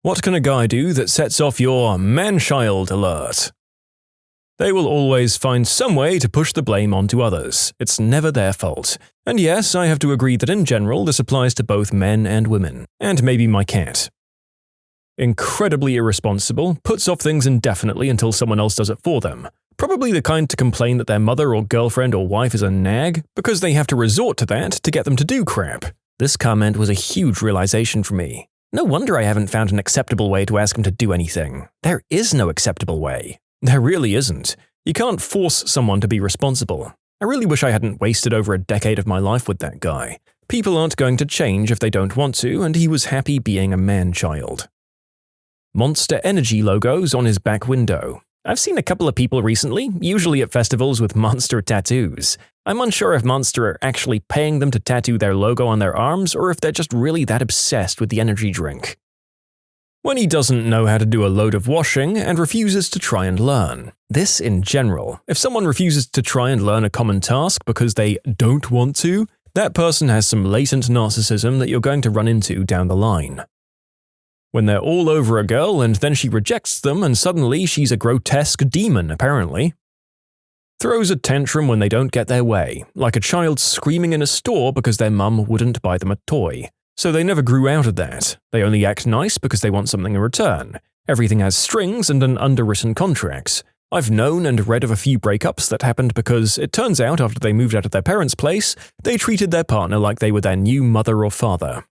What can a guy do that sets off your MANCHILD alert? They will always find some way to push the blame onto others. It's never their fault. And yes, I have to agree that in general this applies to both men and women. And maybe my cat. Incredibly irresponsible, puts off things indefinitely until someone else does it for them. Probably the kind to complain that their mother or girlfriend or wife is a nag, because they have to resort to that to get them to do crap. This comment was a huge realization for me. No wonder I haven't found an acceptable way to ask him to do anything. There is no acceptable way. There really isn't. You can't force someone to be responsible. I really wish I hadn't wasted over a decade of my life with that guy. People aren't going to change if they don't want to, and he was happy being a man-child. Monster Energy logos on his back window. I've seen a couple of people recently, usually at festivals with Monster tattoos. I'm unsure if Monster are actually paying them to tattoo their logo on their arms or if they're just really that obsessed with the energy drink. When he doesn't know how to do a load of washing and refuses to try and learn. This in general. If someone refuses to try and learn a common task because they don't want to, that person has some latent narcissism that you're going to run into down the line. When they're all over a girl and then she rejects them and suddenly she's a grotesque demon, apparently. Throws a tantrum when they don't get their way, like a child screaming in a store because their mum wouldn't buy them a toy. So they never grew out of that. They only act nice because they want something in return. Everything has strings and an underwritten contract. I've known and read of a few breakups that happened because it turns out after they moved out of their parents' place, they treated their partner like they were their new mother or father.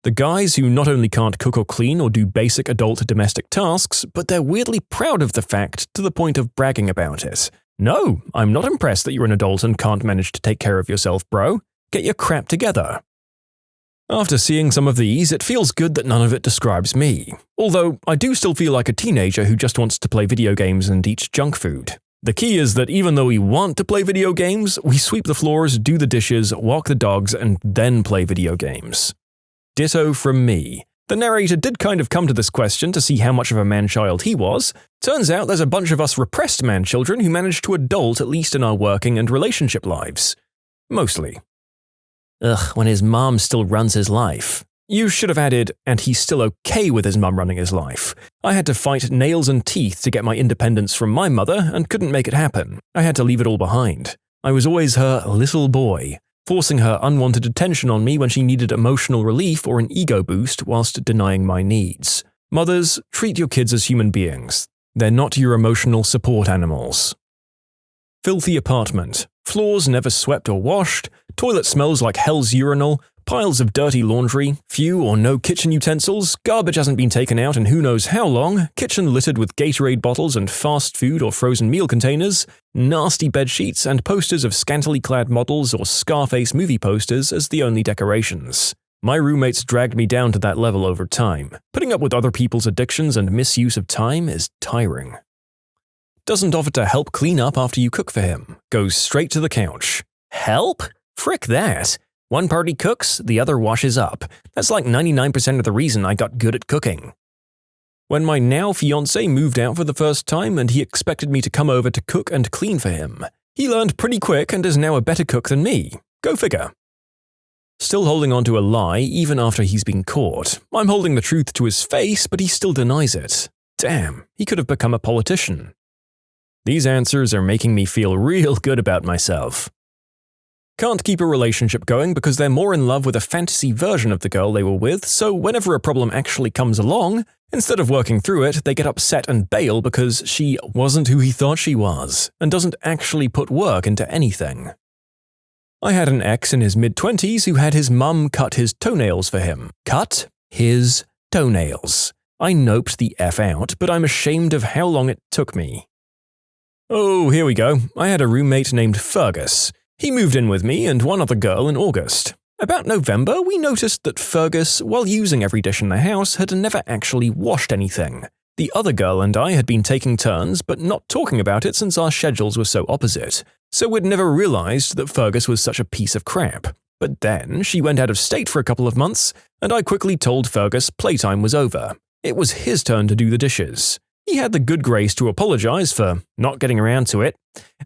The guys who not only can't cook or clean or do basic adult domestic tasks, but they're weirdly proud of the fact to the point of bragging about it. No, I'm not impressed that you're an adult and can't manage to take care of yourself, bro. Get your crap together. After seeing some of these, it feels good that none of it describes me. Although, I do still feel like a teenager who just wants to play video games and eat junk food. The key is that even though we want to play video games, we sweep the floors, do the dishes, walk the dogs, and then play video games. Ditto from me. The narrator did kind of come to this question to see how much of a man-child he was. Turns out there's a bunch of us repressed man-children who managed to adult at least in our working and relationship lives. Mostly. Ugh, when his mom still runs his life. You should have added, and he's still okay with his mum running his life. I had to fight nails and teeth to get my independence from my mother and couldn't make it happen. I had to leave it all behind. I was always her little boy, forcing her unwanted attention on me when she needed emotional relief or an ego boost whilst denying my needs. Mothers, treat your kids as human beings. They're not your emotional support animals. Filthy apartment. Floors never swept or washed. Toilet smells like hell's urinal. Piles of dirty laundry. Few or no kitchen utensils. Garbage hasn't been taken out in who knows how long. Kitchen littered with Gatorade bottles and fast food or frozen meal containers. Nasty bedsheets and posters of scantily clad models or Scarface movie posters as the only decorations. My roommates dragged me down to that level over time. Putting up with other people's addictions and misuse of time is tiring. Doesn't offer to help clean up after you cook for him. Goes straight to the couch. Help? Frick that. One party cooks, the other washes up. That's like 99% of the reason I got good at cooking. When my now fiancé moved out for the first time and he expected me to come over to cook and clean for him, he learned pretty quick and is now a better cook than me. Go figure. Still holding on to a lie even after he's been caught. I'm holding the truth to his face, but he still denies it. Damn, he could have become a politician. These answers are making me feel real good about myself. Can't keep a relationship going because they're more in love with a fantasy version of the girl they were with, so whenever a problem actually comes along, instead of working through it, they get upset and bail because she wasn't who he thought she was, and doesn't actually put work into anything. I had an ex in his mid-20s who had his mum cut his toenails for him. Cut his toenails. I noped the F out, but I'm ashamed of how long it took me. Oh, here we go. I had a roommate named Fergus. He moved in with me and one other girl in August. About November, we noticed that Fergus, while using every dish in the house, had never actually washed anything. The other girl and I had been taking turns, but not talking about it since our schedules were so opposite, so we'd never realized that Fergus was such a piece of crap. But then, she went out of state for a couple of months, and I quickly told Fergus playtime was over. It was his turn to do the dishes. He had the good grace to apologize for not getting around to it,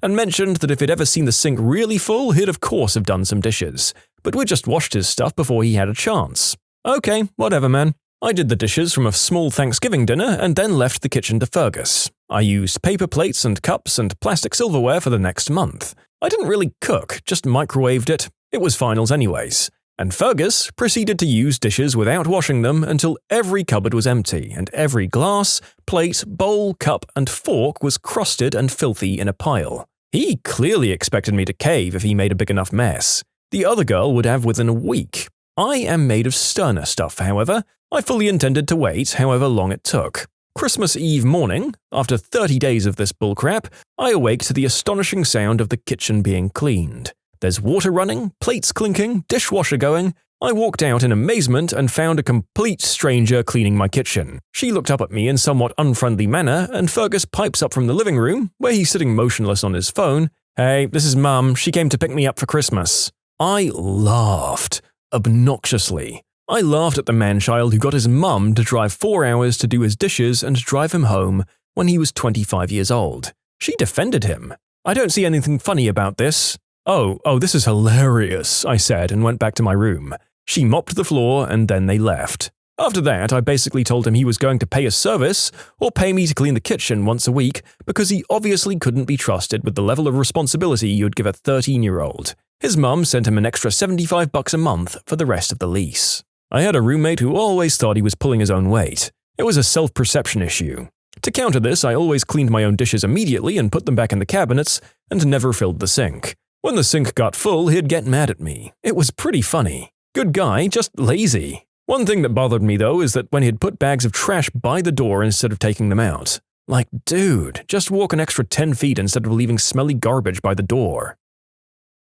and mentioned that if he'd ever seen the sink really full, he'd of course have done some dishes, but we'd just washed his stuff before he had a chance. Okay, whatever man. I did the dishes from a small Thanksgiving dinner and then left the kitchen to Fergus. I used paper plates and cups and plastic silverware for the next month. I didn't really cook, just microwaved it. It was finals anyways. And Fergus proceeded to use dishes without washing them until every cupboard was empty and every glass, plate, bowl, cup, and fork was crusted and filthy in a pile. He clearly expected me to cave if he made a big enough mess. The other girl would have within a week. I am made of sterner stuff, however. I fully intended to wait however long it took. Christmas Eve morning, after 30 days of this bullcrap, I awake to the astonishing sound of the kitchen being cleaned. There's water running, plates clinking, dishwasher going. I walked out in amazement and found a complete stranger cleaning my kitchen. She looked up at me in somewhat unfriendly manner, and Fergus pipes up from the living room, where he's sitting motionless on his phone. "Hey, this is Mum. She came to pick me up for Christmas." I laughed. Obnoxiously. I laughed at the man-child who got his mum to drive 4 hours to do his dishes and drive him home when he was 25 years old. She defended him. I don't see anything funny about this. Oh, this is hilarious, I said and went back to my room. She mopped the floor and then they left. After that, I basically told him he was going to pay a service or pay me to clean the kitchen once a week because he obviously couldn't be trusted with the level of responsibility you'd give a 13-year-old. His mum sent him an extra $75 a month for the rest of the lease. I had a roommate who always thought he was pulling his own weight. It was a self-perception issue. To counter this, I always cleaned my own dishes immediately and put them back in the cabinets and never filled the sink. When the sink got full, he'd get mad at me. It was pretty funny. Good guy, just lazy. One thing that bothered me though is that when he'd put bags of trash by the door instead of taking them out. Like, dude, just walk an extra 10 feet instead of leaving smelly garbage by the door.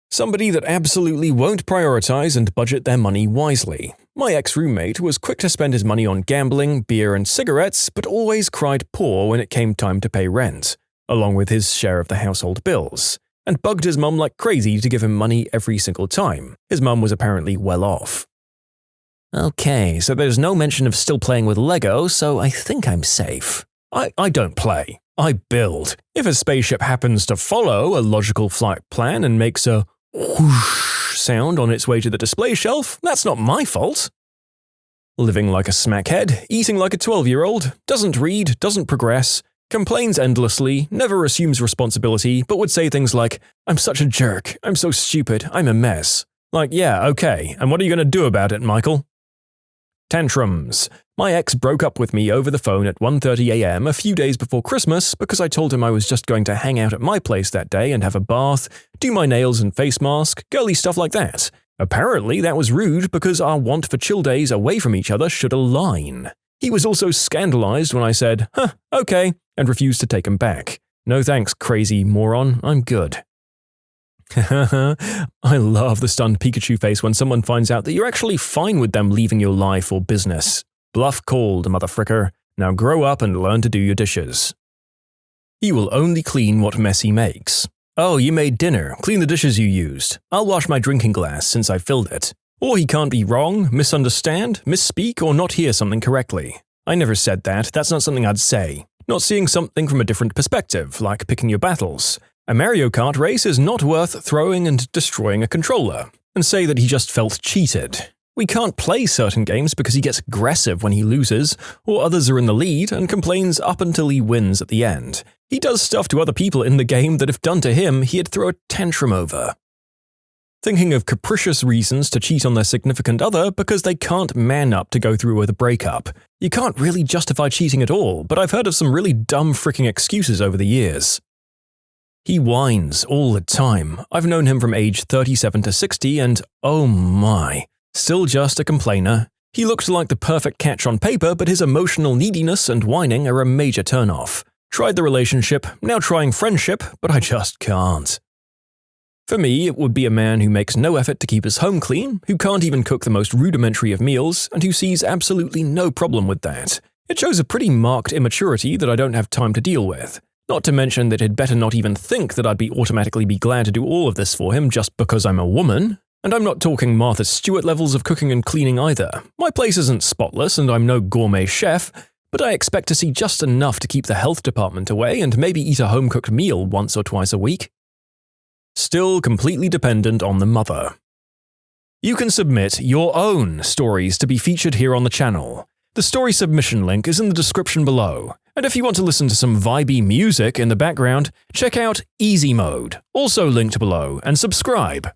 Somebody that absolutely won't prioritize and budget their money wisely. My ex-roommate was quick to spend his money on gambling, beer, and cigarettes, but always cried poor when it came time to pay rent, along with his share of the household bills, and bugged his mum like crazy to give him money every single time. His mum was apparently well off. Okay, so there's no mention of still playing with Lego, so I think I'm safe. I don't play. I build. If a spaceship happens to follow a logical flight plan and makes a whoosh sound on its way to the display shelf, that's not my fault. Living like a smackhead, eating like a 12-year-old, doesn't read, doesn't progress, complains endlessly, never assumes responsibility, but would say things like, "I'm such a jerk, I'm so stupid, I'm a mess." Like, yeah, okay, and what are you going to do about it, Michael? Tantrums. My ex broke up with me over the phone at 1:30 a.m. a few days before Christmas because I told him I was just going to hang out at my place that day and have a bath, do my nails and face mask, girly stuff like that. Apparently that was rude because our want for chill days away from each other should align. He was also scandalized when I said, okay, and refused to take him back. No thanks, crazy moron, I'm good. I love the stunned Pikachu face when someone finds out that you're actually fine with them leaving your life or business. Bluff called, motherfricker. Now grow up and learn to do your dishes. He will only clean what mess he makes. Oh, you made dinner. Clean the dishes you used. I'll wash my drinking glass since I filled it. Or he can't be wrong, misunderstand, misspeak, or not hear something correctly. I never said that. That's not something I'd say. Not seeing something from a different perspective, like picking your battles. A Mario Kart race is not worth throwing and destroying a controller, and say that he just felt cheated. We can't play certain games because he gets aggressive when he loses, or others are in the lead and complains up until he wins at the end. He does stuff to other people in the game that if done to him, he'd throw a tantrum over. Thinking of capricious reasons to cheat on their significant other because they can't man up to go through with a breakup. You can't really justify cheating at all, but I've heard of some really dumb freaking excuses over the years. He whines all the time. I've known him from age 37 to 60 and, oh my, still just a complainer. He looked like the perfect catch on paper, but his emotional neediness and whining are a major turnoff. Tried the relationship, now trying friendship, but I just can't. For me, it would be a man who makes no effort to keep his home clean, who can't even cook the most rudimentary of meals, and who sees absolutely no problem with that. It shows a pretty marked immaturity that I don't have time to deal with. Not to mention that he'd better not even think that I'd automatically be glad to do all of this for him just because I'm a woman. And I'm not talking Martha Stewart levels of cooking and cleaning either. My place isn't spotless and I'm no gourmet chef, but I expect to see just enough to keep the health department away and maybe eat a home-cooked meal once or twice a week. Still completely dependent on the mother. You can submit your own stories to be featured here on the channel. The story submission link is in the description below, and if you want to listen to some vibey music in the background, check out easymode, also linked below, and subscribe.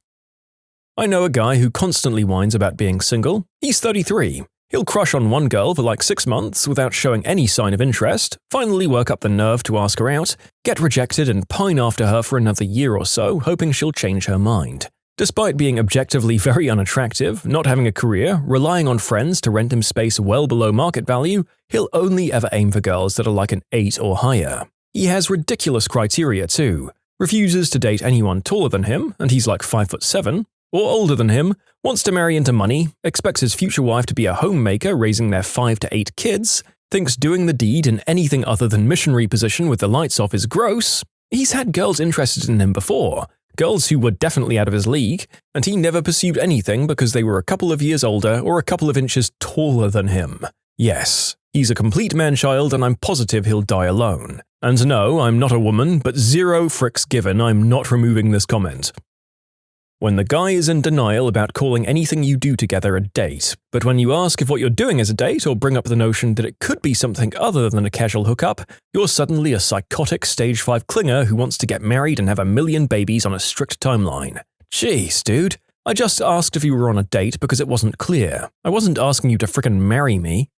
I know a guy who constantly whines about being single. He's 33. He'll crush on one girl for like 6 months without showing any sign of interest, finally work up the nerve to ask her out, get rejected and pine after her for another year or so, hoping she'll change her mind. Despite being objectively very unattractive, not having a career, relying on friends to rent him space well below market value, he'll only ever aim for girls that are like an 8 or higher. He has ridiculous criteria too. Refuses to date anyone taller than him, and he's like 5'7", or older than him, wants to marry into money, expects his future wife to be a homemaker raising their 5 to 8 kids, thinks doing the deed in anything other than missionary position with the lights off is gross. He's had girls interested in him before, girls who were definitely out of his league, and he never pursued anything because they were a couple of years older or a couple of inches taller than him. Yes, he's a complete man-child and I'm positive he'll die alone. And no, I'm not a woman, but 0 fricks given I'm not removing this comment. When the guy is in denial about calling anything you do together a date, but when you ask if what you're doing is a date or bring up the notion that it could be something other than a casual hookup, you're suddenly a psychotic stage 5 clinger who wants to get married and have 1,000,000 babies on a strict timeline. Jeez, dude. I just asked if you were on a date because it wasn't clear. I wasn't asking you to frickin' marry me.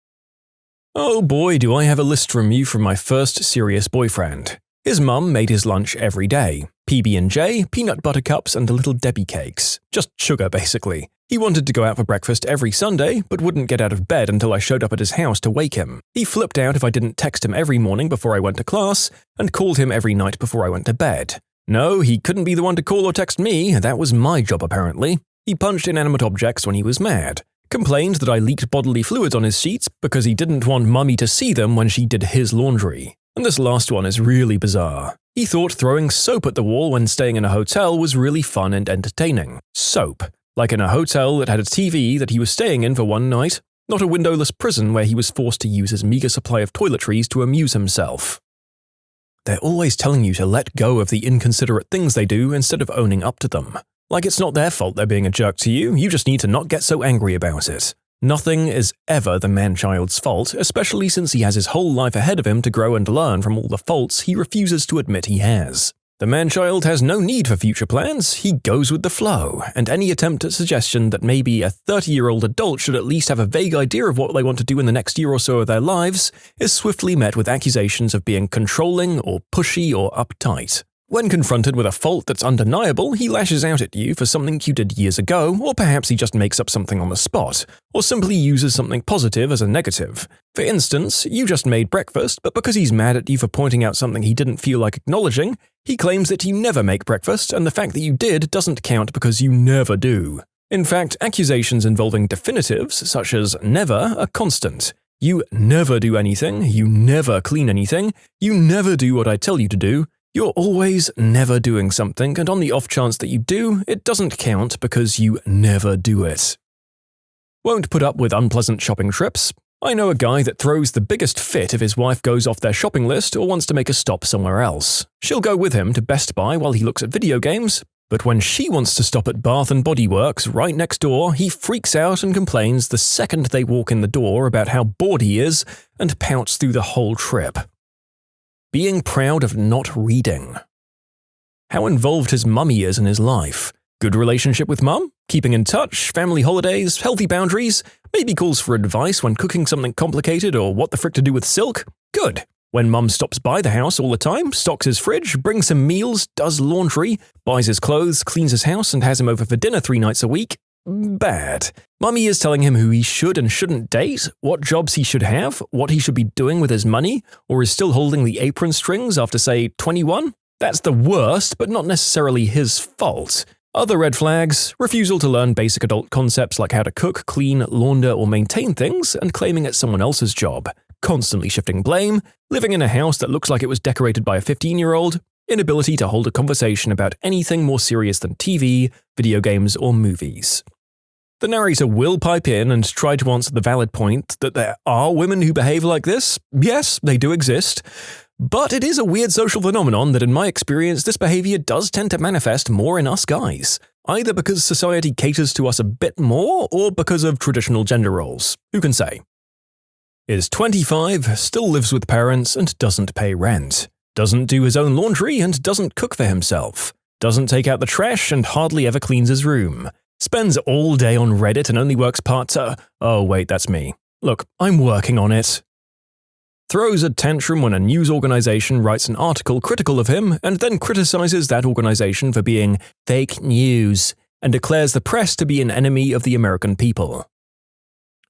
Oh boy, do I have a list from you from my first serious boyfriend. His mum made his lunch every day. PB&J, peanut butter cups, and little Debbie cakes. Just sugar, basically. He wanted to go out for breakfast every Sunday, but wouldn't get out of bed until I showed up at his house to wake him. He flipped out if I didn't text him every morning before I went to class, and called him every night before I went to bed. No, he couldn't be the one to call or text me, that was my job apparently. He punched inanimate objects when he was mad. Complained that I leaked bodily fluids on his sheets because he didn't want mummy to see them when she did his laundry. And this last one is really bizarre. He thought throwing soap at the wall when staying in a hotel was really fun and entertaining. Soap. Like in a hotel that had a TV that he was staying in for one night, not a windowless prison where he was forced to use his meager supply of toiletries to amuse himself. They're always telling you to let go of the inconsiderate things they do instead of owning up to them. Like it's not their fault they're being a jerk to you, you just need to not get so angry about it. Nothing is ever the man-child's fault, especially since he has his whole life ahead of him to grow and learn from all the faults he refuses to admit he has. The man-child has no need for future plans, he goes with the flow, and any attempt at suggestion that maybe a 30-year-old adult should at least have a vague idea of what they want to do in the next year or so of their lives is swiftly met with accusations of being controlling or pushy or uptight. When confronted with a fault that's undeniable, he lashes out at you for something you did years ago, or perhaps he just makes up something on the spot, or simply uses something positive as a negative. For instance, you just made breakfast, but because he's mad at you for pointing out something he didn't feel like acknowledging, he claims that you never make breakfast and the fact that you did doesn't count because you never do. In fact, accusations involving definitives, such as never, are constant. You never do anything, you never clean anything, you never do what I tell you to do. You're always never doing something, and on the off chance that you do, it doesn't count because you never do it. Won't put up with unpleasant shopping trips. I know a guy that throws the biggest fit if his wife goes off their shopping list or wants to make a stop somewhere else. She'll go with him to Best Buy while he looks at video games, but when she wants to stop at Bath & Body Works right next door, he freaks out and complains the second they walk in the door about how bored he is and pouts through the whole trip. Being proud of not reading. How involved his mummy is in his life. Good relationship with mum? Keeping in touch? Family holidays? Healthy boundaries? Maybe calls for advice when cooking something complicated or what the frick to do with silk? Good. When mum stops by the house all the time, stocks his fridge, brings him meals, does laundry, buys his clothes, cleans his house and has him over for dinner 3 nights a week? Bad. Mummy is telling him who he should and shouldn't date, what jobs he should have, what he should be doing with his money, or is still holding the apron strings after, say, 21? That's the worst, but not necessarily his fault. Other red flags: refusal to learn basic adult concepts like how to cook, clean, launder, or maintain things, and claiming it's someone else's job. Constantly shifting blame, living in a house that looks like it was decorated by a 15-year-old, inability to hold a conversation about anything more serious than TV, video games, or movies. The narrator will pipe in and try to answer the valid point that there are women who behave like this. Yes, they do exist. But it is a weird social phenomenon that in my experience this behavior does tend to manifest more in us guys. Either because society caters to us a bit more, or because of traditional gender roles. Who can say? Is 25, still lives with parents and doesn't pay rent. Doesn't do his own laundry and doesn't cook for himself. Doesn't take out the trash and hardly ever cleans his room. Spends all day on Reddit and only works part-time. Oh wait, that's me. Look, I'm working on it. Throws a tantrum when a news organization writes an article critical of him and then criticizes that organization for being fake news and declares the press to be an enemy of the American people.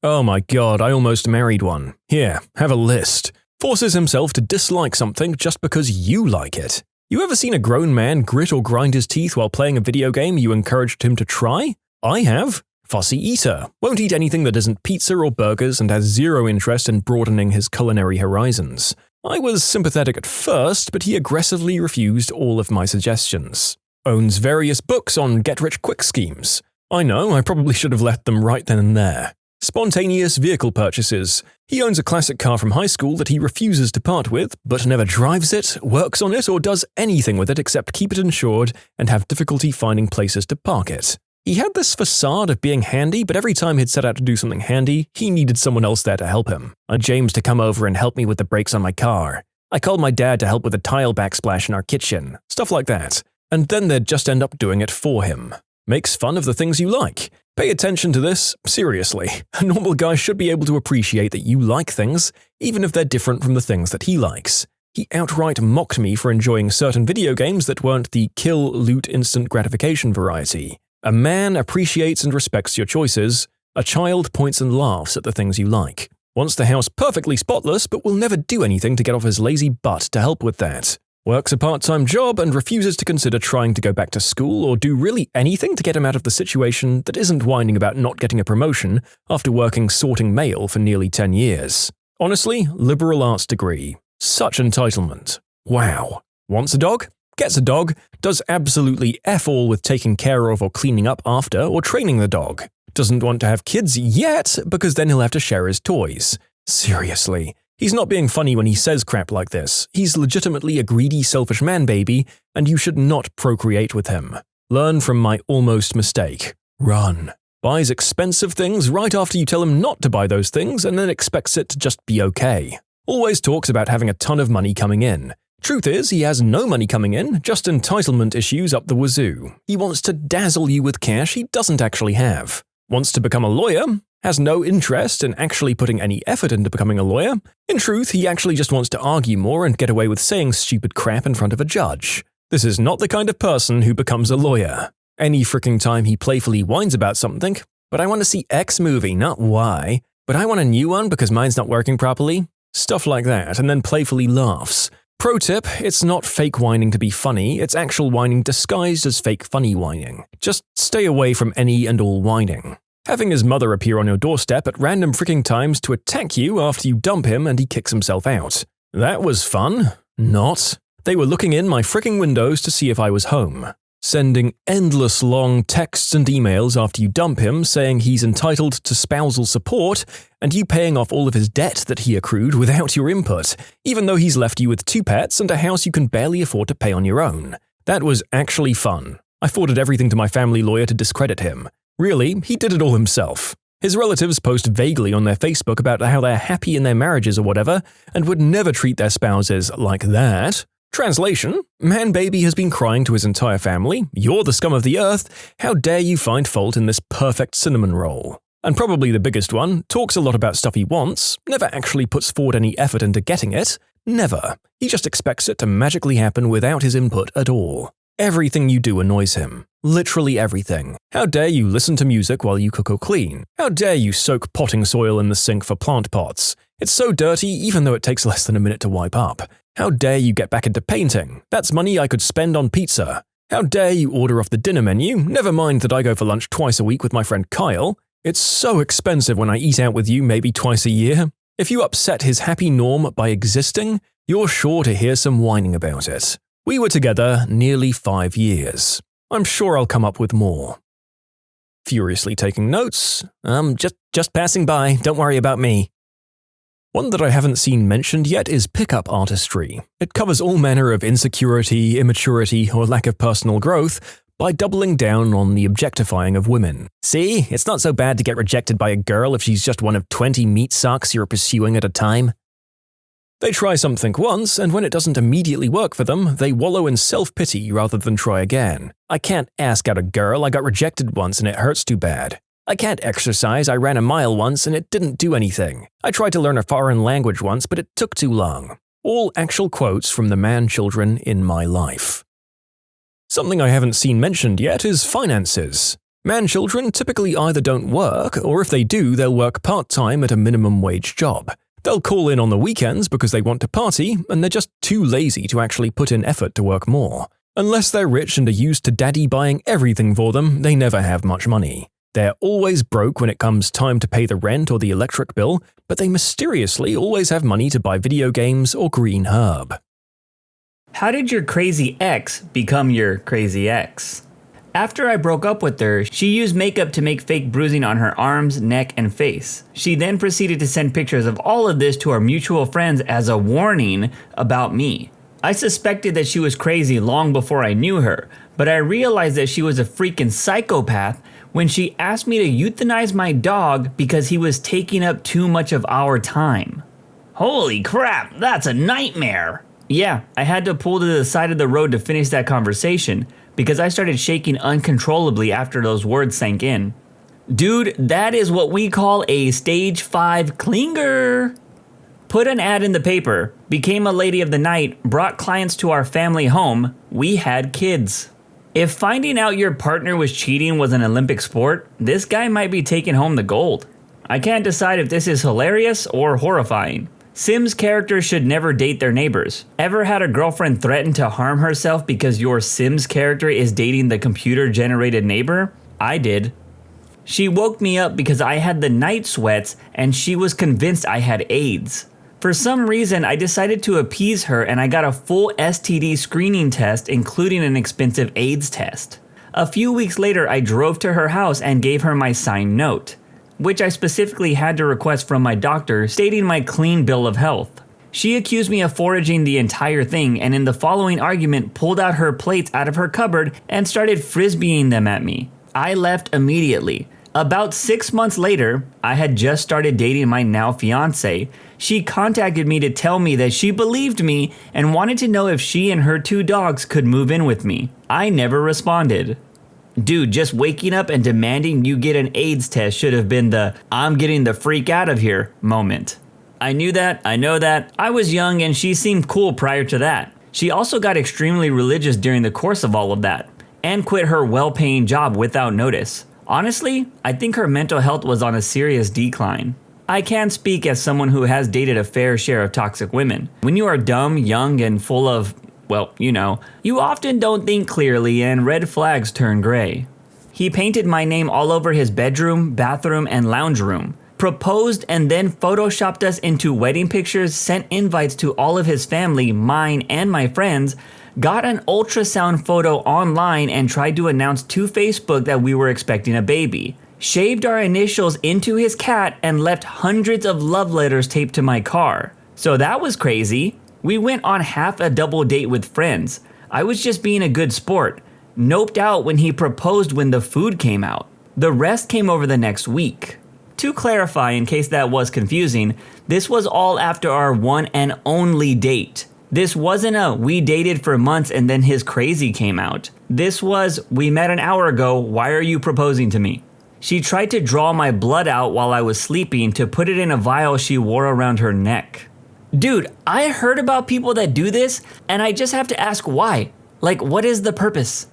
Oh my god, I almost married one. Here, have a list. Forces himself to dislike something just because you like it. You ever seen a grown man grit or grind his teeth while playing a video game you encouraged him to try? I have. Fussy eater. Won't eat anything that isn't pizza or burgers and has zero interest in broadening his culinary horizons. I was sympathetic at first, but he aggressively refused all of my suggestions. Owns various books on get-rich-quick schemes. I know, I probably should have left them right then and there. Spontaneous vehicle purchases. He owns a classic car from high school that he refuses to part with, but never drives it, works on it, or does anything with it except keep it insured and have difficulty finding places to park it. He had this facade of being handy, but every time he'd set out to do something handy, he needed someone else there to help him. I James to come over and help me with the brakes on my car. I called my dad to help with the tile backsplash in our kitchen. Stuff like that. And then they'd just end up doing it for him. Makes fun of the things you like. Pay attention to this, seriously. A normal guy should be able to appreciate that you like things, even if they're different from the things that he likes. He outright mocked me for enjoying certain video games that weren't the kill, loot, instant gratification variety. A man appreciates and respects your choices. A child points and laughs at the things you like. Wants the house perfectly spotless, but will never do anything to get off his lazy butt to help with that. Works a part-time job and refuses to consider trying to go back to school or do really anything to get him out of the situation that isn't whining about not getting a promotion after working sorting mail for nearly 10 years. Honestly, liberal arts degree. Such entitlement. Wow. Wants a dog? Gets a dog, does absolutely F all with taking care of or cleaning up after or training the dog. Doesn't want to have kids yet because then he'll have to share his toys. Seriously. He's not being funny when he says crap like this. He's legitimately a greedy, selfish man-baby, and you should not procreate with him. Learn from my almost mistake. Run. Buys expensive things right after you tell him not to buy those things and then expects it to just be okay. Always talks about having a ton of money coming in. Truth is, he has no money coming in, just entitlement issues up the wazoo. He wants to dazzle you with cash he doesn't actually have. Wants to become a lawyer, has no interest in actually putting any effort into becoming a lawyer. In truth, he actually just wants to argue more and get away with saying stupid crap in front of a judge. This is not the kind of person who becomes a lawyer. Any freaking time he playfully whines about something, but I want to see X movie, not Y, but I want a new one because mine's not working properly. Stuff like that, and then playfully laughs. Pro tip, it's not fake whining to be funny, it's actual whining disguised as fake funny whining. Just stay away from any and all whining. Having his mother appear on your doorstep at random freaking times to attack you after you dump him and he kicks himself out. That was fun. Not. They were looking in my freaking windows to see if I was home. Sending endless long texts and emails after you dump him saying he's entitled to spousal support and you paying off all of his debt that he accrued without your input, even though he's left you with 2 pets and a house you can barely afford to pay on your own. That was actually fun. I forwarded everything to my family lawyer to discredit him. Really, he did it all himself. His relatives post vaguely on their Facebook about how they're happy in their marriages or whatever and would never treat their spouses like that. Translation, man-baby has been crying to his entire family, "You're the scum of the earth, how dare you find fault in this perfect cinnamon roll?" And probably the biggest one, talks a lot about stuff he wants, never actually puts forward any effort into getting it, never. He just expects it to magically happen without his input at all. Everything you do annoys him. Literally everything. How dare you listen to music while you cook or clean? How dare you soak potting soil in the sink for plant pots? It's so dirty even though it takes less than a minute to wipe up. How dare you get back into painting? That's money I could spend on pizza. How dare you order off the dinner menu? Never mind that I go for lunch twice a week with my friend Kyle. It's so expensive when I eat out with you maybe twice a year. If you upset his happy norm by existing, you're sure to hear some whining about it. We were together nearly 5 years. I'm sure I'll come up with more. Furiously taking notes. Just passing by, don't worry about me. One that I haven't seen mentioned yet is pickup artistry. It covers all manner of insecurity, immaturity, or lack of personal growth, by doubling down on the objectifying of women. See, it's not so bad to get rejected by a girl if she's just one of 20 meat sacks you're pursuing at a time. They try something once, and when it doesn't immediately work for them, they wallow in self-pity rather than try again. I can't ask out a girl, I got rejected once and it hurts too bad. I can't exercise, I ran a mile once and it didn't do anything. I tried to learn a foreign language once, but it took too long. All actual quotes from the man children in my life. Something I haven't seen mentioned yet is finances. Man children typically either don't work, or if they do, they'll work part-time at a minimum wage job. They'll call in on the weekends because they want to party, and they're just too lazy to actually put in effort to work more. Unless they're rich and are used to daddy buying everything for them, they never have much money. They're always broke when it comes time to pay the rent or the electric bill, but they mysteriously always have money to buy video games or green herb. How did your crazy ex become your crazy ex? After I broke up with her, she used makeup to make fake bruising on her arms, neck, and face. She then proceeded to send pictures of all of this to our mutual friends as a warning about me. I suspected that she was crazy long before I knew her, but I realized that she was a freaking psychopath when she asked me to euthanize my dog because he was taking up too much of our time. Holy crap, that's a nightmare! Yeah, I had to pull to the side of the road to finish that conversation, because I started shaking uncontrollably after those words sank in. Dude, that is what we call a stage 5 clinger. Put an ad in the paper, became a lady of the night, brought clients to our family home, we had kids. If finding out your partner was cheating was an Olympic sport, this guy might be taking home the gold. I can't decide if this is hilarious or horrifying. Sims characters should never date their neighbors. Ever had a girlfriend threaten to harm herself because your Sims character is dating the computer-generated neighbor? I did. She woke me up because I had the night sweats and she was convinced I had AIDS. For some reason, I decided to appease her and I got a full STD screening test, including an expensive AIDS test. A few weeks later, I drove to her house and gave her my signed note, which I specifically had to request from my doctor, stating my clean bill of health. She accused me of foraging the entire thing, and in the following argument pulled out her plates out of her cupboard and started frisbeeing them at me. I left immediately. About 6 months later, I had just started dating my now fiance. She contacted me to tell me that she believed me and wanted to know if she and her 2 dogs could move in with me. I never responded. Dude, just waking up and demanding you get an AIDS test should have been the "I'm getting the freak out of here" moment. I knew that, I know that. I was young and she seemed cool prior to that. She also got extremely religious during the course of all of that, and quit her well-paying job without notice. Honestly, I think her mental health was on a serious decline. I can speak as someone who has dated a fair share of toxic women. When you are dumb, young, and full of, well, you often don't think clearly and red flags turn gray. He painted my name all over his bedroom, bathroom, and lounge room, proposed and then photoshopped us into wedding pictures, sent invites to all of his family, mine and my friends, got an ultrasound photo online and tried to announce to Facebook that we were expecting a baby, shaved our initials into his cat and left hundreds of love letters taped to my car. So that was crazy. We went on half a double date with friends. I was just being a good sport. Noped out when he proposed when the food came out. The rest came over the next week. To clarify, in case that was confusing, this was all after our one and only date. This wasn't a "we dated for months and then his crazy came out." This was "we met an hour ago, why are you proposing to me?" She tried to draw my blood out while I was sleeping to put it in a vial she wore around her neck. Dude, I heard about people that do this, and I just have to ask why. Like, what is the purpose?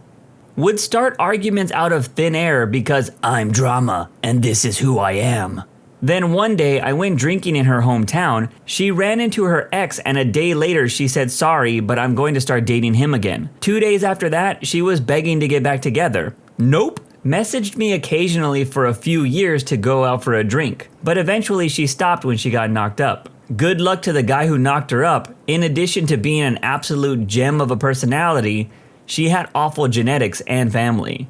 Would start arguments out of thin air because I'm drama, and this is who I am. Then one day, I went drinking in her hometown. She ran into her ex, and a day later, she said sorry, but I'm going to start dating him again. 2 days after that, she was begging to get back together. Nope. Messaged me occasionally for a few years to go out for a drink, but eventually she stopped when she got knocked up. Good luck to the guy who knocked her up. In addition to being an absolute gem of a personality, she had awful genetics and family.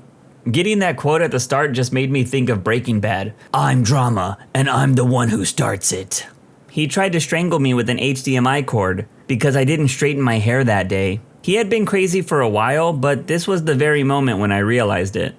Getting that quote at the start just made me think of Breaking Bad. I'm drama, and I'm the one who starts it. He tried to strangle me with an HDMI cord because I didn't straighten my hair that day. He had been crazy for a while, but this was the very moment when I realized it.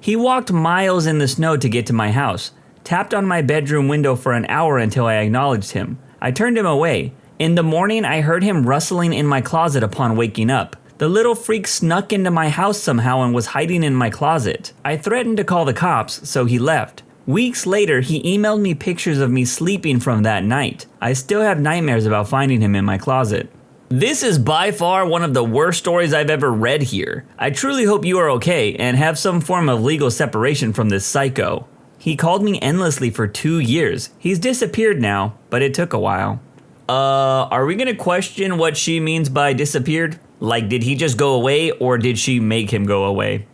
He walked miles in the snow to get to my house, tapped on my bedroom window for an hour until I acknowledged him. I turned him away. In the morning, I heard him rustling in my closet upon waking up. The little freak snuck into my house somehow and was hiding in my closet. I threatened to call the cops, so he left. Weeks later, he emailed me pictures of me sleeping from that night. I still have nightmares about finding him in my closet. This is by far one of the worst stories I've ever read here. I truly hope you are okay and have some form of legal separation from this psycho. He called me endlessly for 2 years. He's disappeared now, but it took a while. Are we gonna question what she means by disappeared? Like, did he just go away or did she make him go away?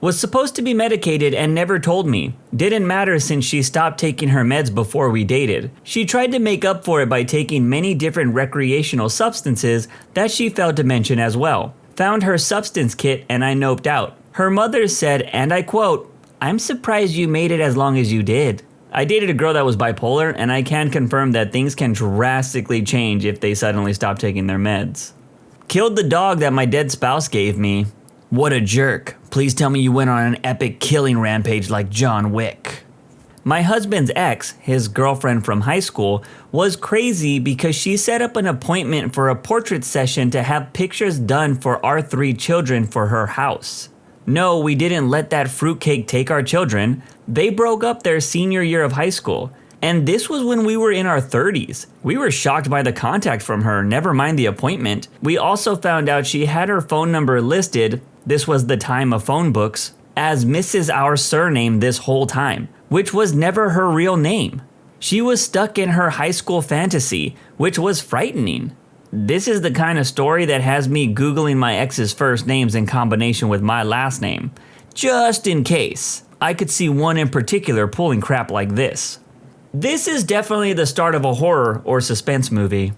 Was supposed to be medicated and never told me. Didn't matter since she stopped taking her meds before we dated. She tried to make up for it by taking many different recreational substances that she failed to mention as well. Found her substance kit and I noped out. Her mother said, and I quote, "I'm surprised you made it as long as you did." I dated a girl that was bipolar and I can confirm that things can drastically change if they suddenly stop taking their meds. Killed the dog that my dead spouse gave me. What a jerk. Please tell me you went on an epic killing rampage like John Wick. My husband's ex, his girlfriend from high school, was crazy because she set up an appointment for a portrait session to have pictures done for our 3 children for her house. No, we didn't let that fruitcake take our children. They broke up their senior year of high school. And this was when we were in our 30s. We were shocked by the contact from her, never mind the appointment. We also found out she had her phone number listed, this was the time of phone books, as Mrs. Our surname this whole time, which was never her real name. She was stuck in her high school fantasy, which was frightening. This is the kind of story that has me Googling my ex's first names in combination with my last name, just in case. I could see one in particular pulling crap like this. This is definitely the start of a horror or suspense movie.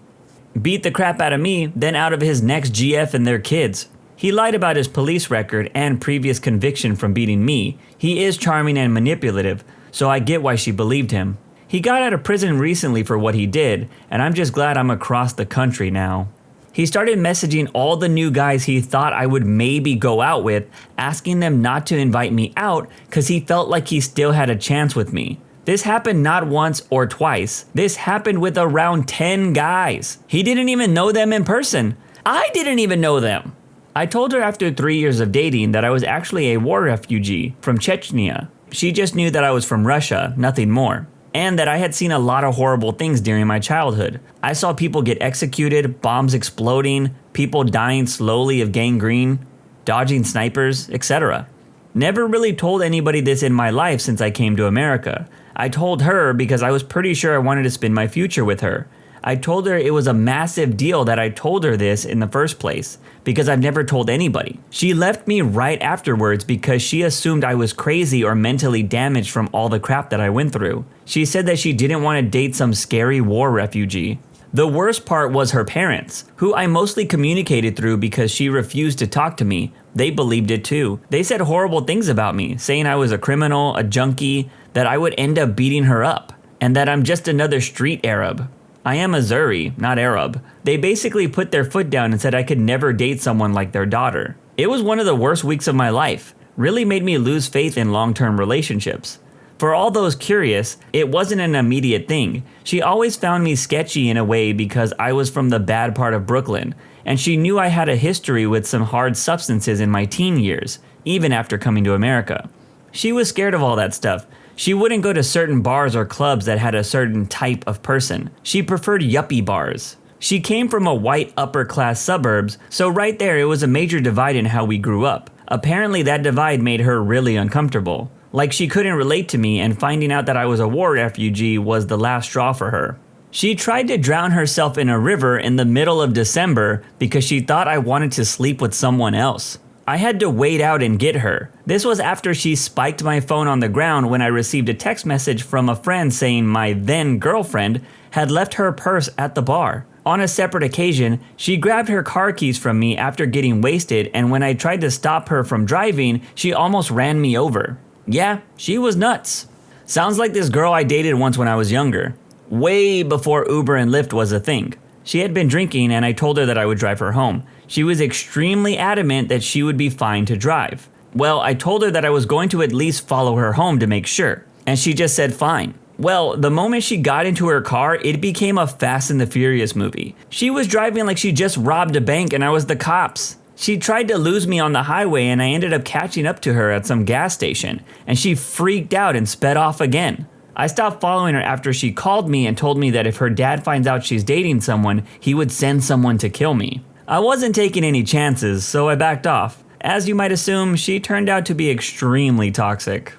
Beat the crap out of me, then out of his next GF and their kids. He lied about his police record and previous conviction from beating me. He is charming and manipulative, so I get why she believed him. He got out of prison recently for what he did, and I'm just glad I'm across the country now. He started messaging all the new guys he thought I would maybe go out with, asking them not to invite me out because he felt like he still had a chance with me. This happened not once or twice. This happened with around 10 guys. He didn't even know them in person. I didn't even know them. I told her after 3 years of dating that I was actually a war refugee from Chechnya. She just knew that I was from Russia, nothing more. And that I had seen a lot of horrible things during my childhood. I saw people get executed, bombs exploding, people dying slowly of gangrene, dodging snipers, etc. Never really told anybody this in my life since I came to America. I told her because I was pretty sure I wanted to spend my future with her. I told her it was a massive deal that I told her this in the first place, because I've never told anybody. She left me right afterwards because she assumed I was crazy or mentally damaged from all the crap that I went through. She said that she didn't want to date some scary war refugee. The worst part was her parents, who I mostly communicated through because she refused to talk to me. They believed it too. They said horrible things about me, saying I was a criminal, a junkie, that I would end up beating her up, and that I'm just another street Arab. I am Azeri, not Arab. They basically put their foot down and said I could never date someone like their daughter. It was one of the worst weeks of my life. Really made me lose faith in long-term relationships. For all those curious, it wasn't an immediate thing. She always found me sketchy in a way because I was from the bad part of Brooklyn, and she knew I had a history with some hard substances in my teen years, even after coming to America. She was scared of all that stuff. She wouldn't go to certain bars or clubs that had a certain type of person. She preferred yuppie bars. She came from a white upper-class suburbs, so right there it was a major divide in how we grew up. Apparently that divide made her really uncomfortable. Like she couldn't relate to me, and finding out that I was a war refugee was the last straw for her. She tried to drown herself in a river in the middle of December because she thought I wanted to sleep with someone else. I had to wait out and get her. This was after she spiked my phone on the ground when I received a text message from a friend saying my then girlfriend had left her purse at the bar. On a separate occasion, she grabbed her car keys from me after getting wasted, and when I tried to stop her from driving, she almost ran me over. Yeah, she was nuts. Sounds like this girl I dated once when I was younger. Way before Uber and Lyft was a thing. She had been drinking and I told her that I would drive her home. She was extremely adamant that she would be fine to drive. Well, I told her that I was going to at least follow her home to make sure, and she just said fine. Well, the moment she got into her car, it became a Fast and the Furious movie. She was driving like she just robbed a bank and I was the cops. She tried to lose me on the highway and I ended up catching up to her at some gas station, and she freaked out and sped off again. I stopped following her after she called me and told me that if her dad finds out she's dating someone, he would send someone to kill me. I wasn't taking any chances, so I backed off. As you might assume, she turned out to be extremely toxic.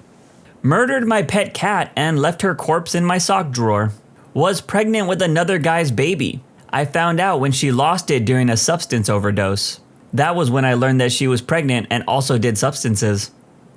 Murdered my pet cat and left her corpse in my sock drawer. Was pregnant with another guy's baby. I found out when she lost it during a substance overdose. That was when I learned that she was pregnant and also did substances.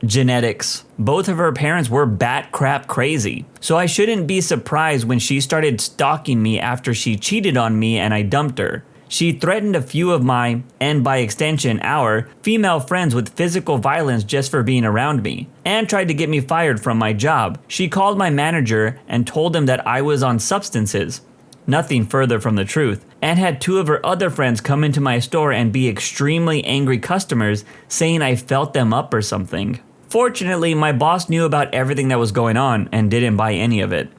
Genetics. Both of her parents were bat crap crazy, so I shouldn't be surprised when she started stalking me after she cheated on me and I dumped her. She threatened a few of my, and by extension our, female friends with physical violence just for being around me, and tried to get me fired from my job. She called my manager and told him that I was on substances. Nothing further from the truth, and had two of her other friends come into my store and be extremely angry customers saying I felt them up or something. Fortunately, my boss knew about everything that was going on and didn't buy any of it.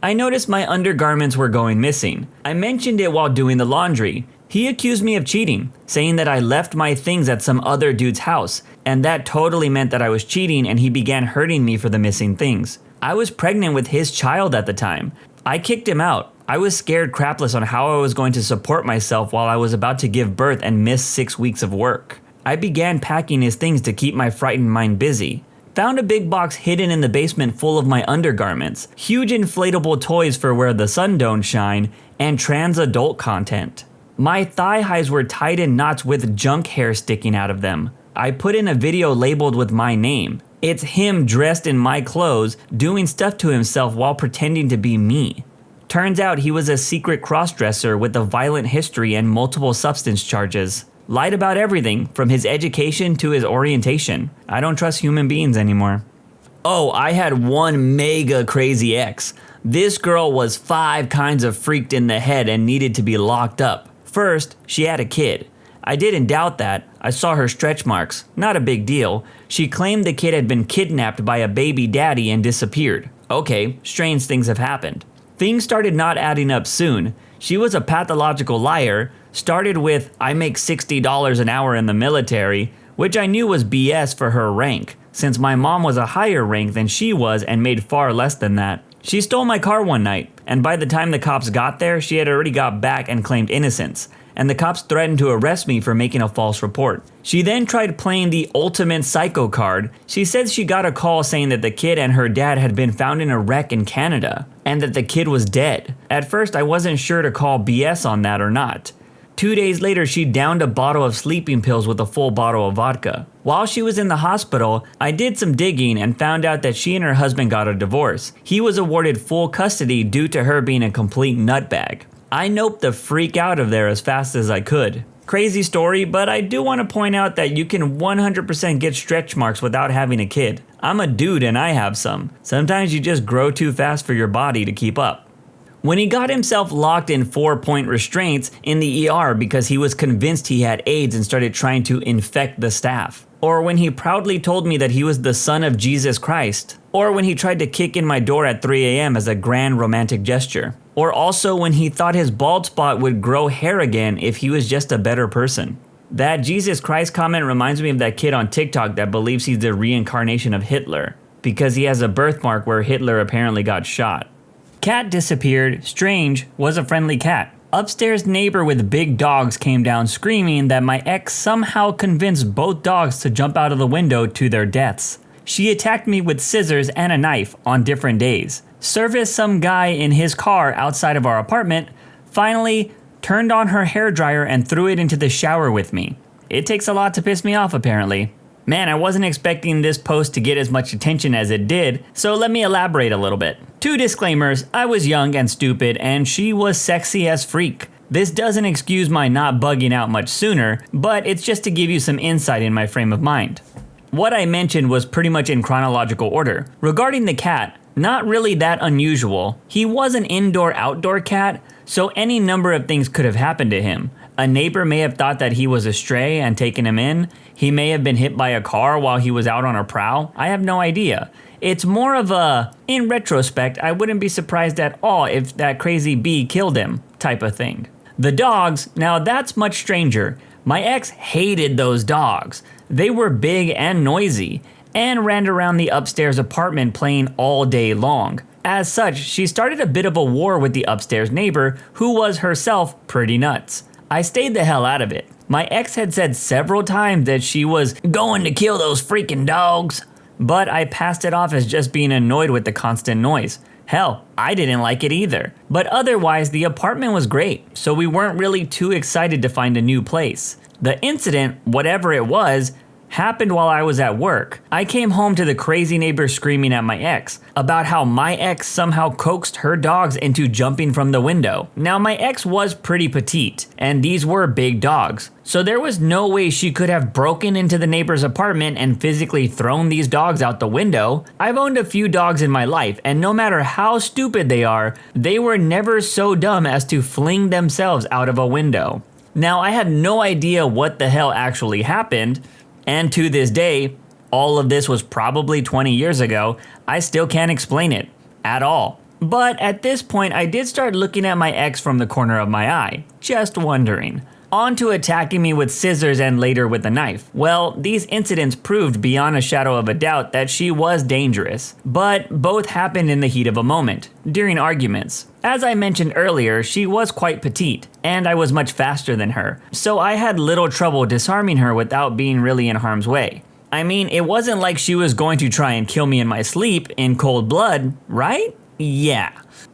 I noticed my undergarments were going missing. I mentioned it while doing the laundry. He accused me of cheating, saying that I left my things at some other dude's house, and that totally meant that I was cheating, and he began hurting me for the missing things. I was pregnant with his child at the time. I kicked him out. I was scared crapless on how I was going to support myself while I was about to give birth and miss 6 weeks of work. I began packing his things to keep my frightened mind busy. Found a big box hidden in the basement full of my undergarments, huge inflatable toys for where the sun don't shine, and trans adult content. My thigh highs were tied in knots with junk hair sticking out of them. I put in a video labeled with my name. It's him dressed in my clothes, doing stuff to himself while pretending to be me. Turns out he was a secret crossdresser with a violent history and multiple substance charges. Lied about everything, from his education to his orientation. I don't trust human beings anymore. Oh, I had one mega crazy ex. This girl was 5 kinds of freaked in the head and needed to be locked up. First, she had a kid. I didn't doubt that. I saw her stretch marks. Not a big deal. She claimed the kid had been kidnapped by a baby daddy and disappeared. Okay, strange things have happened. Things started not adding up soon. She was a pathological liar. Started with, I make $60 an hour in the military, which I knew was BS for her rank, since my mom was a higher rank than she was and made far less than that. She stole my car one night, and by the time the cops got there, she had already got back and claimed innocence, and the cops threatened to arrest me for making a false report. She then tried playing the ultimate psycho card. She said she got a call saying that the kid and her dad had been found in a wreck in Canada, and that the kid was dead. At first, I wasn't sure to call BS on that or not. 2 days later, she downed a bottle of sleeping pills with a full bottle of vodka. While she was in the hospital, I did some digging and found out that she and her husband got a divorce. He was awarded full custody due to her being a complete nutbag. I noped the freak out of there as fast as I could. Crazy story, but I do want to point out that you can 100% get stretch marks without having a kid. I'm a dude and I have some. Sometimes you just grow too fast for your body to keep up. When he got himself locked in 4-point restraints in the ER because he was convinced he had AIDS and started trying to infect the staff. Or when he proudly told me that he was the son of Jesus Christ. Or when he tried to kick in my door at 3 a.m. as a grand romantic gesture. Or also when he thought his bald spot would grow hair again if he was just a better person. That Jesus Christ comment reminds me of that kid on TikTok that believes he's the reincarnation of Hitler, because he has a birthmark where Hitler apparently got shot. Cat disappeared. Strange, was a friendly cat. Upstairs neighbor with big dogs came down screaming that my ex somehow convinced both dogs to jump out of the window to their deaths. She attacked me with scissors and a knife on different days. Serviced some guy in his car outside of our apartment. Finally, turned on her hairdryer and threw it into the shower with me. It takes a lot to piss me off apparently. Man, I wasn't expecting this post to get as much attention as it did, so let me elaborate a little bit. 2 disclaimers, I was young and stupid, and she was sexy as freak. This doesn't excuse my not bugging out much sooner, but it's just to give you some insight in my frame of mind. What I mentioned was pretty much in chronological order. Regarding the cat, Not really that unusual. He was an indoor-outdoor cat, so any number of things could have happened to him. A neighbor may have thought that he was a stray and taken him in. He may have been hit by a car while he was out on a prowl. I have no idea. It's more of a, in retrospect, I wouldn't be surprised at all if that crazy bee killed him type of thing. The dogs, now that's much stranger. My ex hated those dogs. They were big and noisy, and ran around the upstairs apartment playing all day long. As such, she started a bit of a war with the upstairs neighbor, who was herself pretty nuts. I stayed the hell out of it. My ex had said several times that she was going to kill those freaking dogs, but I passed it off as just being annoyed with the constant noise. Hell, I didn't like it either. But otherwise, the apartment was great, so we weren't really too excited to find a new place. The incident, whatever it was, happened while I was at work. I came home to the crazy neighbor screaming at my ex about how my ex somehow coaxed her dogs into jumping from the window. Now my ex was pretty petite, and these were big dogs, so there was no way she could have broken into the neighbor's apartment and physically thrown these dogs out the window. I've owned a few dogs in my life, and no matter how stupid they are, they were never so dumb as to fling themselves out of a window. Now I had no idea what the hell actually happened, and to this day, all of this was probably 20 years ago, I still can't explain it at all. But at this point, I did start looking at my ex from the corner of my eye, just wondering. On to attacking me with scissors and later with a knife. Well, these incidents proved beyond a shadow of a doubt that she was dangerous, but both happened in the heat of a moment, during arguments. As I mentioned earlier, she was quite petite, and I was much faster than her, so I had little trouble disarming her without being really in harm's way. I mean, it wasn't like she was going to try and kill me in my sleep in cold blood, right? Yeah.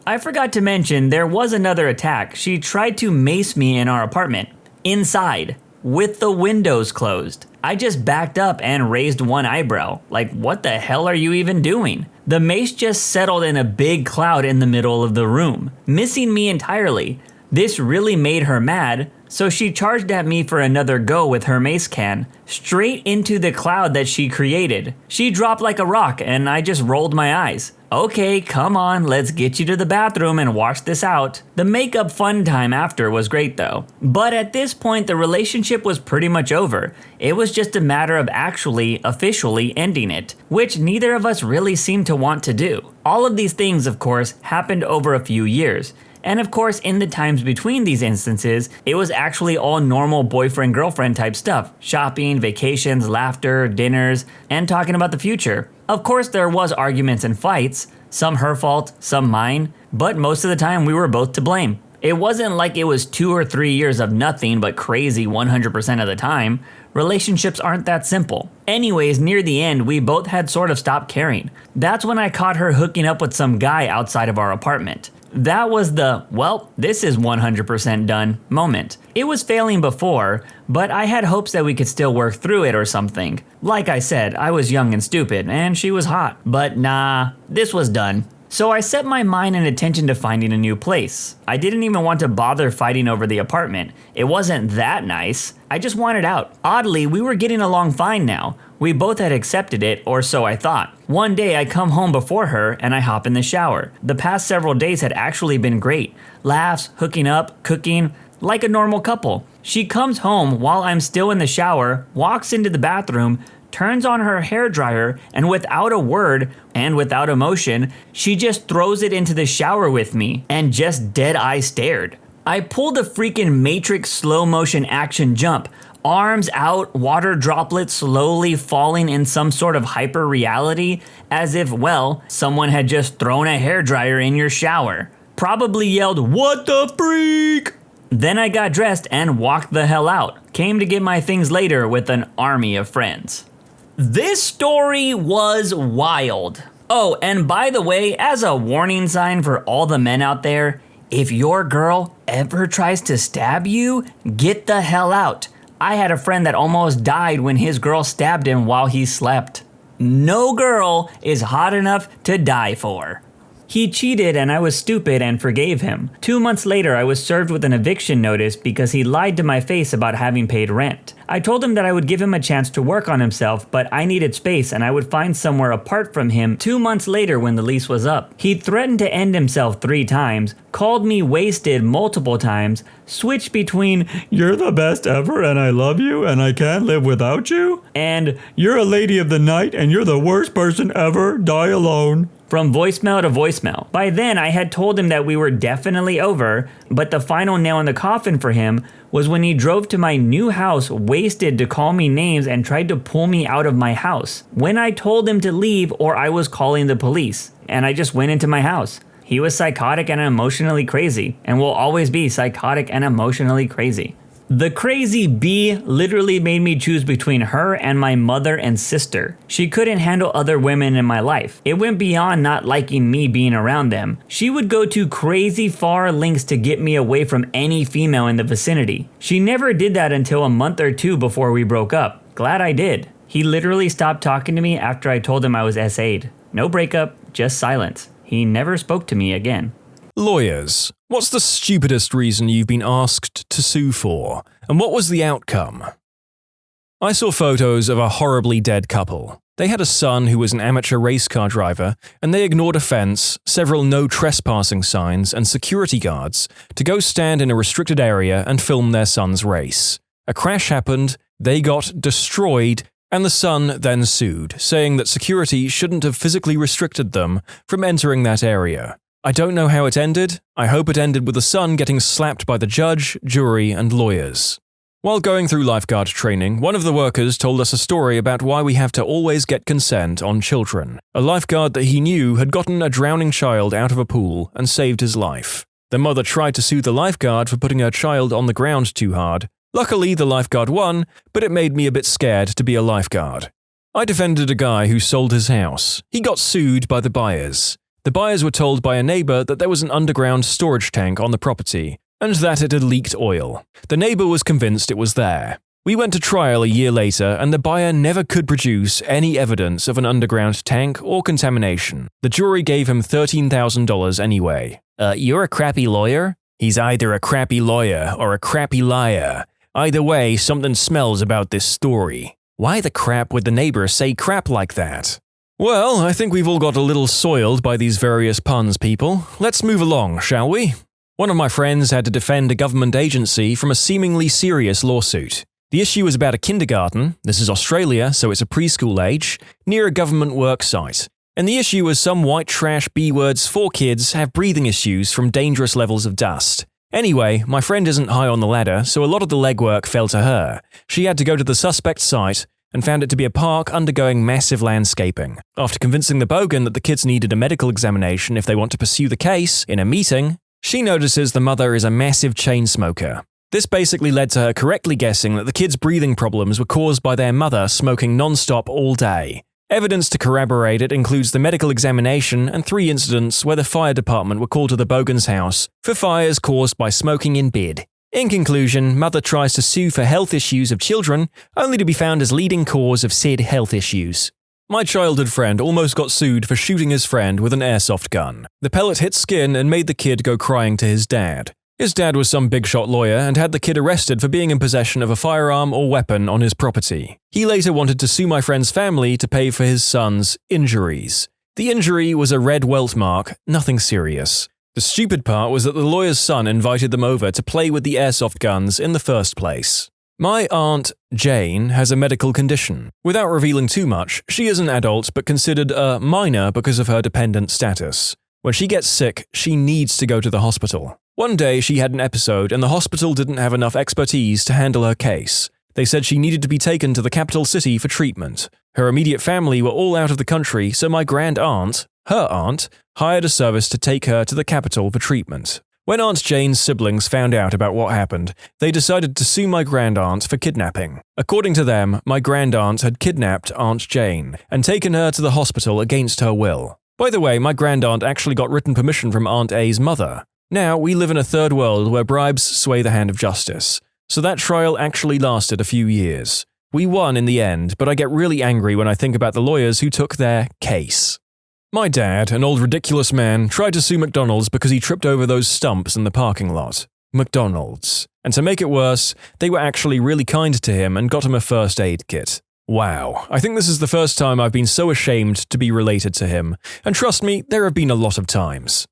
I forgot to mention there was another attack. She tried to mace me in our apartment. Inside, with the windows closed. I just backed up and raised one eyebrow. Like, what the hell are you even doing? The mace just settled in a big cloud in the middle of the room, missing me entirely. This really made her mad, so she charged at me for another go with her mace can, straight into the cloud that she created. She dropped like a rock, and I just rolled my eyes. Okay, come on, let's get you to the bathroom and wash this out. The makeup fun time after was great though. But at this point, the relationship was pretty much over. It was just a matter of actually, officially ending it, which neither of us really seemed to want to do. All of these things, of course, happened over a few years. And of course, in the times between these instances, it was actually all normal boyfriend-girlfriend type stuff. Shopping, vacations, laughter, dinners, and talking about the future. Of course, there was arguments and fights, some her fault, some mine, but most of the time we were both to blame. It wasn't like it was 2 or 3 years of nothing but crazy 100% of the time. Relationships aren't that simple. Anyways, near the end, we both had sort of stopped caring. That's when I caught her hooking up with some guy outside of our apartment. That was the, well, this is 100% done moment. It was failing before, but I had hopes that we could still work through it or something. Like I said, I was young and stupid, and she was hot. But nah, this was done. So I set my mind and attention to finding a new place. I didn't even want to bother fighting over the apartment. It wasn't that nice. I just wanted out. Oddly, we were getting along fine now. We both had accepted it, or so I thought. One day I come home before her and I hop in the shower. The past several days had actually been great. Laughs, hooking up, cooking, like a normal couple. She comes home while I'm still in the shower, walks into the bathroom, turns on her hairdryer, and without a word and without emotion, she just throws it into the shower with me and just dead-eye stared. I pulled a freaking Matrix slow motion action jump, arms out, water droplets slowly falling in some sort of hyper reality, as if, well, someone had just thrown a hairdryer in your shower. Probably yelled, "What the freak?" Then I got dressed and walked the hell out. Came to get my things later with an army of friends. This story was wild. Oh, and by the way, as a warning sign for all the men out there, if your girl ever tries to stab you, get the hell out. I had a friend that almost died when his girl stabbed him while he slept. No girl is hot enough to die for. He cheated and I was stupid and forgave him. 2 months later, I was served with an eviction notice because he lied to my face about having paid rent. I told him that I would give him a chance to work on himself, but I needed space and I would find somewhere apart from him 2 months later when the lease was up. He threatened to end himself 3 times, called me wasted multiple times, switched between "you're the best ever and I love you and I can't live without you" and "you're a lady of the night and you're the worst person ever, die alone." From voicemail to voicemail. By then, I had told him that we were definitely over, but the final nail in the coffin for him was when he drove to my new house wasted to call me names and tried to pull me out of my house. When I told him to leave or I was calling the police, and I just went into my house. He was psychotic and emotionally crazy, and will always be psychotic and emotionally crazy. The crazy bee literally made me choose between her and my mother and sister. She couldn't handle other women in my life. It went beyond not liking me being around them. She would go to crazy far lengths to get me away from any female in the vicinity. She never did that until a month or 2 before we broke up. Glad I did. He literally stopped talking to me after I told him I was SA'd. No breakup, just silence. He never spoke to me again. Lawyers. What's the stupidest reason you've been asked to sue for? And what was the outcome? I saw photos of a horribly dead couple. They had a son who was an amateur race car driver, and they ignored a fence, several no trespassing signs, and security guards to go stand in a restricted area and film their son's race. A crash happened, they got destroyed, and the son then sued, saying that security shouldn't have physically restricted them from entering that area. I don't know how it ended. I hope it ended with the son getting slapped by the judge, jury, and lawyers. While going through lifeguard training, one of the workers told us a story about why we have to always get consent on children. A lifeguard that he knew had gotten a drowning child out of a pool and saved his life. The mother tried to sue the lifeguard for putting her child on the ground too hard. Luckily, the lifeguard won, but it made me a bit scared to be a lifeguard. I defended a guy who sold his house. He got sued by the buyers. The buyers were told by a neighbor that there was an underground storage tank on the property, and that it had leaked oil. The neighbor was convinced it was there. We went to trial a year later, and the buyer never could produce any evidence of an underground tank or contamination. The jury gave him $13,000 anyway. You're a crappy lawyer? He's either a crappy lawyer or a crappy liar. Either way, something smells about this story. Why the crap would the neighbor say crap like that? Well, I think we've all got a little soiled by these various puns, people. Let's move along, shall we? One of my friends had to defend a government agency from a seemingly serious lawsuit. The issue was about a kindergarten, this is Australia, so it's a preschool age, near a government work site. And the issue was some white trash B-words for kids have breathing issues from dangerous levels of dust. Anyway, my friend isn't high on the ladder, so a lot of the legwork fell to her. She had to go to the suspect site and found it to be a park undergoing massive landscaping. After convincing the bogan that the kids needed a medical examination if they want to pursue the case in a meeting, she notices the mother is a massive chain smoker. This basically led to her correctly guessing that the kids' breathing problems were caused by their mother smoking non-stop all day. Evidence to corroborate it includes the medical examination and 3 incidents where the fire department were called to the bogan's house for fires caused by smoking in bed. In conclusion, mother tries to sue for health issues of children, only to be found as leading cause of said health issues. My childhood friend almost got sued for shooting his friend with an airsoft gun. The pellet hit skin and made the kid go crying to his dad. His dad was some big-shot lawyer and had the kid arrested for being in possession of a firearm or weapon on his property. He later wanted to sue my friend's family to pay for his son's injuries. The injury was a red welt mark, nothing serious. The stupid part was that the lawyer's son invited them over to play with the airsoft guns in the first place. My aunt, Jane, has a medical condition. Without revealing too much, she is an adult but considered a minor because of her dependent status. When she gets sick, she needs to go to the hospital. One day she had an episode and the hospital didn't have enough expertise to handle her case. They said she needed to be taken to the capital city for treatment. Her immediate family were all out of the country, so my grand aunt, her aunt, hired a service to take her to the capital for treatment. When Aunt Jane's siblings found out about what happened, they decided to sue my grand-aunt for kidnapping. According to them, my grand-aunt had kidnapped Aunt Jane and taken her to the hospital against her will. By the way, my grand-aunt actually got written permission from Aunt A's mother. Now, we live in a third world where bribes sway the hand of justice, so that trial actually lasted a few years. We won in the end, but I get really angry when I think about the lawyers who took their case. My dad, an old ridiculous man, tried to sue McDonald's because he tripped over those stumps in the parking lot. McDonald's. And to make it worse, they were actually really kind to him and got him a first aid kit. Wow, I think this is the first time I've been so ashamed to be related to him, and trust me, there have been a lot of times.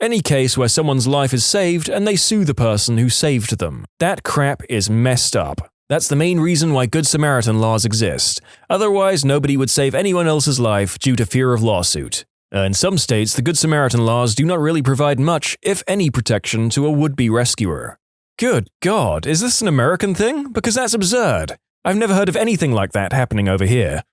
Any case where someone's life is saved and they sue the person who saved them. That crap is messed up. That's the main reason why Good Samaritan laws exist. Otherwise, nobody would save anyone else's life due to fear of lawsuit. In some states, the Good Samaritan laws do not really provide much, if any, protection to a would-be rescuer. Good God, is this an American thing? Because that's absurd. I've never heard of anything like that happening over here.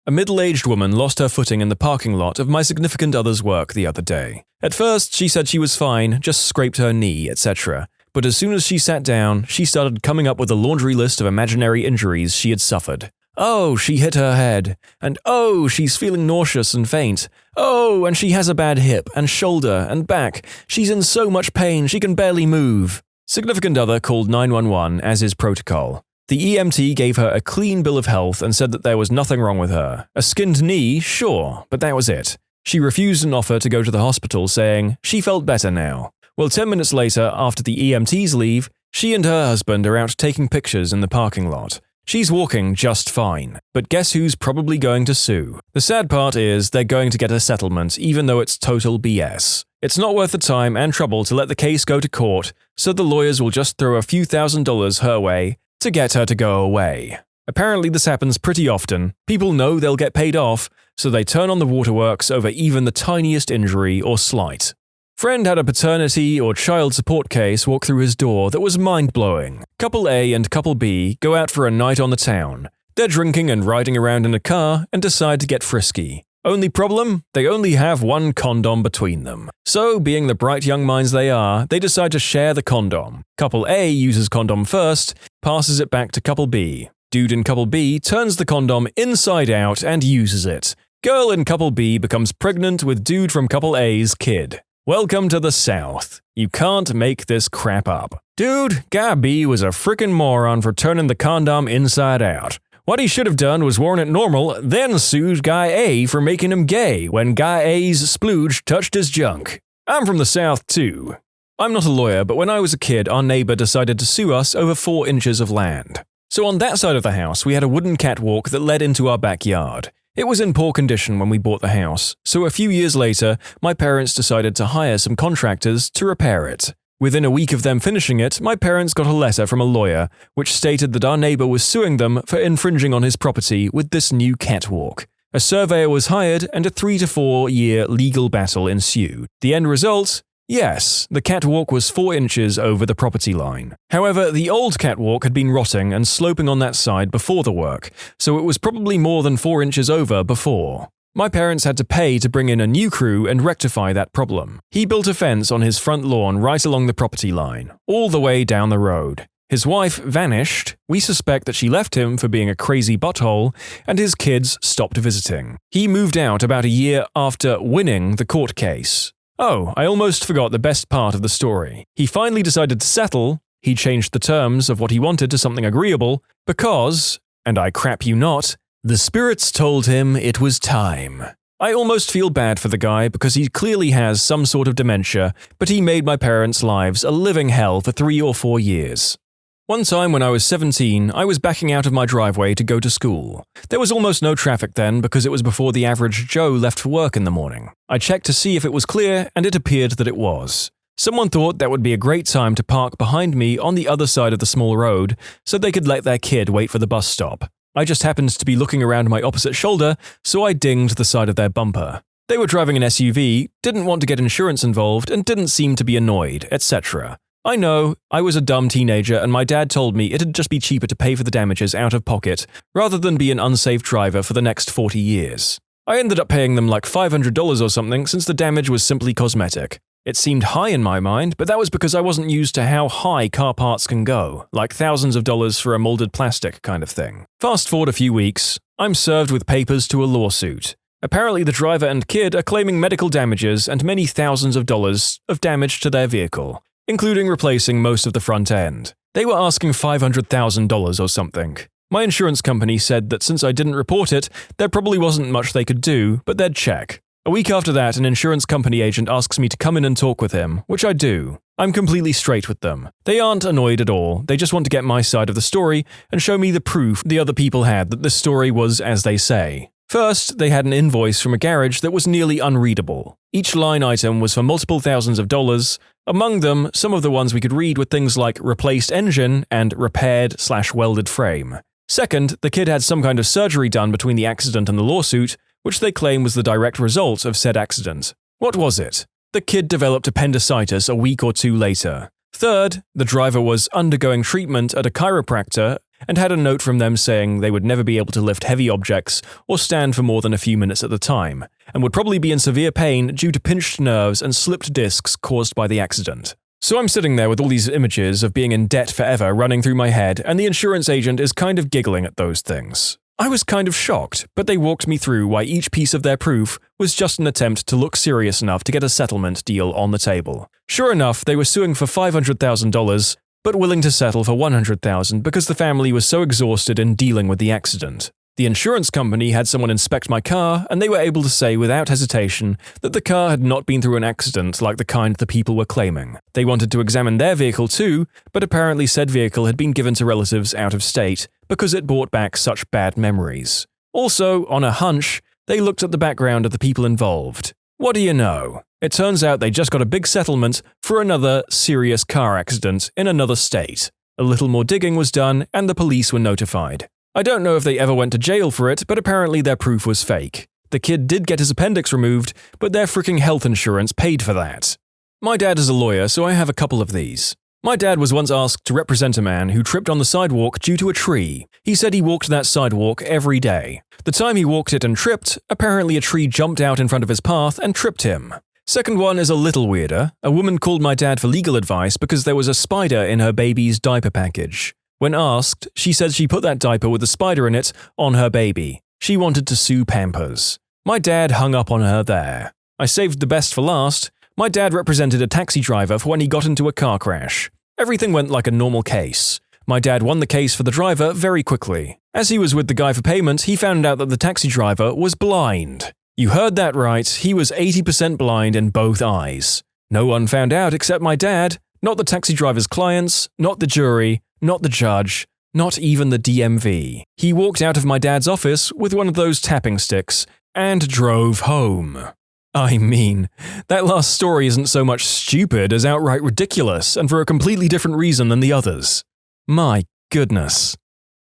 A middle-aged woman lost her footing in the parking lot of my significant other's work the other day. At first, she said she was fine, just scraped her knee, etc. But as soon as she sat down, she started coming up with a laundry list of imaginary injuries she had suffered. Oh, she hit her head. And oh, she's feeling nauseous and faint. Oh, and she has a bad hip and shoulder and back. She's in so much pain she can barely move. Significant other called 911 as is protocol. The EMT gave her a clean bill of health and said that there was nothing wrong with her. A skinned knee, sure, but that was it. She refused an offer to go to the hospital, saying she felt better now. Well, 10 minutes later, after the EMTs leave, she and her husband are out taking pictures in the parking lot. She's walking just fine, but guess who's probably going to sue? The sad part is they're going to get a settlement even though it's total BS. It's not worth the time and trouble to let the case go to court, so the lawyers will just throw a few $1,000s her way to get her to go away. Apparently this happens pretty often. People know they'll get paid off, so they turn on the waterworks over even the tiniest injury or slight. Friend had a paternity or child support case walk through his door that was mind-blowing. Couple A and Couple B go out for a night on the town. They're drinking and riding around in a car and decide to get frisky. Only problem? They only have one condom between them. So, being the bright young minds they are, they decide to share the condom. Couple A uses condom first, passes it back to Couple B. Dude in Couple B turns the condom inside out and uses it. Girl in Couple B becomes pregnant with dude from Couple A's kid. Welcome to the South. You can't make this crap up. Dude, Guy B was a frickin' moron for turning the condom inside out. What he should have done was worn it normal, then sued Guy A for making him gay when Guy A's splooge touched his junk. I'm from the South too. I'm not a lawyer, but when I was a kid, our neighbor decided to sue us over 4 inches of land. So on that side of the house, we had a wooden catwalk that led into our backyard. It was in poor condition when we bought the house, so a few years later, my parents decided to hire some contractors to repair it. Within a week of them finishing it, my parents got a letter from a lawyer, which stated that our neighbor was suing them for infringing on his property with this new catwalk. A surveyor was hired and a 3 to 4 year legal battle ensued. The end result? Yes, the catwalk was 4 inches over the property line. However, the old catwalk had been rotting and sloping on that side before the work, so it was probably more than 4 inches over before. My parents had to pay to bring in a new crew and rectify that problem. He built a fence on his front lawn right along the property line, all the way down the road. His wife vanished. We suspect that she left him for being a crazy butthole, and his kids stopped visiting. He moved out about a year after winning the court case. Oh, I almost forgot the best part of the story. He finally decided to settle. He changed the terms of what he wanted to something agreeable because, and I crap you not, the spirits told him it was time. I almost feel bad for the guy because he clearly has some sort of dementia, but he made my parents' lives a living hell for 3 or 4 years. One time when I was 17, I was backing out of my driveway to go to school. There was almost no traffic then because it was before the average Joe left for work in the morning. I checked to see if it was clear, and it appeared that it was. Someone thought that would be a great time to park behind me on the other side of the small road so they could let their kid wait for the bus stop. I just happened to be looking around my opposite shoulder, so I dinged the side of their bumper. They were driving an SUV, didn't want to get insurance involved, and didn't seem to be annoyed, etc. I know, I was a dumb teenager and my dad told me it'd just be cheaper to pay for the damages out of pocket rather than be an unsafe driver for the next 40 years. I ended up paying them like $500 or something since the damage was simply cosmetic. It seemed high in my mind, but that was because I wasn't used to how high car parts can go, like thousands of dollars for a molded plastic kind of thing. Fast forward a few weeks, I'm served with papers to a lawsuit. Apparently the driver and kid are claiming medical damages and many thousands of dollars of damage to their vehicle, including replacing most of the front end. They were asking $500,000 or something. My insurance company said that since I didn't report it, there probably wasn't much they could do, but they'd check. A week after that, an insurance company agent asks me to come in and talk with him, which I do. I'm completely straight with them. They aren't annoyed at all, they just want to get my side of the story and show me the proof the other people had that the story was as they say. First, they had an invoice from a garage that was nearly unreadable. Each line item was for multiple thousands of dollars. Among them, some of the ones we could read were things like replaced engine and repaired/welded frame. Second, the kid had some kind of surgery done between the accident and the lawsuit, which they claim was the direct result of said accident. What was it? The kid developed appendicitis a week or two later. Third, the driver was undergoing treatment at a chiropractor and had a note from them saying they would never be able to lift heavy objects or stand for more than a few minutes at a time, and would probably be in severe pain due to pinched nerves and slipped discs caused by the accident. So I'm sitting there with all these images of being in debt forever running through my head, and the insurance agent is kind of giggling at those things. I was kind of shocked, but they walked me through why each piece of their proof was just an attempt to look serious enough to get a settlement deal on the table. Sure enough, they were suing for $500,000, but willing to settle for $100,000 because the family was so exhausted in dealing with the accident. The insurance company had someone inspect my car, and they were able to say without hesitation that the car had not been through an accident like the kind the people were claiming. They wanted to examine their vehicle too, but apparently said vehicle had been given to relatives out of state because it brought back such bad memories. Also, on a hunch, they looked at the background of the people involved. What do you know? It turns out they just got a big settlement for another serious car accident in another state. A little more digging was done, and the police were notified. I don't know if they ever went to jail for it, but apparently their proof was fake. The kid did get his appendix removed, but their freaking health insurance paid for that. My dad is a lawyer, so I have a couple of these. My dad was once asked to represent a man who tripped on the sidewalk due to a tree. He said he walked that sidewalk every day. The time he walked it and tripped, apparently a tree jumped out in front of his path and tripped him. Second one is a little weirder. A woman called my dad for legal advice because there was a spider in her baby's diaper package. When asked, she said she put that diaper with the spider in it on her baby. She wanted to sue Pampers. My dad hung up on her there. I saved the best for last. My dad represented a taxi driver for when he got into a car crash. Everything went like a normal case. My dad won the case for the driver very quickly. As he was with the guy for payment, he found out that the taxi driver was blind. You heard that right, he was 80% blind in both eyes. No one found out except my dad, not the taxi driver's clients, not the jury, not the judge, not even the DMV. He walked out of my dad's office with one of those tapping sticks and drove home. I mean, that last story isn't so much stupid as outright ridiculous, and for a completely different reason than the others. My goodness.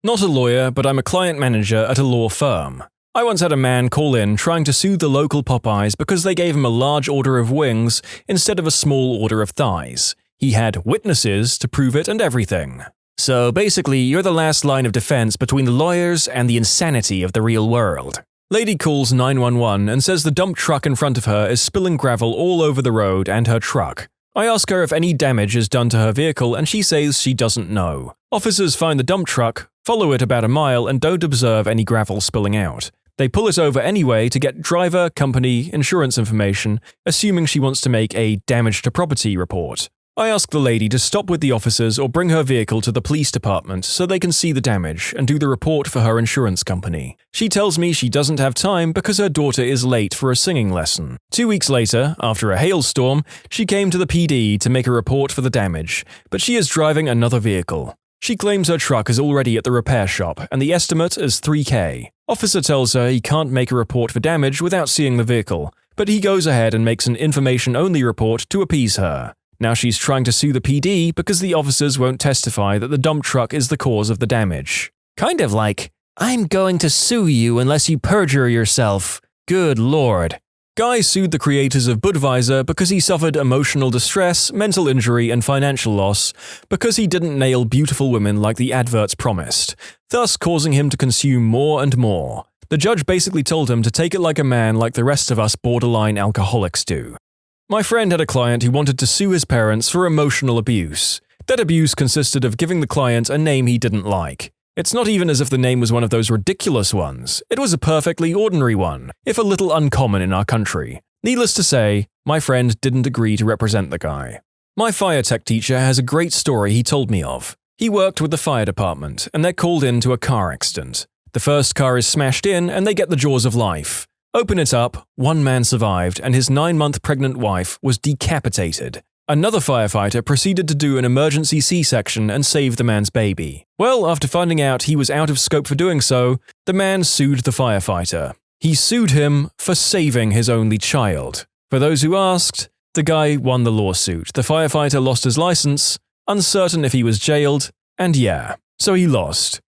Not a lawyer, but I'm a client manager at a law firm. I once had a man call in trying to sue the local Popeyes because they gave him a large order of wings instead of a small order of thighs. He had witnesses to prove it and everything. So basically, you're the last line of defense between the lawyers and the insanity of the real world. Lady calls 911 and says the dump truck in front of her is spilling gravel all over the road and her truck. I ask her if any damage is done to her vehicle and she says she doesn't know. Officers find the dump truck, follow it about a mile and don't observe any gravel spilling out. They pull it over anyway to get driver, company, insurance information, assuming she wants to make a damage to property report. I ask the lady to stop with the officers or bring her vehicle to the police department so they can see the damage and do the report for her insurance company. She tells me she doesn't have time because her daughter is late for a singing lesson. 2 weeks later, after a hailstorm, she came to the PD to make a report for the damage, but she is driving another vehicle. She claims her truck is already at the repair shop and the estimate is $3,000. Officer tells her he can't make a report for damage without seeing the vehicle, but he goes ahead and makes an information-only report to appease her. Now she's trying to sue the PD because the officers won't testify that the dump truck is the cause of the damage. Kind of like, I'm going to sue you unless you perjure yourself. Good lord. Guy sued the creators of Budweiser because he suffered emotional distress, mental injury, and financial loss because he didn't nail beautiful women like the adverts promised, thus causing him to consume more and more. The judge basically told him to take it like a man like the rest of us borderline alcoholics do. My friend had a client who wanted to sue his parents for emotional abuse. That abuse consisted of giving the client a name he didn't like. It's not even as if the name was one of those ridiculous ones. It was a perfectly ordinary one, if a little uncommon in our country. Needless to say, my friend didn't agree to represent the guy. My fire tech teacher has a great story he told me of. He worked with the fire department, and they're called in to a car accident. The first car is smashed in, and they get the jaws of life. Open it up, one man survived and his 9-month pregnant wife was decapitated. Another firefighter proceeded to do an emergency C-section and save the man's baby. Well, after finding out he was out of scope for doing so, the man sued the firefighter. He sued him for saving his only child. For those who asked, the guy won the lawsuit. The firefighter lost his license, uncertain if he was jailed, and yeah, so he lost.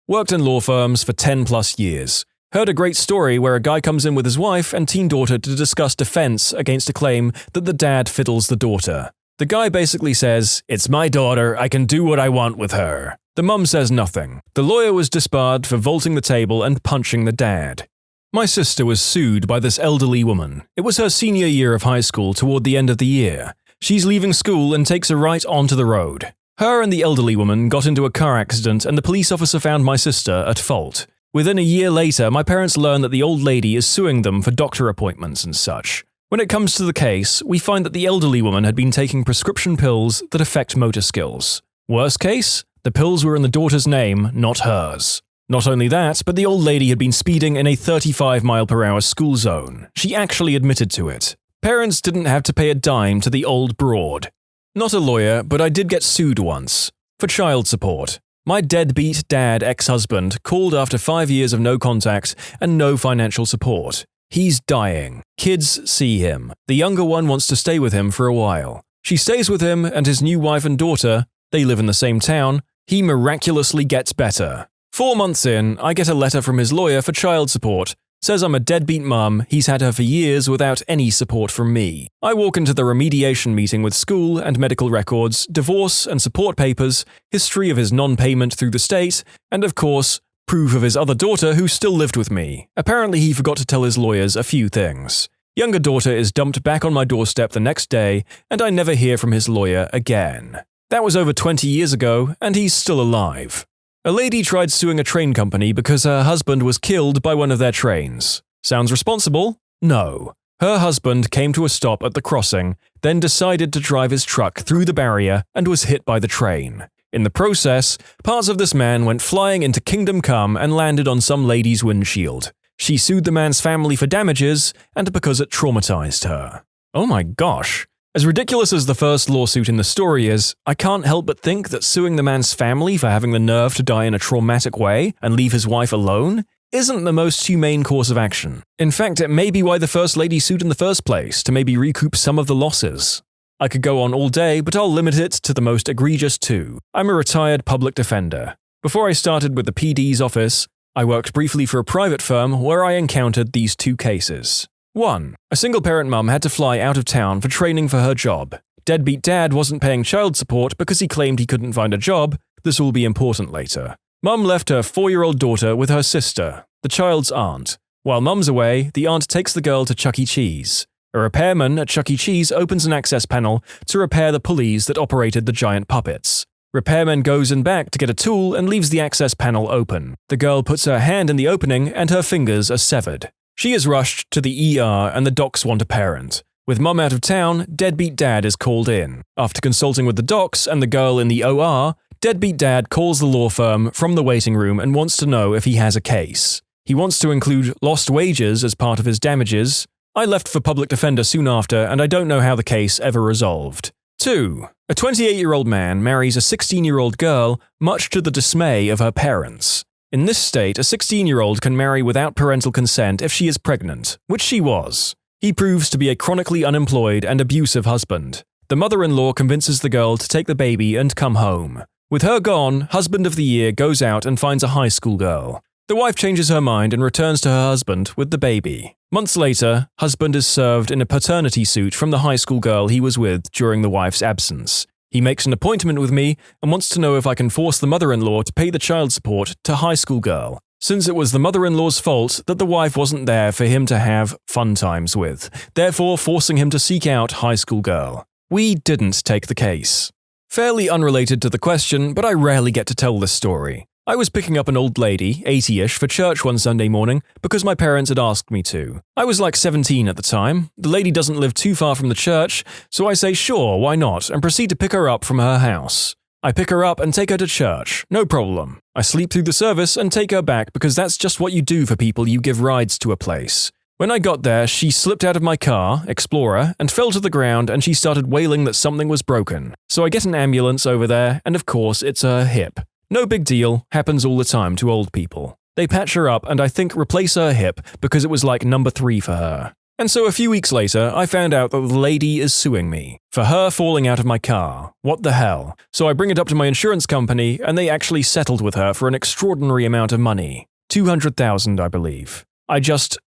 Worked in law firms for 10+ years. Heard a great story where a guy comes in with his wife and teen daughter to discuss defense against a claim that the dad fiddles the daughter. The guy basically says, "It's my daughter, I can do what I want with her." The mum says nothing. The lawyer was disbarred for vaulting the table and punching the dad. My sister was sued by this elderly woman. It was her senior year of high school toward the end of the year. She's leaving school and takes a right onto the road. Her and the elderly woman got into a car accident and the police officer found my sister at fault. Within a year later, my parents learn that the old lady is suing them for doctor appointments and such. When it comes to the case, we find that the elderly woman had been taking prescription pills that affect motor skills. Worst case, the pills were in the daughter's name, not hers. Not only that, but the old lady had been speeding in a 35-mile-per-hour school zone. She actually admitted to it. Parents didn't have to pay a dime to the old broad. Not a lawyer, but I did get sued once. For child support. My deadbeat dad ex-husband called after 5 years of no contact and no financial support. He's dying. Kids see him. The younger one wants to stay with him for a while. She stays with him and his new wife and daughter. They live in the same town. He miraculously gets better. 4 months in, I get a letter from his lawyer for child support. Says I'm a deadbeat mum, he's had her for years without any support from me. I walk into the remediation meeting with school and medical records, divorce and support papers, history of his non-payment through the state, and of course, proof of his other daughter who still lived with me. Apparently he forgot to tell his lawyers a few things. Younger daughter is dumped back on my doorstep the next day, and I never hear from his lawyer again. That was over 20 years ago, and he's still alive. A lady tried suing a train company because her husband was killed by one of their trains. Sounds responsible? No. Her husband came to a stop at the crossing, then decided to drive his truck through the barrier and was hit by the train. In the process, parts of this man went flying into Kingdom Come and landed on some lady's windshield. She sued the man's family for damages and because it traumatized her. Oh my gosh. As ridiculous as the first lawsuit in the story is, I can't help but think that suing the man's family for having the nerve to die in a traumatic way and leave his wife alone isn't the most humane course of action. In fact, it may be why the first lady sued in the first place, to maybe recoup some of the losses. I could go on all day, but I'll limit it to the most egregious two. I'm a retired public defender. Before I started with the PD's office, I worked briefly for a private firm where I encountered these two cases. 1. A single-parent mum had to fly out of town for training for her job. Deadbeat dad wasn't paying child support because he claimed he couldn't find a job. This will be important later. Mum left her 4-year-old daughter with her sister, the child's aunt. While mum's away, the aunt takes the girl to Chuck E. Cheese. A repairman at Chuck E. Cheese opens an access panel to repair the pulleys that operated the giant puppets. Repairman goes in back to get a tool and leaves the access panel open. The girl puts her hand in the opening and her fingers are severed. She is rushed to the ER and the docs want a parent. With mum out of town, deadbeat dad is called in. After consulting with the docs and the girl in the OR, deadbeat dad calls the law firm from the waiting room and wants to know if he has a case. He wants to include lost wages as part of his damages. I left for public defender soon after and I don't know how the case ever resolved. 2. A 28-year-old man marries a 16-year-old girl, much to the dismay of her parents. In this state, a 16-year-old can marry without parental consent if she is pregnant, which she was. He proves to be a chronically unemployed and abusive husband. The mother-in-law convinces the girl to take the baby and come home. With her gone, husband of the year goes out and finds a high school girl. The wife changes her mind and returns to her husband with the baby. Months later, husband is served in a paternity suit from the high school girl he was with during the wife's absence. He makes an appointment with me and wants to know if I can force the mother-in-law to pay the child support to high school girl, since it was the mother-in-law's fault that the wife wasn't there for him to have fun times with, therefore forcing him to seek out high school girl. We didn't take the case. Fairly unrelated to the question, but I rarely get to tell this story. I was picking up an old lady, 80-ish, for church one Sunday morning because my parents had asked me to. I was like 17 at the time. The lady doesn't live too far from the church, so I say sure, why not, and proceed to pick her up from her house. I pick her up and take her to church, no problem. I sleep through the service and take her back because that's just what you do for people you give rides to a place. When I got there, she slipped out of my car, Explorer, and fell to the ground, and she started wailing that something was broken. So I get an ambulance over there, and of course it's her hip. No big deal, happens all the time to old people. They patch her up and I think replace her hip because it was like number 3 for her. And so a few weeks later, I found out that the lady is suing me for her falling out of my car. What the hell? So I bring it up to my insurance company and they actually settled with her for an extraordinary amount of money. $200,000, I believe.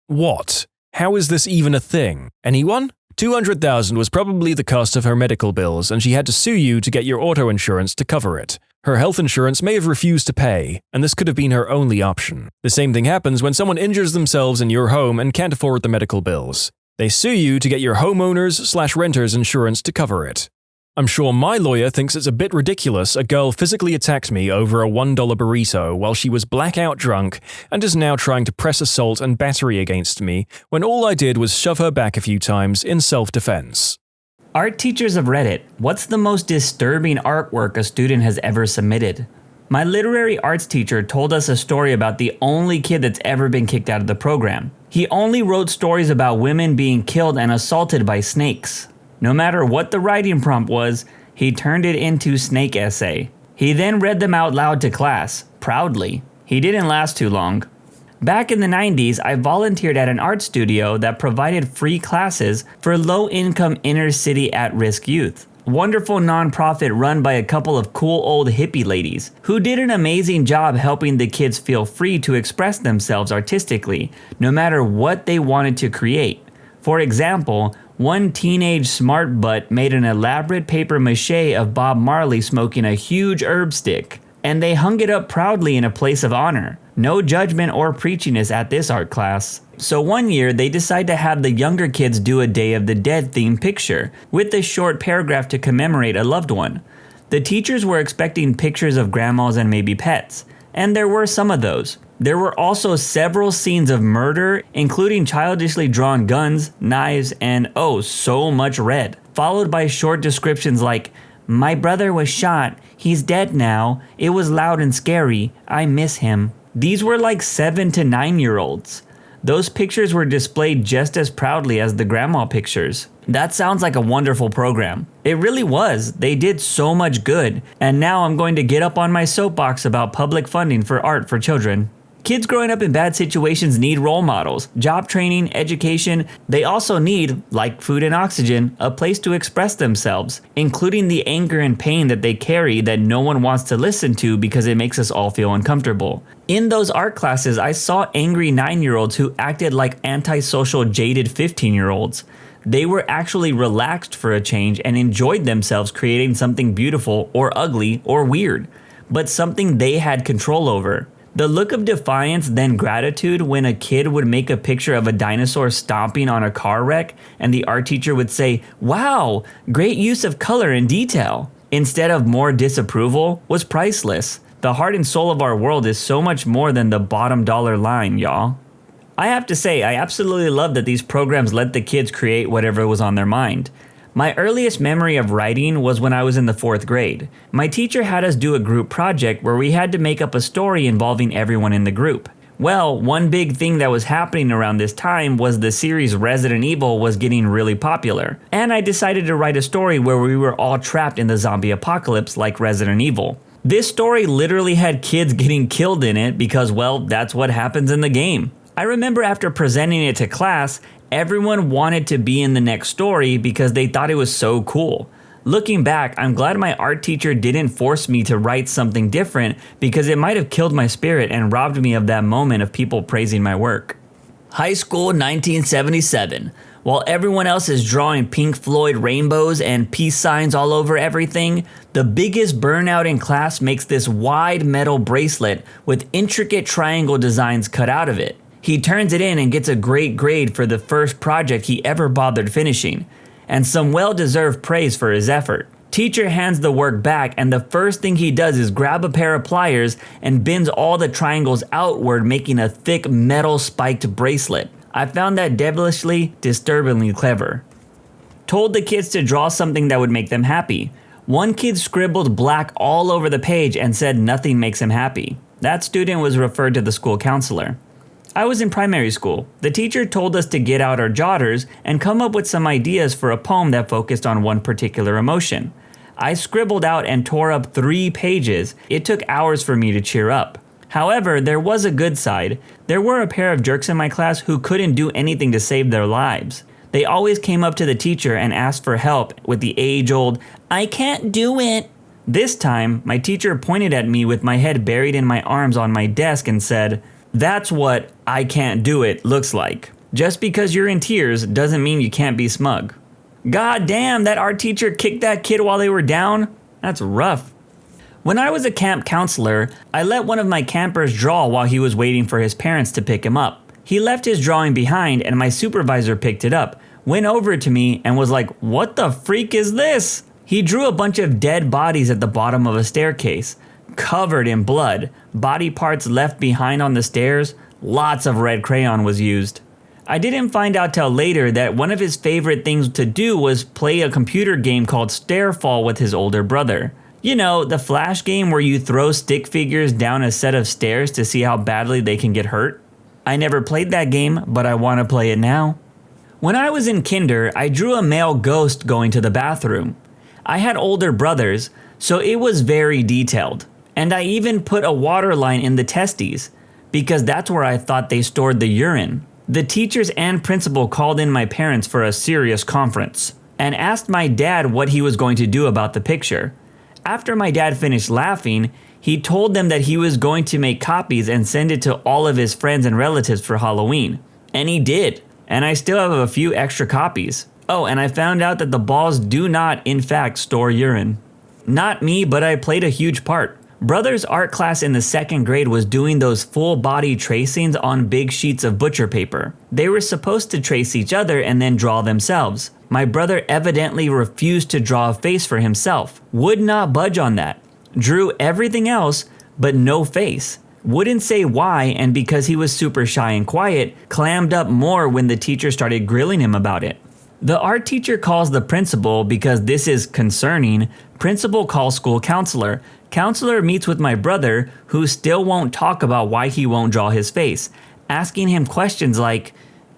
What? How is this even a thing? Anyone? $200,000 was probably the cost of her medical bills and she had to sue you to get your auto insurance to cover it. Her health insurance may have refused to pay, and this could have been her only option. The same thing happens when someone injures themselves in your home and can't afford the medical bills. They sue you to get your homeowners/renters insurance to cover it. I'm sure my lawyer thinks it's a bit ridiculous a girl physically attacked me over a $1 burrito while she was blackout drunk and is now trying to press assault and battery against me when all I did was shove her back a few times in self-defense. Art teachers of Reddit, what's the most disturbing artwork a student has ever submitted? My literary arts teacher told us a story about the only kid that's ever been kicked out of the program. He only wrote stories about women being killed and assaulted by snakes. No matter what the writing prompt was, he turned it into snake essay. He then read them out loud to class, proudly. He didn't last too long. Back in the 90s, I volunteered at an art studio that provided free classes for low-income inner-city at-risk youth. Wonderful nonprofit run by a couple of cool old hippie ladies who did an amazing job helping the kids feel free to express themselves artistically, no matter what they wanted to create. For example, one teenage smart butt made an elaborate paper mache of Bob Marley smoking a huge herb stick, and they hung it up proudly in a place of honor. No judgment or preachiness at this art class. So one year, they decided to have the younger kids do a Day of the Dead themed picture, with a short paragraph to commemorate a loved one. The teachers were expecting pictures of grandmas and maybe pets, and there were some of those. There were also several scenes of murder, including childishly drawn guns, knives, and oh, so much red, followed by short descriptions like, "My brother was shot, he's dead now, it was loud and scary, I miss him." These were like 7 to 9-year-olds. Those pictures were displayed just as proudly as the grandma pictures. That sounds like a wonderful program. It really was. They did so much good. And now I'm going to get up on my soapbox about public funding for art for children. Kids growing up in bad situations need role models, job training, education. They also need, like food and oxygen, a place to express themselves, including the anger and pain that they carry that no one wants to listen to because it makes us all feel uncomfortable. In those art classes, I saw angry 9-year-olds who acted like antisocial, jaded 15-year-olds. They were actually relaxed for a change and enjoyed themselves creating something beautiful or ugly or weird, but something they had control over. The look of defiance, then gratitude when a kid would make a picture of a dinosaur stomping on a car wreck and the art teacher would say, "Wow, great use of color and detail," instead of more disapproval, was priceless. The heart and soul of our world is so much more than the bottom dollar line, y'all. I have to say, I absolutely love that these programs let the kids create whatever was on their mind. My earliest memory of writing was when I was in the 4th grade. My teacher had us do a group project where we had to make up a story involving everyone in the group. Well, one big thing that was happening around this time was the series Resident Evil was getting really popular, and I decided to write a story where we were all trapped in the zombie apocalypse like Resident Evil. This story literally had kids getting killed in it because, well, that's what happens in the game. I remember after presenting it to class, everyone wanted to be in the next story because they thought it was so cool. Looking back, I'm glad my art teacher didn't force me to write something different because it might have killed my spirit and robbed me of that moment of people praising my work. High school 1977. While everyone else is drawing Pink Floyd rainbows and peace signs all over everything, the biggest burnout in class makes this wide metal bracelet with intricate triangle designs cut out of it. He turns it in and gets a great grade for the first project he ever bothered finishing, and some well-deserved praise for his effort. Teacher hands the work back, and the first thing he does is grab a pair of pliers and bends all the triangles outward, making a thick metal spiked bracelet. I found that devilishly, disturbingly clever. Told the kids to draw something that would make them happy. One kid scribbled black all over the page and said nothing makes him happy. That student was referred to the school counselor. I was in primary school. The teacher told us to get out our jotters and come up with some ideas for a poem that focused on one particular emotion. I scribbled out and tore up 3 pages. It took hours for me to cheer up. However, there was a good side. There were a pair of jerks in my class who couldn't do anything to save their lives. They always came up to the teacher and asked for help with the age-old, "I can't do it." This time, my teacher pointed at me with my head buried in my arms on my desk and said, "That's what I can't do it looks like. Just because you're in tears doesn't mean you can't be smug." God damn, that art teacher kicked that kid while they were down? That's rough. When I was a camp counselor, I let one of my campers draw while he was waiting for his parents to pick him up. He left his drawing behind and my supervisor picked it up, went over to me and was like, "What the freak is this?" He drew a bunch of dead bodies at the bottom of a staircase, covered in blood, body parts left behind on the stairs, lots of red crayon was used. I didn't find out till later that one of his favorite things to do was play a computer game called Stairfall with his older brother. You know, the flash game where you throw stick figures down a set of stairs to see how badly they can get hurt. I never played that game, but I want to play it now. When I was in kinder, I drew a male ghost going to the bathroom. I had older brothers, so it was very detailed. And I even put a water line in the testes, because that's where I thought they stored the urine. The teachers and principal called in my parents for a serious conference, and asked my dad what he was going to do about the picture. After my dad finished laughing, he told them that he was going to make copies and send it to all of his friends and relatives for Halloween. And he did. And I still have a few extra copies. Oh, and I found out that the balls do not, in fact, store urine. Not me, but I played a huge part. Brother's art class in the 2nd grade was doing those full body tracings on big sheets of butcher paper. They were supposed to trace each other and then draw themselves. My brother evidently refused to draw a face for himself, would not budge on that. Drew everything else, but no face. Wouldn't say why, and because he was super shy and quiet, clammed up more when the teacher started grilling him about it. The art teacher calls the principal because this is concerning. Principal calls school counselor. Counselor meets with my brother, who still won't talk about why he won't draw his face, asking him questions like,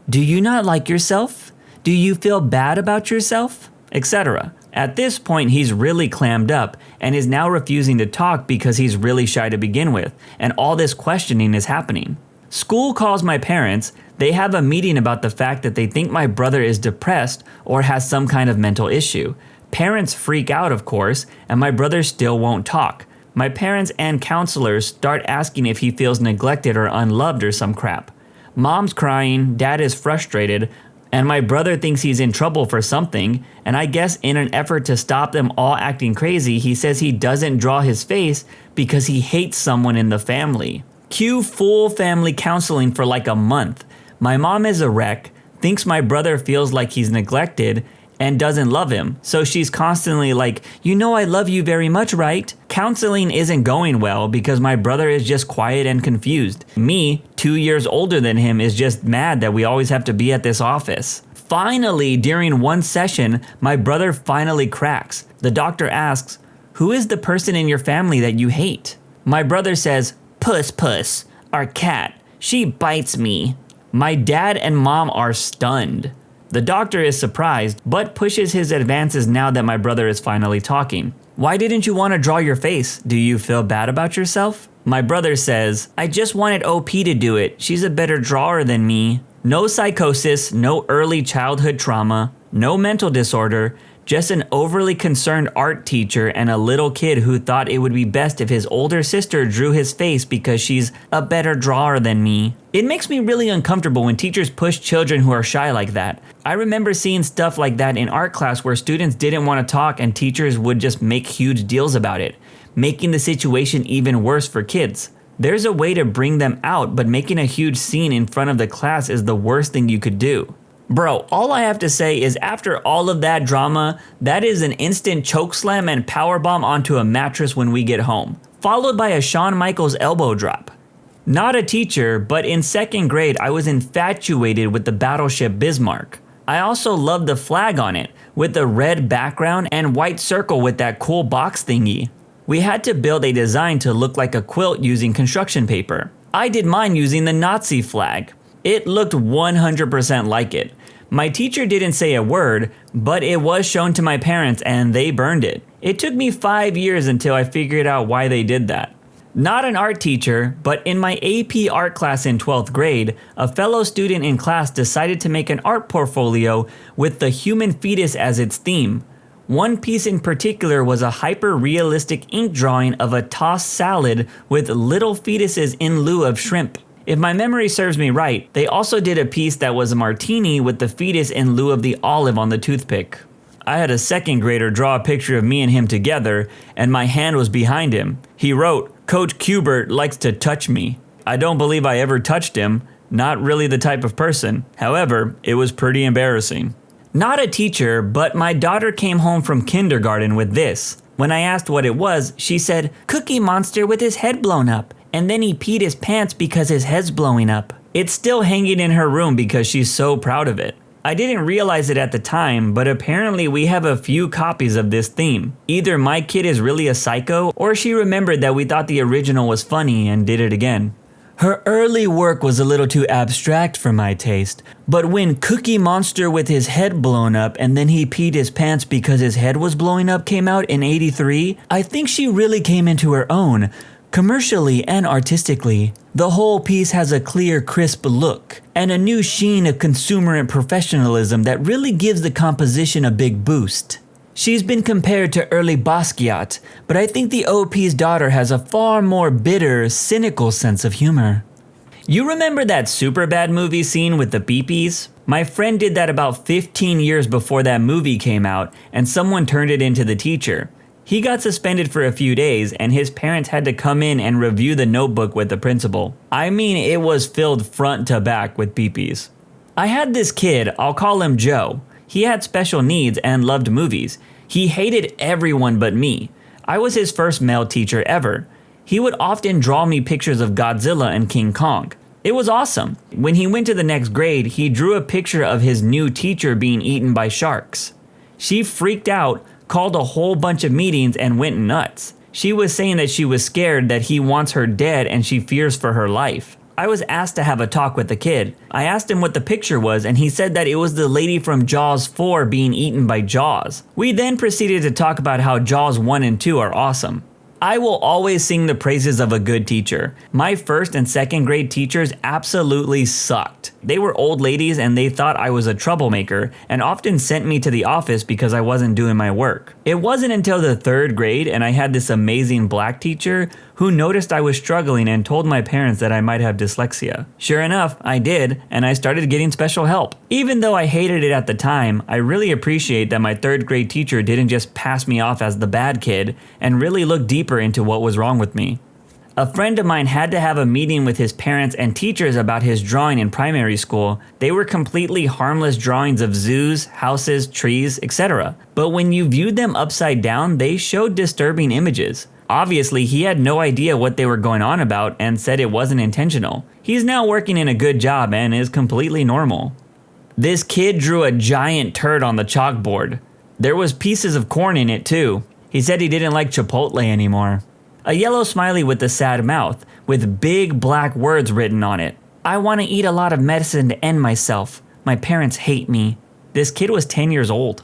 "Do you not like yourself? Do you feel bad about yourself?" etc. At this point, he's really clammed up and is now refusing to talk because he's really shy to begin with, and all this questioning is happening. School calls my parents. They have a meeting about the fact that they think my brother is depressed or has some kind of mental issue. Parents freak out, of course, and my brother still won't talk. My parents and counselors start asking if he feels neglected or unloved or some crap. Mom's crying, dad is frustrated, and my brother thinks he's in trouble for something, and I guess in an effort to stop them all acting crazy, he says he doesn't draw his face because he hates someone in the family. Cue full family counseling for like a month. My mom is a wreck, thinks my brother feels like he's neglected, and doesn't love him, so she's constantly like, "You know I love you very much, right?" Counseling isn't going well because my brother is just quiet and confused. Me, 2 years older than him, is just mad that we always have to be at this office. Finally, during one session, my brother finally cracks. The doctor asks, "Who is the person in your family that you hate?" My brother says, Puss, our cat. She bites me." My dad and mom are stunned. The doctor is surprised, but pushes his advances now that my brother is finally talking. "Why didn't you want to draw your face? Do you feel bad about yourself?" My brother says, "I just wanted OP to do it. She's a better drawer than me." No psychosis, no early childhood trauma, no mental disorder, just an overly concerned art teacher and a little kid who thought it would be best if his older sister drew his face because she's a better drawer than me. It makes me really uncomfortable when teachers push children who are shy like that. I remember seeing stuff like that in art class where students didn't want to talk and teachers would just make huge deals about it, making the situation even worse for kids. There's a way to bring them out, but making a huge scene in front of the class is the worst thing you could do. Bro, all I have to say is after all of that drama, that is an instant chokeslam and powerbomb onto a mattress when we get home, followed by a Shawn Michaels elbow drop. Not a teacher, but in 2nd grade I was infatuated with the battleship Bismarck. I also loved the flag on it, with the red background and white circle with that cool box thingy. We had to build a design to look like a quilt using construction paper. I did mine using the Nazi flag. It looked 100% like it. My teacher didn't say a word, but it was shown to my parents and they burned it. It took me 5 years until I figured out why they did that. Not an art teacher, but in my AP art class in 12th grade, a fellow student in class decided to make an art portfolio with the human fetus as its theme. One piece in particular was a hyper-realistic ink drawing of a tossed salad with little fetuses in lieu of shrimp. If my memory serves me right, they also did a piece that was a martini with the fetus in lieu of the olive on the toothpick. I had a second grader draw a picture of me and him together, and my hand was behind him. He wrote, "Coach Kubert likes to touch me." I don't believe I ever touched him, not really the type of person. However, it was pretty embarrassing. Not a teacher, but my daughter came home from kindergarten with this. When I asked what it was, she said, "Cookie Monster with his head blown up. And then he peed his pants because his head's blowing up." It's still hanging in her room because she's so proud of it. I didn't realize it at the time, but apparently we have a few copies of this theme. Either my kid is really a psycho, or she remembered that we thought the original was funny and did it again. Her early work was a little too abstract for my taste, but when Cookie Monster with his head blown up and then he peed his pants because his head was blowing up came out in '83, I think she really came into her own. Commercially and artistically, the whole piece has a clear, crisp look, and a new sheen of consumer and professionalism that really gives the composition a big boost. She's been compared to early Basquiat, but I think the OP's daughter has a far more bitter, cynical sense of humor. You remember that Superbad movie scene with the beepies? My friend did that about 15 years before that movie came out, and someone turned it into the teacher. He got suspended for a few days, and his parents had to come in and review the notebook with the principal. I mean, it was filled front to back with peepees. I had this kid, I'll call him Joe. He had special needs and loved movies. He hated everyone but me. I was his first male teacher ever. He would often draw me pictures of Godzilla and King Kong. It was awesome. When he went to the next grade, he drew a picture of his new teacher being eaten by sharks. She freaked out, called a whole bunch of meetings, and went nuts. She was saying that she was scared that he wants her dead and she fears for her life. I was asked to have a talk with the kid. I asked him what the picture was, and he said that it was the lady from Jaws 4 being eaten by Jaws. We then proceeded to talk about how Jaws 1 and 2 are awesome. I will always sing the praises of a good teacher. My first and second grade teachers absolutely sucked. They were old ladies and they thought I was a troublemaker and often sent me to the office because I wasn't doing my work. It wasn't until the third grade and I had this amazing black teacher who noticed I was struggling and told my parents that I might have dyslexia. Sure enough, I did, and I started getting special help. Even though I hated it at the time, I really appreciate that my third grade teacher didn't just pass me off as the bad kid and really look deeper into what was wrong with me. A friend of mine had to have a meeting with his parents and teachers about his drawing in primary school. They were completely harmless drawings of zoos, houses, trees, etc. But when you viewed them upside down, they showed disturbing images. Obviously, he had no idea what they were going on about and said it wasn't intentional. He's now working in a good job and is completely normal. This kid drew a giant turd on the chalkboard. There was pieces of corn in it too. He said he didn't like Chipotle anymore. A yellow smiley with a sad mouth, with big black words written on it. "I want to eat a lot of medicine to end myself. My parents hate me." This kid was 10 years old.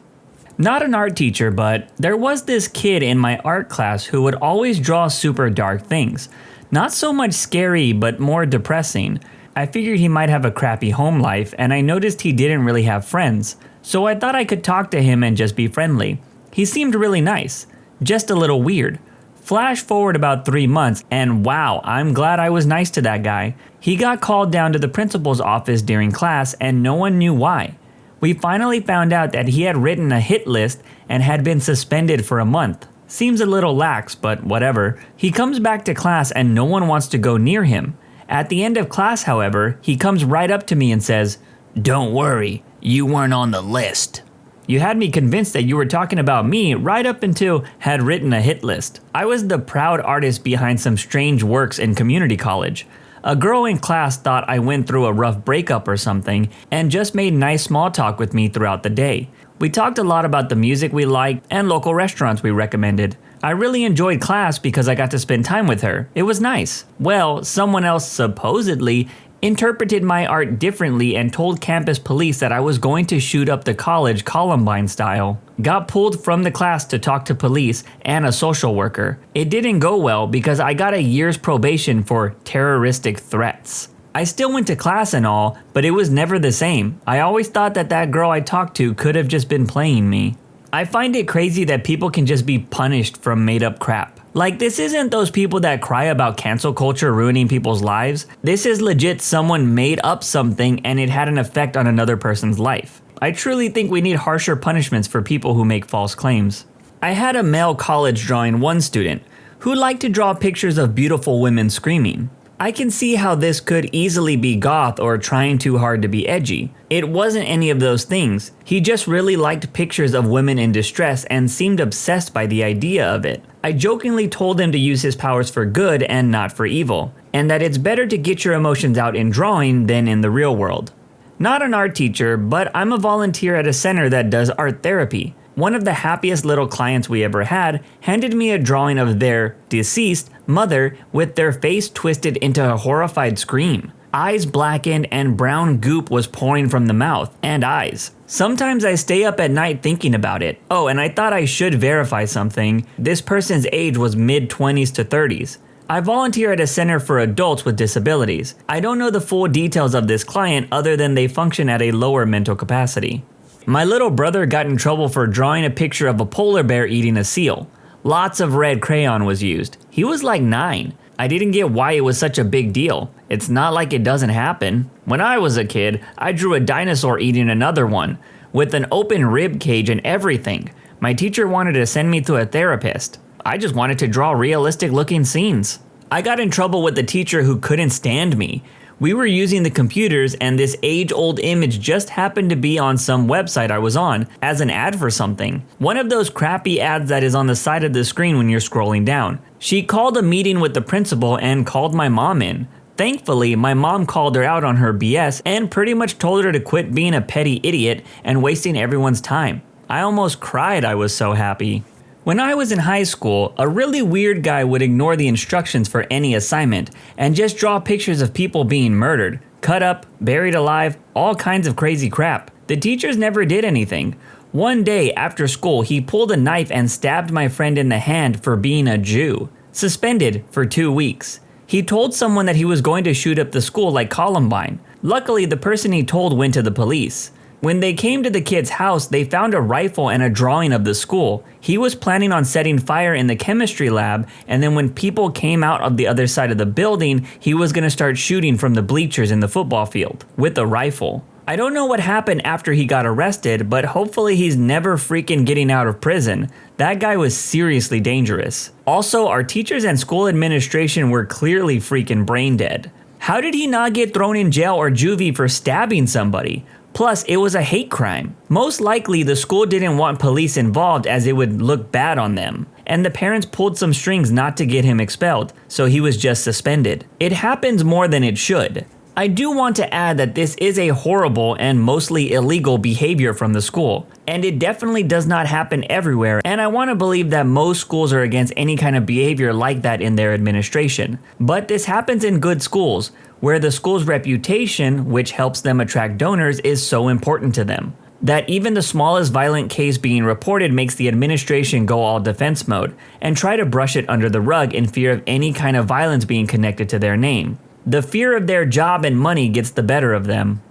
Not an art teacher, but there was this kid in my art class who would always draw super dark things. Not so much scary, but more depressing. I figured he might have a crappy home life, and I noticed he didn't really have friends. So I thought I could talk to him and just be friendly. He seemed really nice, just a little weird. Flash forward about 3 months, and wow, I'm glad I was nice to that guy. He got called down to the principal's office during class, and no one knew why. We finally found out that he had written a hit list and had been suspended for a month. Seems a little lax, but whatever. He comes back to class and no one wants to go near him. At the end of class, however, he comes right up to me and says, "Don't worry, you weren't on the list." You had me convinced that you were talking about me right up until had written a hit list. I was the proud artist behind some strange works in community college. A girl in class thought I went through a rough breakup or something and just made nice small talk with me throughout the day. We talked a lot about the music we liked and local restaurants we recommended. I really enjoyed class because I got to spend time with her. It was nice. Well, someone else supposedly interpreted my art differently and told campus police that I was going to shoot up the college Columbine style. Got pulled from the class to talk to police and a social worker. It didn't go well because I got a year's probation for terroristic threats. I still went to class and all, but it was never the same. I always thought that that girl I talked to could have just been playing me. I find it crazy that people can just be punished from made up crap. Like, this isn't those people that cry about cancel culture ruining people's lives. This is legit someone made up something and it had an effect on another person's life. I truly think we need harsher punishments for people who make false claims. I had a male college drawing one student who liked to draw pictures of beautiful women screaming. I can see how this could easily be goth or trying too hard to be edgy. It wasn't any of those things. He just really liked pictures of women in distress and seemed obsessed by the idea of it. I jokingly told him to use his powers for good and not for evil, and that it's better to get your emotions out in drawing than in the real world. Not an art teacher, but I'm a volunteer at a center that does art therapy. One of the happiest little clients we ever had handed me a drawing of their deceased mother with their face twisted into a horrified scream. Eyes blackened and brown goop was pouring from the mouth and eyes. Sometimes I stay up at night thinking about it. Oh, and I thought I should verify something. This person's age was mid-20s to 30s. I volunteer at a center for adults with disabilities. I don't know the full details of this client other than they function at a lower mental capacity. My little brother got in trouble for drawing a picture of a polar bear eating a seal. Lots of red crayon was used. He was like 9. I didn't get why it was such a big deal. It's not like it doesn't happen. When I was a kid, I drew a dinosaur eating another one, with an open rib cage and everything. My teacher wanted to send me to a therapist. I just wanted to draw realistic looking scenes. I got in trouble with the teacher who couldn't stand me. We were using the computers and this age-old image just happened to be on some website I was on as an ad for something. One of those crappy ads that is on the side of the screen when you're scrolling down. She called a meeting with the principal and called my mom in. Thankfully, my mom called her out on her BS and pretty much told her to quit being a petty idiot and wasting everyone's time. I almost cried, I was so happy. When I was in high school, a really weird guy would ignore the instructions for any assignment and just draw pictures of people being murdered, cut up, buried alive, all kinds of crazy crap. The teachers never did anything. One day after school, he pulled a knife and stabbed my friend in the hand for being a Jew. Suspended for 2 weeks. He told someone that he was going to shoot up the school like Columbine. Luckily, the person he told went to the police. When they came to the kid's house, they found a rifle and a drawing of the school. He was planning on setting fire in the chemistry lab, and then when people came out of the other side of the building, he was going to start shooting from the bleachers in the football field with a rifle. I don't know what happened after he got arrested, but hopefully he's never freaking getting out of prison. That guy was seriously dangerous. Also, our teachers and school administration were clearly freaking brain dead. How did he not get thrown in jail or juvie for stabbing somebody? Plus, it was a hate crime. Most likely, the school didn't want police involved as it would look bad on them. And the parents pulled some strings not to get him expelled, so he was just suspended. It happens more than it should. I do want to add that this is a horrible and mostly illegal behavior from the school, and it definitely does not happen everywhere, and I want to believe that most schools are against any kind of behavior like that in their administration. But this happens in good schools, where the school's reputation, which helps them attract donors, is so important to them, that even the smallest violent case being reported makes the administration go all defense mode, and try to brush it under the rug in fear of any kind of violence being connected to their name. The fear of their job and money gets the better of them.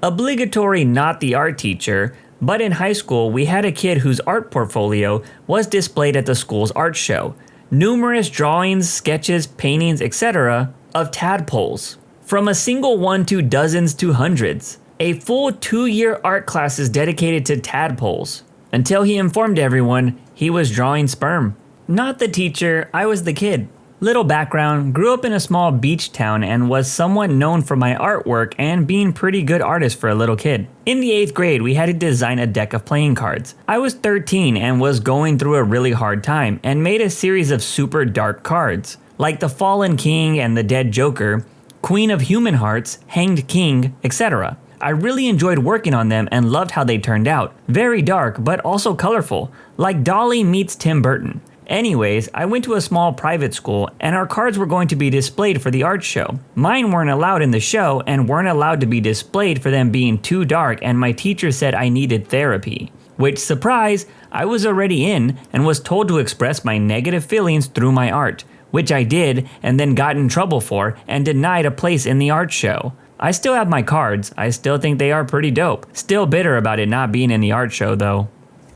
Obligatory not the art teacher, but in high school we had a kid whose art portfolio was displayed at the school's art show. Numerous drawings, sketches, paintings, etc. of tadpoles. From a single one to dozens to hundreds. A full 2-year art class is dedicated to tadpoles. Until he informed everyone he was drawing sperm. Not the teacher, I was the kid. Little background, grew up in a small beach town and was somewhat known for my artwork and being pretty good artist for a little kid. In the 8th grade, we had to design a deck of playing cards. I was 13 and was going through a really hard time and made a series of super dark cards, like the Fallen King and the Dead Joker, Queen of Human Hearts, Hanged King, etc. I really enjoyed working on them and loved how they turned out. Very dark, but also colorful, like Dolly meets Tim Burton. Anyways, I went to a small private school and our cards were going to be displayed for the art show. Mine weren't allowed in the show and weren't allowed to be displayed for them being too dark, and my teacher said I needed therapy. Which, surprise, I was already in and was told to express my negative feelings through my art, which I did and then got in trouble for and denied a place in the art show. I still have my cards. I still think they are pretty dope. Still bitter about it not being in the art show though.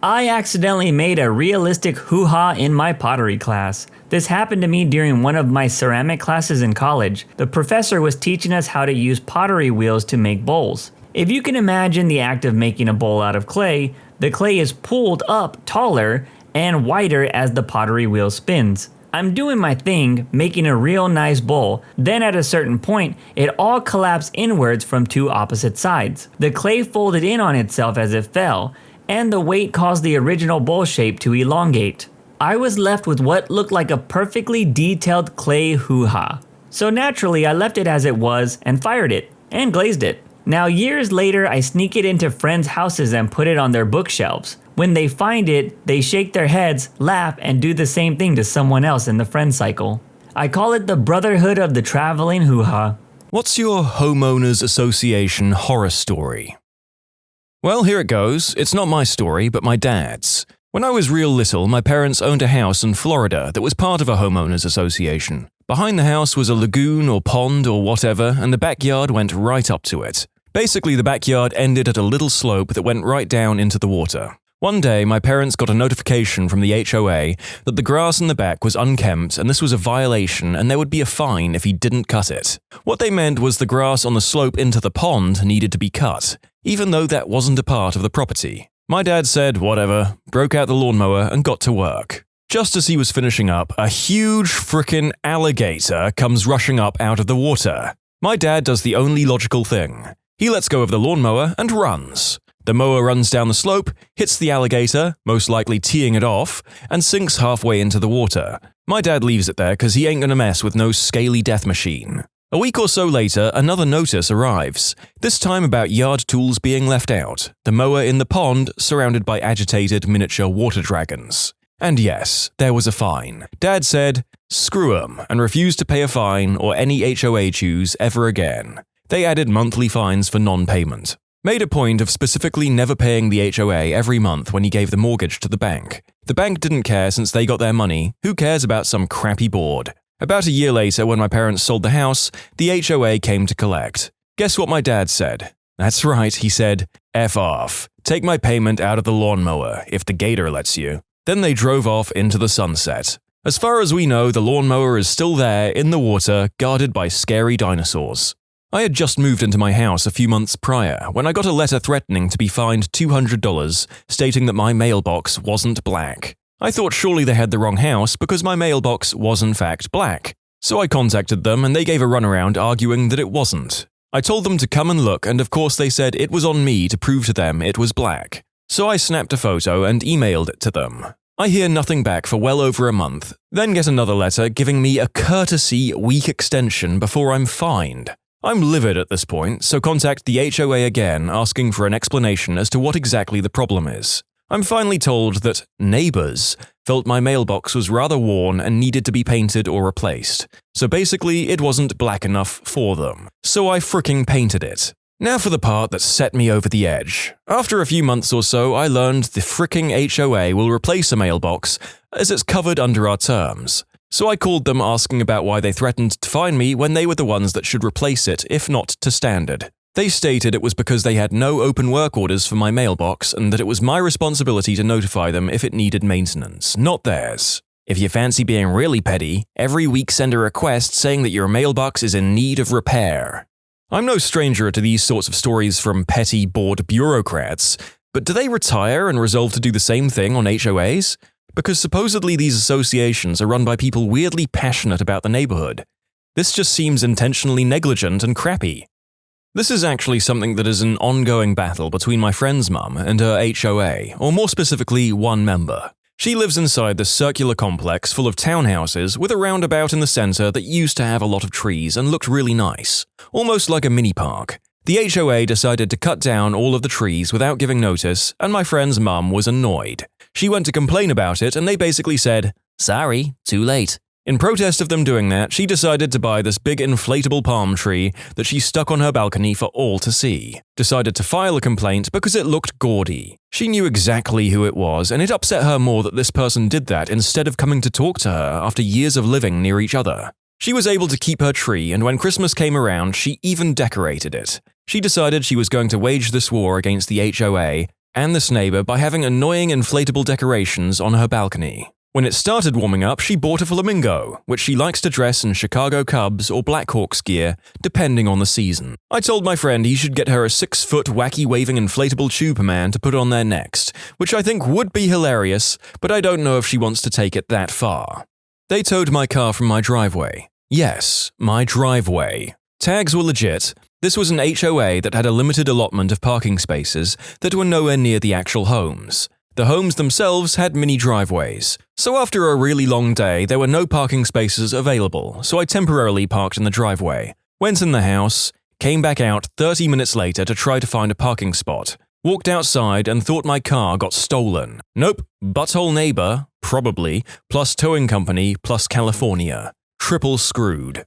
I accidentally made a realistic hoo-ha in my pottery class. This happened to me during one of my ceramic classes in college. The professor was teaching us how to use pottery wheels to make bowls. If you can imagine the act of making a bowl out of clay, the clay is pulled up taller and wider as the pottery wheel spins. I'm doing my thing, making a real nice bowl. Then at a certain point, it all collapsed inwards from two opposite sides. The clay folded in on itself as it fell, and the weight caused the original bowl shape to elongate. I was left with what looked like a perfectly detailed clay hoo-ha. So naturally, I left it as it was and fired it, and glazed it. Now years later, I sneak it into friends' houses and put it on their bookshelves. When they find it, they shake their heads, laugh, and do the same thing to someone else in the friend cycle. I call it the Brotherhood of the Traveling Hoo-Ha. What's your homeowners association horror story? Well, here it goes. It's not my story, but my dad's. When I was real little, my parents owned a house in Florida that was part of a homeowners association. Behind the house was a lagoon or pond or whatever, and the backyard went right up to it. Basically, the backyard ended at a little slope that went right down into the water. One day, my parents got a notification from the HOA that the grass in the back was unkempt and this was a violation and there would be a fine if he didn't cut it. What they meant was the grass on the slope into the pond needed to be cut, even though that wasn't a part of the property. My dad said whatever, broke out the lawnmower and got to work. Just as he was finishing up, a huge frickin' alligator comes rushing up out of the water. My dad does the only logical thing. He lets go of the lawnmower and runs. The mower runs down the slope, hits the alligator, most likely teeing it off, and sinks halfway into the water. My dad leaves it there because he ain't gonna mess with no scaly death machine. A week or so later, another notice arrives, this time about yard tools being left out, the mower in the pond surrounded by agitated miniature water dragons. And yes, there was a fine. Dad said, screw 'em, and refused to pay a fine or any HOA dues ever again. They added monthly fines for non-payment. Made a point of specifically never paying the HOA every month when he gave the mortgage to the bank. The bank didn't care since they got their money. Who cares about some crappy board? About a year later, when my parents sold the house, the HOA came to collect. Guess what my dad said? That's right, he said, F off. Take my payment out of the lawnmower, if the gator lets you. Then they drove off into the sunset. As far as we know, the lawnmower is still there in the water, guarded by scary dinosaurs. I had just moved into my house a few months prior when I got a letter threatening to be fined $200, stating that my mailbox wasn't black. I thought surely they had the wrong house because my mailbox was in fact black. So I contacted them and they gave a runaround arguing that it wasn't. I told them to come and look, and of course they said it was on me to prove to them it was black. So I snapped a photo and emailed it to them. I hear nothing back for well over a month, then get another letter giving me a courtesy week extension before I'm fined. I'm livid at this point, so contact the HOA again asking for an explanation as to what exactly the problem is. I'm finally told that neighbors felt my mailbox was rather worn and needed to be painted or replaced. So basically, it wasn't black enough for them. So I fricking painted it. Now for the part that set me over the edge. After a few months or so, I learned the fricking HOA will replace a mailbox as it's covered under our terms. So I called them asking about why they threatened to fine me when they were the ones that should replace it, if not to standard. They stated it was because they had no open work orders for my mailbox and that it was my responsibility to notify them if it needed maintenance, not theirs. If you fancy being really petty, every week send a request saying that your mailbox is in need of repair. I'm no stranger to these sorts of stories from petty, bored bureaucrats, but do they retire and resolve to do the same thing on HOAs? Because supposedly these associations are run by people weirdly passionate about the neighborhood. This just seems intentionally negligent and crappy. This is actually something that is an ongoing battle between my friend's mum and her HOA, or more specifically, one member. She lives inside this circular complex full of townhouses with a roundabout in the center that used to have a lot of trees and looked really nice, almost like a mini park. The HOA decided to cut down all of the trees without giving notice, and my friend's mum was annoyed. She went to complain about it and they basically said, Sorry, too late. In protest of them doing that, she decided to buy this big inflatable palm tree that she stuck on her balcony for all to see. Decided to file a complaint because it looked gaudy. She knew exactly who it was, and it upset her more that this person did that instead of coming to talk to her after years of living near each other. She was able to keep her tree, and when Christmas came around, she even decorated it. She decided she was going to wage this war against the HOA and this neighbor by having annoying inflatable decorations on her balcony. When it started warming up, she bought a flamingo, which she likes to dress in Chicago Cubs or Blackhawks gear, depending on the season. I told my friend he should get her a 6-foot wacky waving inflatable Superman to put on there next, which I think would be hilarious, but I don't know if she wants to take it that far. They towed my car from my driveway. Yes, my driveway. Tags were legit. This was an HOA that had a limited allotment of parking spaces that were nowhere near the actual homes. The homes themselves had mini driveways, so after a really long day, there were no parking spaces available, so I temporarily parked in the driveway, went in the house, came back out 30 minutes later to try to find a parking spot, walked outside and thought my car got stolen. Nope, butthole neighbor, probably, plus towing company, plus California. Triple screwed.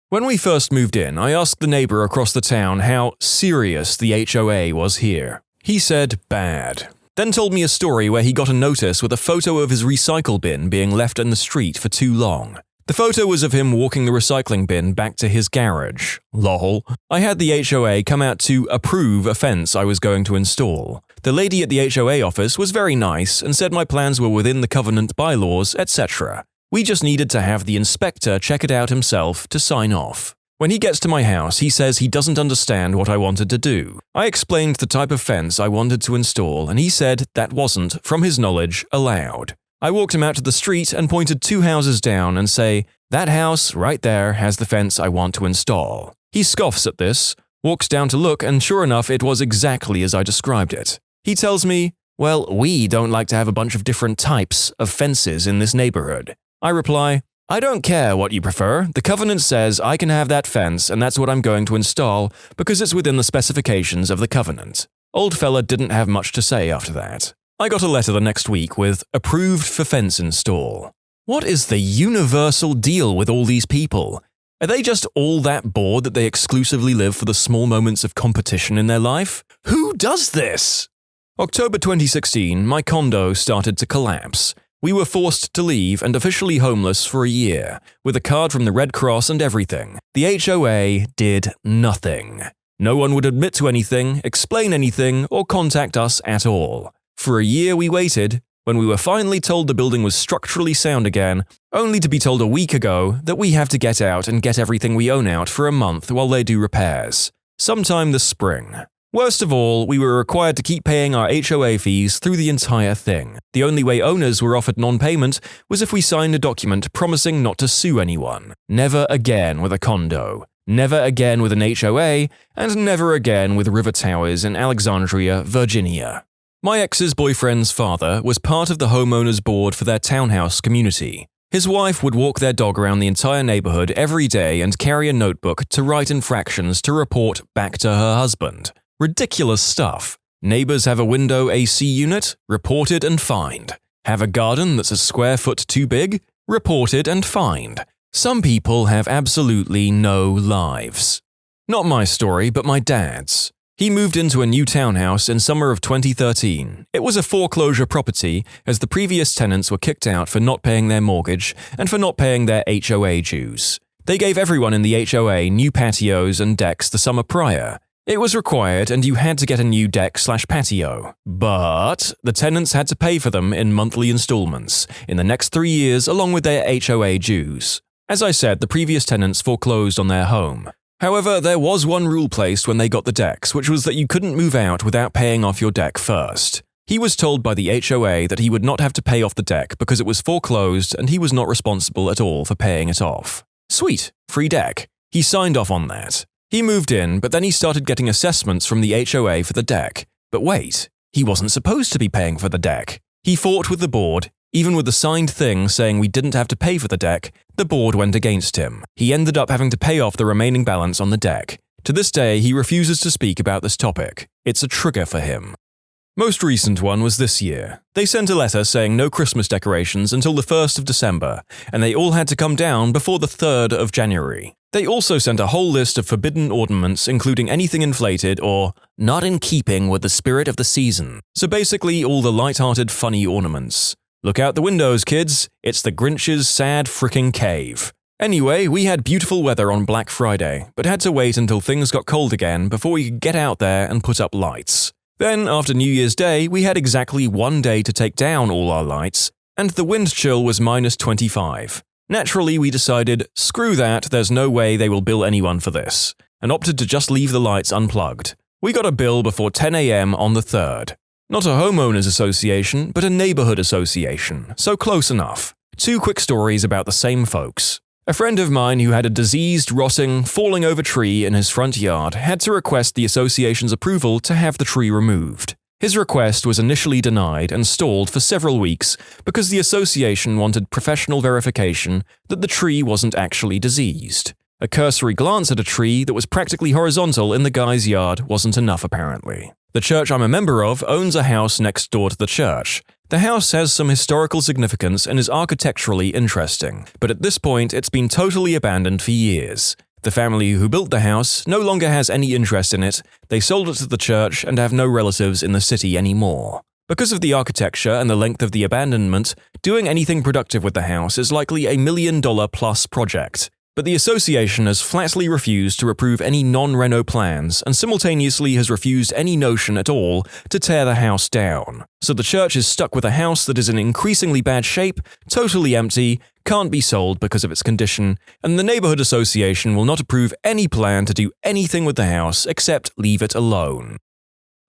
When we first moved in, I asked the neighbor across the town how serious the HOA was here. He said bad. Then told me a story where he got a notice with a photo of his recycle bin being left in the street for too long. The photo was of him walking the recycling bin back to his garage. Lol. I had the HOA come out to approve a fence I was going to install. The lady at the HOA office was very nice and said my plans were within the covenant bylaws, etc. We just needed to have the inspector check it out himself to sign off. When he gets to my house, he says he doesn't understand what I wanted to do. I explained the type of fence I wanted to install, and he said that wasn't, from his knowledge, allowed. I walked him out to the street and pointed 2 houses down and say, "That house right there has the fence I want to install." He scoffs at this, walks down to look, and sure enough, it was exactly as I described it. He tells me, "Well, we don't like to have a bunch of different types of fences in this neighborhood." I reply, "I don't care what you prefer. The covenant says I can have that fence and that's what I'm going to install because it's within the specifications of the covenant." Old fella didn't have much to say after that. I got a letter the next week with "approved for fence install." What is the universal deal with all these people? Are they just all that bored that they exclusively live for the small moments of competition in their life? Who does this? October 2016, my condo started to collapse. We were forced to leave and officially homeless for a year, with a card from the Red Cross and everything. The HOA did nothing. No one would admit to anything, explain anything, or contact us at all. For a year we waited, when we were finally told the building was structurally sound again, only to be told a week ago that we have to get out and get everything we own out for a month while they do repairs. Sometime this spring. Worst of all, we were required to keep paying our HOA fees through the entire thing. The only way owners were offered non-payment was if we signed a document promising not to sue anyone. Never again with a condo. Never again with an HOA, and never again with River Towers in Alexandria, Virginia. My ex's boyfriend's father was part of the homeowners board for their townhouse community. His wife would walk their dog around the entire neighborhood every day and carry a notebook to write infractions to report back to her husband. Ridiculous stuff. Neighbors have a window AC unit? Reported and fined. Have a garden that's a square foot too big? Reported and fined. Some people have absolutely no lives. Not my story, but my dad's. He moved into a new townhouse in summer of 2013. It was a foreclosure property, as the previous tenants were kicked out for not paying their mortgage and for not paying their HOA dues. They gave everyone in the HOA new patios and decks the summer prior. It was required and you had to get a new deck/patio. But the tenants had to pay for them in monthly installments in the next 3 years along with their HOA dues. As I said, the previous tenants foreclosed on their home. However, there was one rule placed when they got the decks, which was that you couldn't move out without paying off your deck first. He was told by the HOA that he would not have to pay off the deck because it was foreclosed and he was not responsible at all for paying it off. Sweet, free deck. He signed off on that. He moved in, but then he started getting assessments from the HOA for the deck. But wait, he wasn't supposed to be paying for the deck. He fought with the board. Even with the signed thing saying we didn't have to pay for the deck, the board went against him. He ended up having to pay off the remaining balance on the deck. To this day, he refuses to speak about this topic. It's a trigger for him. Most recent one was this year. They sent a letter saying no Christmas decorations until the 1st of December, and they all had to come down before the 3rd of January. They also sent a whole list of forbidden ornaments, including anything inflated or not in keeping with the spirit of the season. So basically all the light-hearted, funny ornaments. Look out the windows, kids. It's the Grinch's sad fricking cave. Anyway, we had beautiful weather on Black Friday, but had to wait until things got cold again before we could get out there and put up lights. Then, after New Year's Day, we had exactly 1 day to take down all our lights, and the wind chill was -25. Naturally, we decided, screw that, there's no way they will bill anyone for this, and opted to just leave the lights unplugged. We got a bill before 10 a.m. on the 3rd. Not a homeowners association, but a neighborhood association, so close enough. 2 quick stories about the same folks. A friend of mine who had a diseased, rotting, falling over tree in his front yard had to request the association's approval to have the tree removed. His request was initially denied and stalled for several weeks because the association wanted professional verification that the tree wasn't actually diseased. A cursory glance at a tree that was practically horizontal in the guy's yard wasn't enough, apparently. The church I'm a member of owns a house next door to the church. The house has some historical significance and is architecturally interesting, but at this point it's been totally abandoned for years. The family who built the house no longer has any interest in it, they sold it to the church and have no relatives in the city anymore. Because of the architecture and the length of the abandonment, doing anything productive with the house is likely a $1 million+ project. But the association has flatly refused to approve any non-reno plans and simultaneously has refused any notion at all to tear the house down. So the church is stuck with a house that is in increasingly bad shape, totally empty, can't be sold because of its condition, and the neighborhood association will not approve any plan to do anything with the house except leave it alone.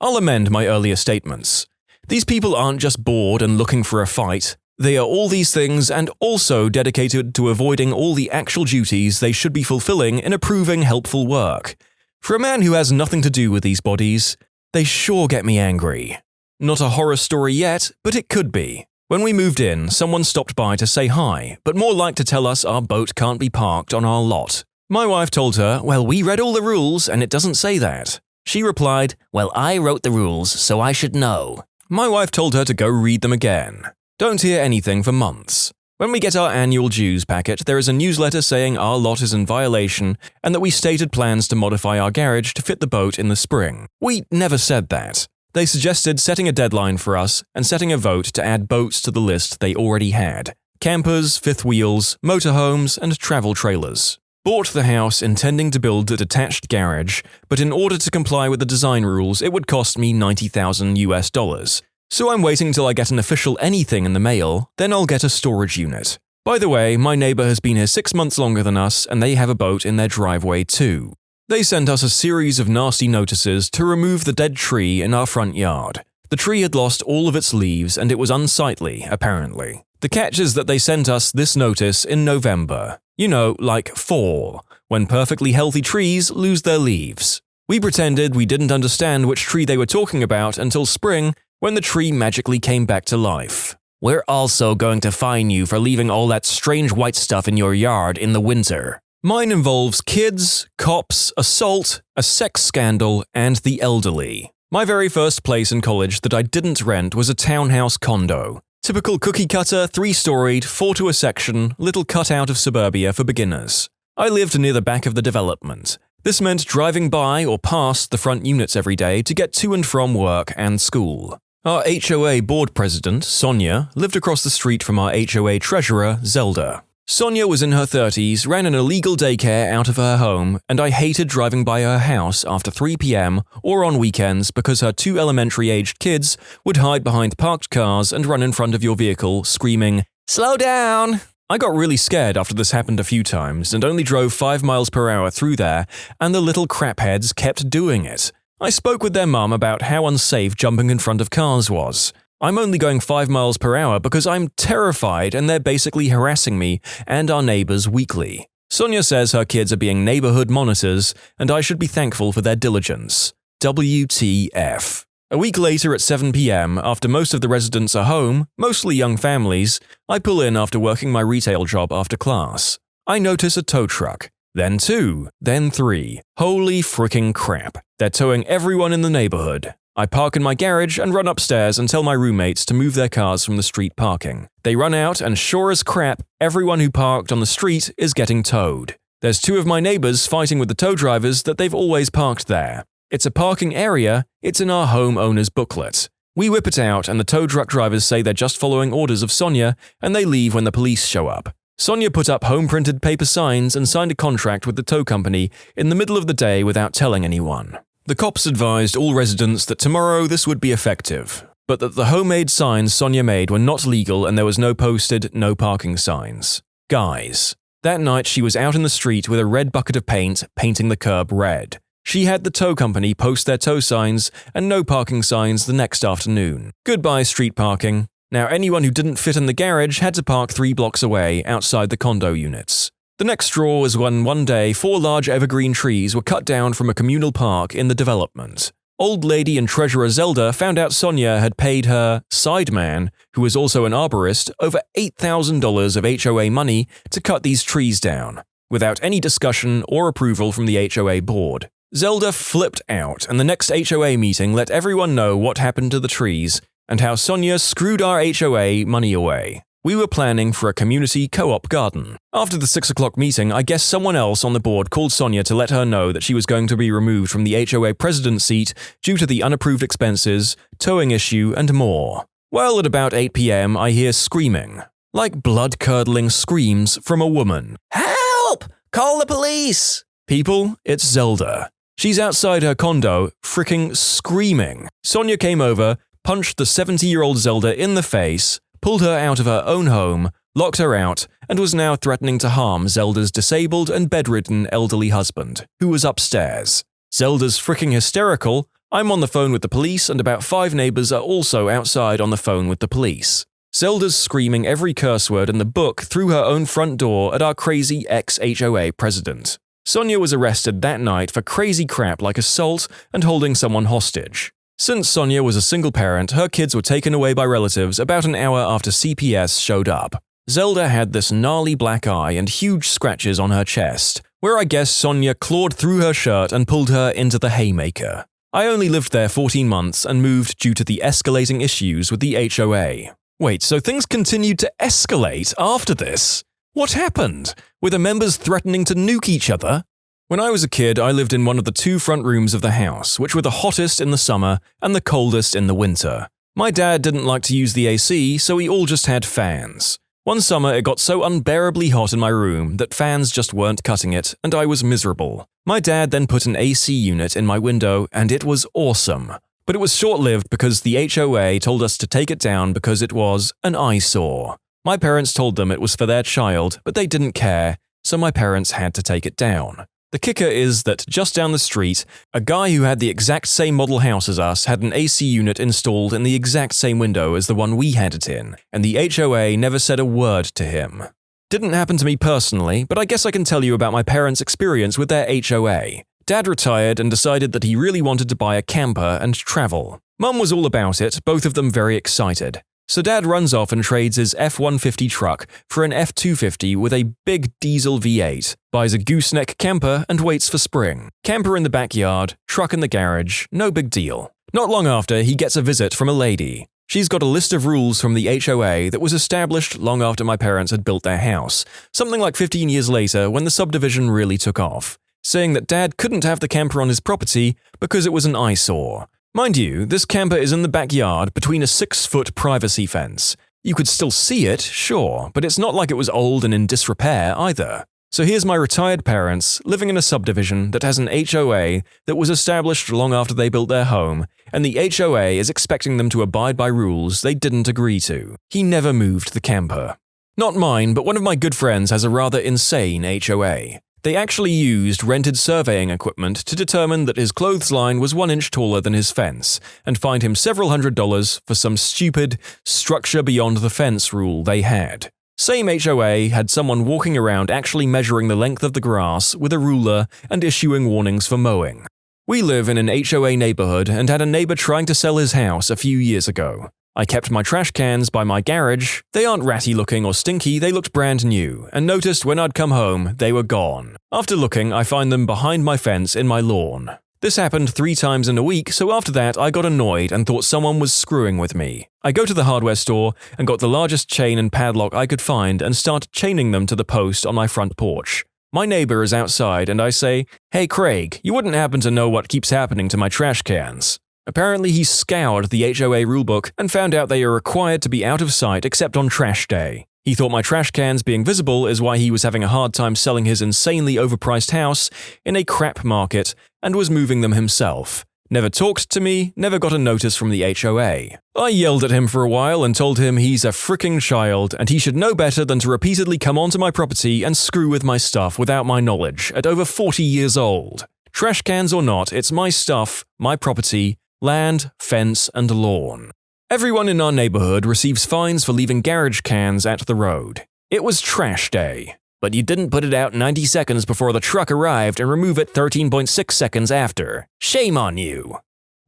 I'll amend my earlier statements. These people aren't just bored and looking for a fight. They are all these things and also dedicated to avoiding all the actual duties they should be fulfilling in approving helpful work. For a man who has nothing to do with these bodies, they sure get me angry. Not a horror story yet, but it could be. When we moved in, someone stopped by to say hi, but more like to tell us our boat can't be parked on our lot. My wife told her, well, we read all the rules and it doesn't say that. She replied, well, I wrote the rules, so I should know. My wife told her to go read them again. Don't hear anything for months. When we get our annual dues packet, there is a newsletter saying our lot is in violation and that we stated plans to modify our garage to fit the boat in the spring. We never said that. They suggested setting a deadline for us and setting a vote to add boats to the list they already had. Campers, fifth wheels, motorhomes, and travel trailers. Bought the house intending to build a detached garage, but in order to comply with the design rules, it would cost me $90,000. So I'm waiting till I get an official anything in the mail, then I'll get a storage unit. By the way, my neighbor has been here 6 months longer than us and they have a boat in their driveway too. They sent us a series of nasty notices to remove the dead tree in our front yard. The tree had lost all of its leaves and it was unsightly, apparently. The catch is that they sent us this notice in November. You know, like fall, when perfectly healthy trees lose their leaves. We pretended we didn't understand which tree they were talking about until spring, when the tree magically came back to life. We're also going to fine you for leaving all that strange white stuff in your yard in the winter. Mine involves kids, cops, assault, a sex scandal, and the elderly. My very first place in college that I didn't rent was a townhouse condo. Typical cookie-cutter, 3-storied, 4 to a section, little cutout of suburbia for beginners. I lived near the back of the development. This meant driving by or past the front units every day to get to and from work and school. Our HOA board president, Sonia, lived across the street from our HOA treasurer, Zelda. Sonia was in her 30s, ran an illegal daycare out of her home, and I hated driving by her house after 3 p.m. or on weekends because her 2 elementary-aged kids would hide behind parked cars and run in front of your vehicle, screaming, "Slow down!" I got really scared after this happened a few times and only drove 5 miles per hour through there, and the little crapheads kept doing it. I spoke with their mum about how unsafe jumping in front of cars was. I'm only going 5 miles per hour because I'm terrified and they're basically harassing me and our neighbors weekly. Sonia says her kids are being neighborhood monitors and I should be thankful for their diligence. WTF. A week later at 7 p.m., after most of the residents are home, mostly young families, I pull in after working my retail job after class. I notice a tow truck. Then 2, then 3. Holy fricking crap. They're towing everyone in the neighborhood. I park in my garage and run upstairs and tell my roommates to move their cars from the street parking. They run out and sure as crap, everyone who parked on the street is getting towed. There's 2 of my neighbors fighting with the tow drivers that they've always parked there. It's a parking area, it's in our homeowner's booklet. We whip it out and the tow truck drivers say they're just following orders of Sonia and they leave when the police show up. Sonia put up home-printed paper signs and signed a contract with the tow company in the middle of the day without telling anyone. The cops advised all residents that tomorrow this would be effective, but that the homemade signs Sonia made were not legal and there was no posted "no parking" signs. Guys, that night she was out in the street with a red bucket of paint, painting the curb red. She had the tow company post their tow signs and no parking signs the next afternoon. Goodbye street parking. Now anyone who didn't fit in the garage had to park 3 blocks away outside the condo units. The next straw was when one day 4 large evergreen trees were cut down from a communal park in the development. Old lady and treasurer Zelda found out Sonia had paid her sideman, who was also an arborist, over $8,000 of HOA money to cut these trees down, without any discussion or approval from the HOA board. Zelda flipped out, and the next HOA meeting let everyone know what happened to the trees and how Sonia screwed our HOA money away. We were planning for a community co-op garden. After the 6 o'clock meeting, I guess someone else on the board called Sonia to let her know that she was going to be removed from the HOA president seat due to the unapproved expenses, towing issue, and more. Well, at about 8 p.m., I hear screaming. Like blood-curdling screams from a woman. Help! Call the police! People, it's Zelda. She's outside her condo, fricking screaming. Sonia came over, punched the 70-year-old Zelda in the face, pulled her out of her own home, locked her out, and was now threatening to harm Zelda's disabled and bedridden elderly husband, who was upstairs. Zelda's fricking hysterical. I'm on the phone with the police, and about 5 neighbors are also outside on the phone with the police. Zelda's screaming every curse word in the book through her own front door at our crazy ex-HOA president. Sonia was arrested that night for crazy crap like assault and holding someone hostage. Since Sonia was a single parent, her kids were taken away by relatives about an hour after CPS showed up. Zelda had this gnarly black eye and huge scratches on her chest, where I guess Sonia clawed through her shirt and pulled her into the haymaker. I only lived there 14 months and moved due to the escalating issues with the HOA. Wait, so things continued to escalate after this? What happened? Were the members threatening to nuke each other? When I was a kid, I lived in one of the 2 front rooms of the house, which were the hottest in the summer and the coldest in the winter. My dad didn't like to use the AC, so we all just had fans. One summer, it got so unbearably hot in my room that fans just weren't cutting it, and I was miserable. My dad then put an AC unit in my window, and it was awesome. But it was short-lived because the HOA told us to take it down because it was an eyesore. My parents told them it was for their child, but they didn't care, so my parents had to take it down. The kicker is that just down the street, a guy who had the exact same model house as us had an AC unit installed in the exact same window as the one we had it in, and the HOA never said a word to him. Didn't happen to me personally, but I guess I can tell you about my parents' experience with their HOA. Dad retired and decided that he really wanted to buy a camper and travel. Mum was all about it, both of them very excited. So Dad runs off and trades his F-150 truck for an F-250 with a big diesel V8, buys a gooseneck camper and waits for spring. Camper in the backyard, truck in the garage, no big deal. Not long after, he gets a visit from a lady. She's got a list of rules from the HOA that was established long after my parents had built their house, something like 15 years later when the subdivision really took off, saying that Dad couldn't have the camper on his property because it was an eyesore. Mind you, this camper is in the backyard between a 6-foot privacy fence. You could still see it, sure, but it's not like it was old and in disrepair either. So here's my retired parents living in a subdivision that has an HOA that was established long after they built their home, and the HOA is expecting them to abide by rules they didn't agree to. He never moved the camper. Not mine, but one of my good friends has a rather insane HOA. They actually used rented surveying equipment to determine that his clothesline was 1 inch taller than his fence, and fined him several $100s for some stupid structure beyond the fence rule they had. Same HOA had someone walking around actually measuring the length of the grass with a ruler and issuing warnings for mowing. We live in an HOA neighborhood and had a neighbor trying to sell his house a few years ago. I kept my trash cans by my garage. They aren't ratty looking or stinky, they looked brand new, and noticed when I'd come home, they were gone. After looking, I find them behind my fence in my lawn. This happened 3 times in a week, so after that I got annoyed and thought someone was screwing with me. I go to the hardware store and got the largest chain and padlock I could find and start chaining them to the post on my front porch. My neighbor is outside and I say, "Hey Craig, you wouldn't happen to know what keeps happening to my trash cans?" Apparently he scoured the HOA rulebook and found out they are required to be out of sight except on trash day. He thought my trash cans being visible is why he was having a hard time selling his insanely overpriced house in a crap market and was moving them himself. Never talked to me, never got a notice from the HOA. I yelled at him for a while and told him he's a fricking child and he should know better than to repeatedly come onto my property and screw with my stuff without my knowledge at over 40 years old. Trash cans or not, it's my stuff, my property, land, fence, and lawn. Everyone in our neighborhood receives fines for leaving garbage cans at the road. It was trash day. But you didn't put it out 90 seconds before the truck arrived and remove it 13.6 seconds after. Shame on you.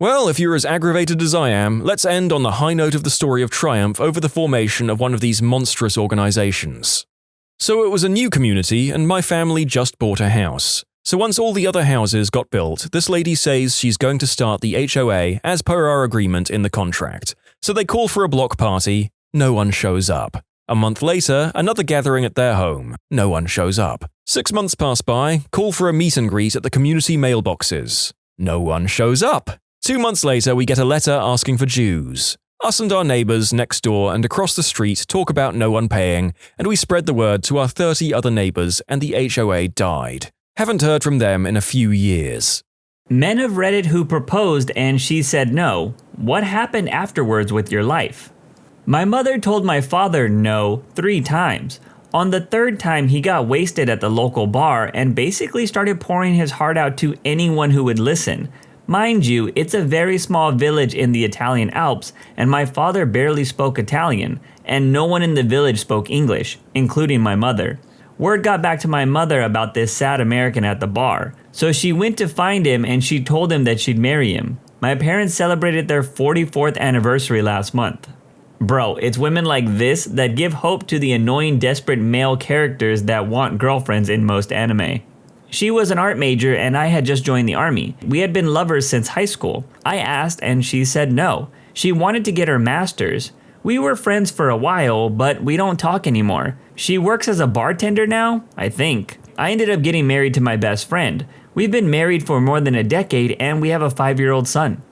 Well, if you're as aggravated as I am, let's end on the high note of the story of triumph over the formation of one of these monstrous organizations. So it was a new community and my family just bought a house. So once all the other houses got built, this lady says she's going to start the HOA as per our agreement in the contract. So they call for a block party, no one shows up. A month later, another gathering at their home, no one shows up. 6 months pass by, call for a meet and greet at the community mailboxes. No one shows up. 2 months later, we get a letter asking for dues. Us and our neighbors next door and across the street talk about no one paying, and we spread the word to our 30 other neighbors and the HOA died. Haven't heard from them in a few years. Men of Reddit who proposed and she said no. What happened afterwards with your life? My mother told my father no 3 times. On the 3rd time, he got wasted at the local bar and basically started pouring his heart out to anyone who would listen. Mind you, it's a very small village in the Italian Alps, and my father barely spoke Italian, and no one in the village spoke English, including my mother. Word got back to my mother about this sad American at the bar, so she went to find him and she told him that she'd marry him. My parents celebrated their 44th anniversary last month. Bro, it's women like this that give hope to the annoying desperate male characters that want girlfriends in most anime. She was an art major and I had just joined the army. We had been lovers since high school. I asked and she said no. She wanted to get her master's. We were friends for a while, but we don't talk anymore. She works as a bartender now, I think. I ended up getting married to my best friend. We've been married for more than a decade and we have a 5-year-old son.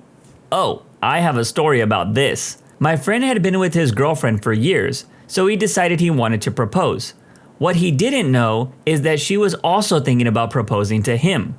Oh, I have a story about this. My friend had been with his girlfriend for years, so he decided he wanted to propose. What he didn't know is that she was also thinking about proposing to him.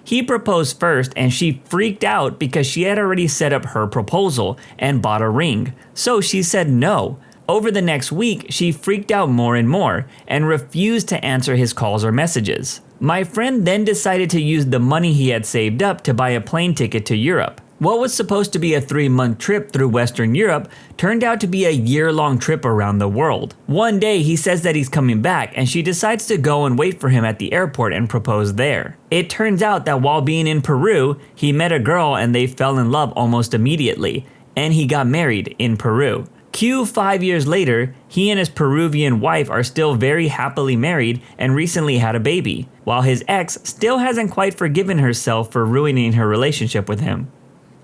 He proposed first and she freaked out because she had already set up her proposal and bought a ring, so she said no. Over the next week, she freaked out more and more and refused to answer his calls or messages. My friend then decided to use the money he had saved up to buy a plane ticket to Europe. What was supposed to be a 3-month trip through Western Europe turned out to be a year-long trip around the world. One day he says that he's coming back and she decides to go and wait for him at the airport and propose there. It turns out that while being in Peru, he met a girl and they fell in love almost immediately, and he got married in Peru. 5 years later, he and his Peruvian wife are still very happily married and recently had a baby, while his ex still hasn't quite forgiven herself for ruining her relationship with him.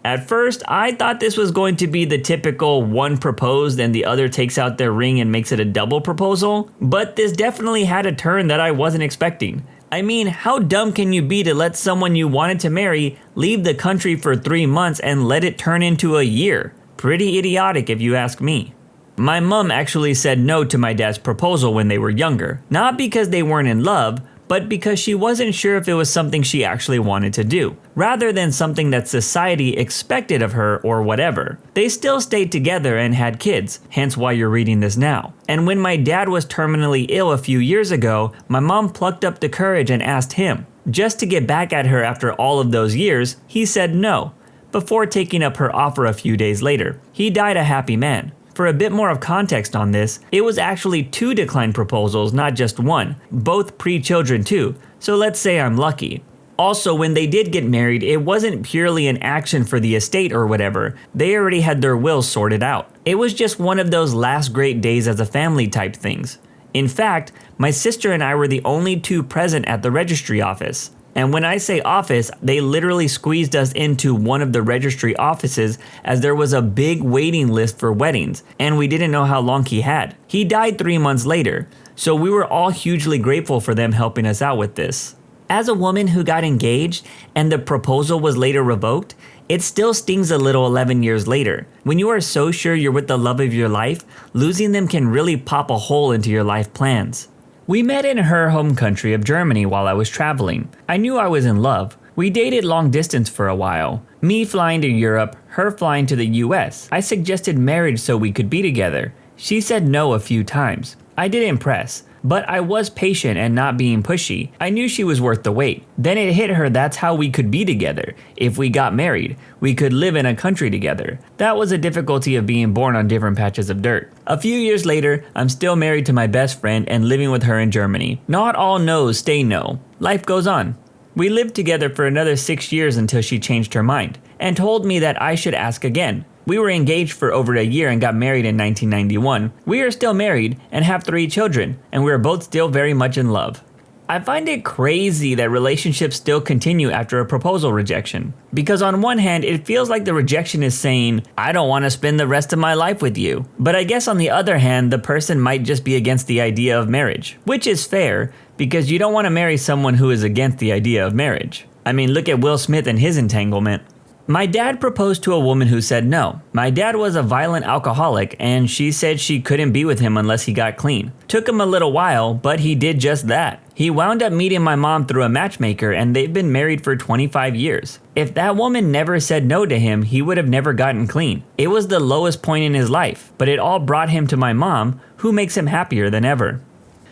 At first, I thought this was going to be the typical one proposed and the other takes out their ring and makes it a double proposal, but this definitely had a turn that I wasn't expecting. I mean, how dumb can you be to let someone you wanted to marry leave the country for 3 months and let it turn into a year? Pretty idiotic if you ask me. My mom actually said no to my dad's proposal when they were younger, not because they weren't in love, but because she wasn't sure if it was something she actually wanted to do, rather than something that society expected of her or whatever. They still stayed together and had kids, hence why you're reading this now. And when my dad was terminally ill a few years ago, my mom plucked up the courage and asked him. Just to get back at her after all of those years, he said no, before taking up her offer a few days later. He died a happy man. For a bit more of context on this, it was actually 2 declined proposals, not just 1, both pre-children too, so let's say I'm lucky. Also, when they did get married, it wasn't purely an action for the estate or whatever, they already had their wills sorted out. It was just one of those last great days as a family type things. In fact, my sister and I were the only 2 present at the registry office. And when I say office, they literally squeezed us into one of the registry offices as there was a big waiting list for weddings, and we didn't know how long he had. He died 3 months later, so we were all hugely grateful for them helping us out with this. As a woman who got engaged and the proposal was later revoked, it still stings a little 11 years later. When you are so sure you're with the love of your life, losing them can really pop a hole into your life plans. We met in her home country of Germany while I was traveling. I knew I was in love. We dated long distance for a while. Me flying to Europe, her flying to the US. I suggested marriage so we could be together. She said no a few times. I didn't press, but I was patient and not being pushy. I knew she was worth the wait. Then it hit her that's how we could be together. If we got married, we could live in a country together. That was a difficulty of being born on different patches of dirt. A few years later, I'm still married to my best friend and living with her in Germany. Not all no's stay no. Life goes on. We lived together for another 6 years until she changed her mind and told me that I should ask again. We were engaged for over a year and got married in 1991. We are still married and have 3 children, and we are both still very much in love. I find it crazy that relationships still continue after a proposal rejection. Because on one hand, it feels like the rejection is saying, I don't want to spend the rest of my life with you. But I guess on the other hand, the person might just be against the idea of marriage. Which is fair, because you don't want to marry someone who is against the idea of marriage. I mean, look at Will Smith and his entanglement. My dad proposed to a woman who said no. My dad was a violent alcoholic, and she said she couldn't be with him unless he got clean. Took him a little while, but he did just that. He wound up meeting my mom through a matchmaker, and they've been married for 25 years. If that woman never said no to him, he would have never gotten clean. It was the lowest point in his life, but it all brought him to my mom, who makes him happier than ever.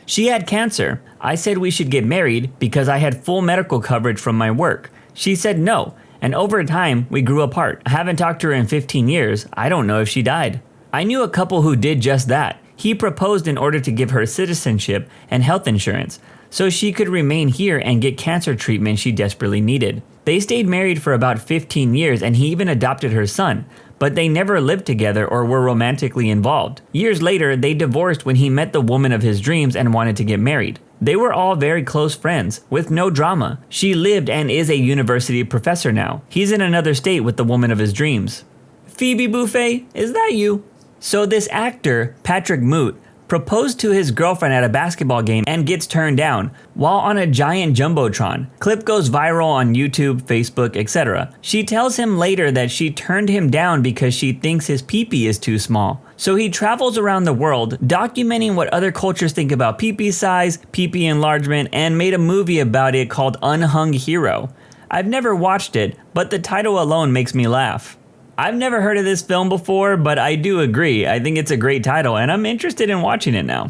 She had cancer. I said we should get married because I had full medical coverage from my work. She said no. And over time, we grew apart. I haven't talked to her in 15 years. I don't know if she died. I knew a couple who did just that. He proposed in order to give her citizenship and health insurance, so she could remain here and get cancer treatment she desperately needed. They stayed married for about 15 years and he even adopted her son, but they never lived together or were romantically involved. Years later, they divorced when he met the woman of his dreams and wanted to get married. They were all very close friends, with no drama. She lived and is a university professor now. He's in another state with the woman of his dreams. Phoebe Buffay, is that you? So this actor, Patrick Moot, proposed to his girlfriend at a basketball game and gets turned down while on a giant jumbotron. Clip goes viral on YouTube, Facebook, etc. She tells him later that she turned him down because she thinks his pee-pee is too small. So he travels around the world documenting what other cultures think about pee-pee size, pee-pee enlargement, and made a movie about it called Unhung Hero. I've never watched it, but the title alone makes me laugh. I've never heard of this film before, but I do agree. I think it's a great title, and I'm interested in watching it now.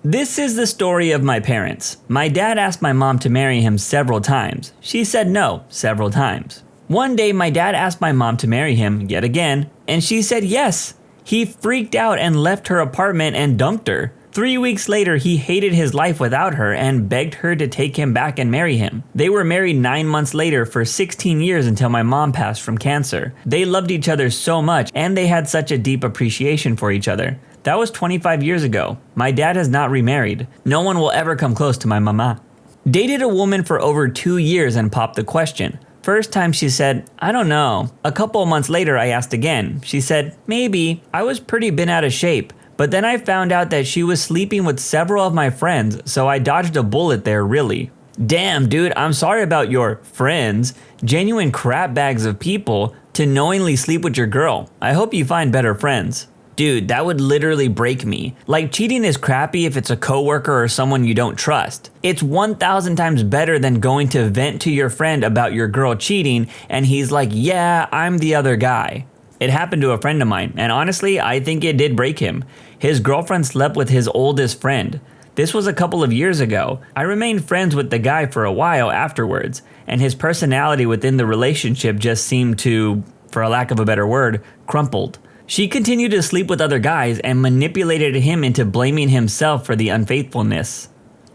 This is the story of my parents. My dad asked my mom to marry him several times. She said no several times. One day, my dad asked my mom to marry him yet again, and she said yes. He freaked out and left her apartment and dumped her. 3 weeks later, he hated his life without her and begged her to take him back and marry him. They were married 9 months later for 16 years until my mom passed from cancer. They loved each other so much and they had such a deep appreciation for each other. That was 25 years ago. My dad has not remarried. No one will ever come close to my mama. Dated a woman for over 2 years and popped the question. First time she said, I don't know. A couple of months later I asked again. She said, maybe. I was pretty bent out of shape. But then I found out that she was sleeping with several of my friends, so I dodged a bullet there, really. Damn, dude, I'm sorry about your friends, genuine crap bags of people, to knowingly sleep with your girl. I hope you find better friends. Dude, that would literally break me. Like, cheating is crappy if it's a coworker or someone you don't trust. It's 1,000 times better than going to vent to your friend about your girl cheating, and he's like, yeah, I'm the other guy. It happened to a friend of mine, and honestly, I think it did break him. His girlfriend slept with his oldest friend. This was a couple of years ago. I remained friends with the guy for a while afterwards, and his personality within the relationship just seemed to, for a lack of a better word, crumpled. She continued to sleep with other guys and manipulated him into blaming himself for the unfaithfulness.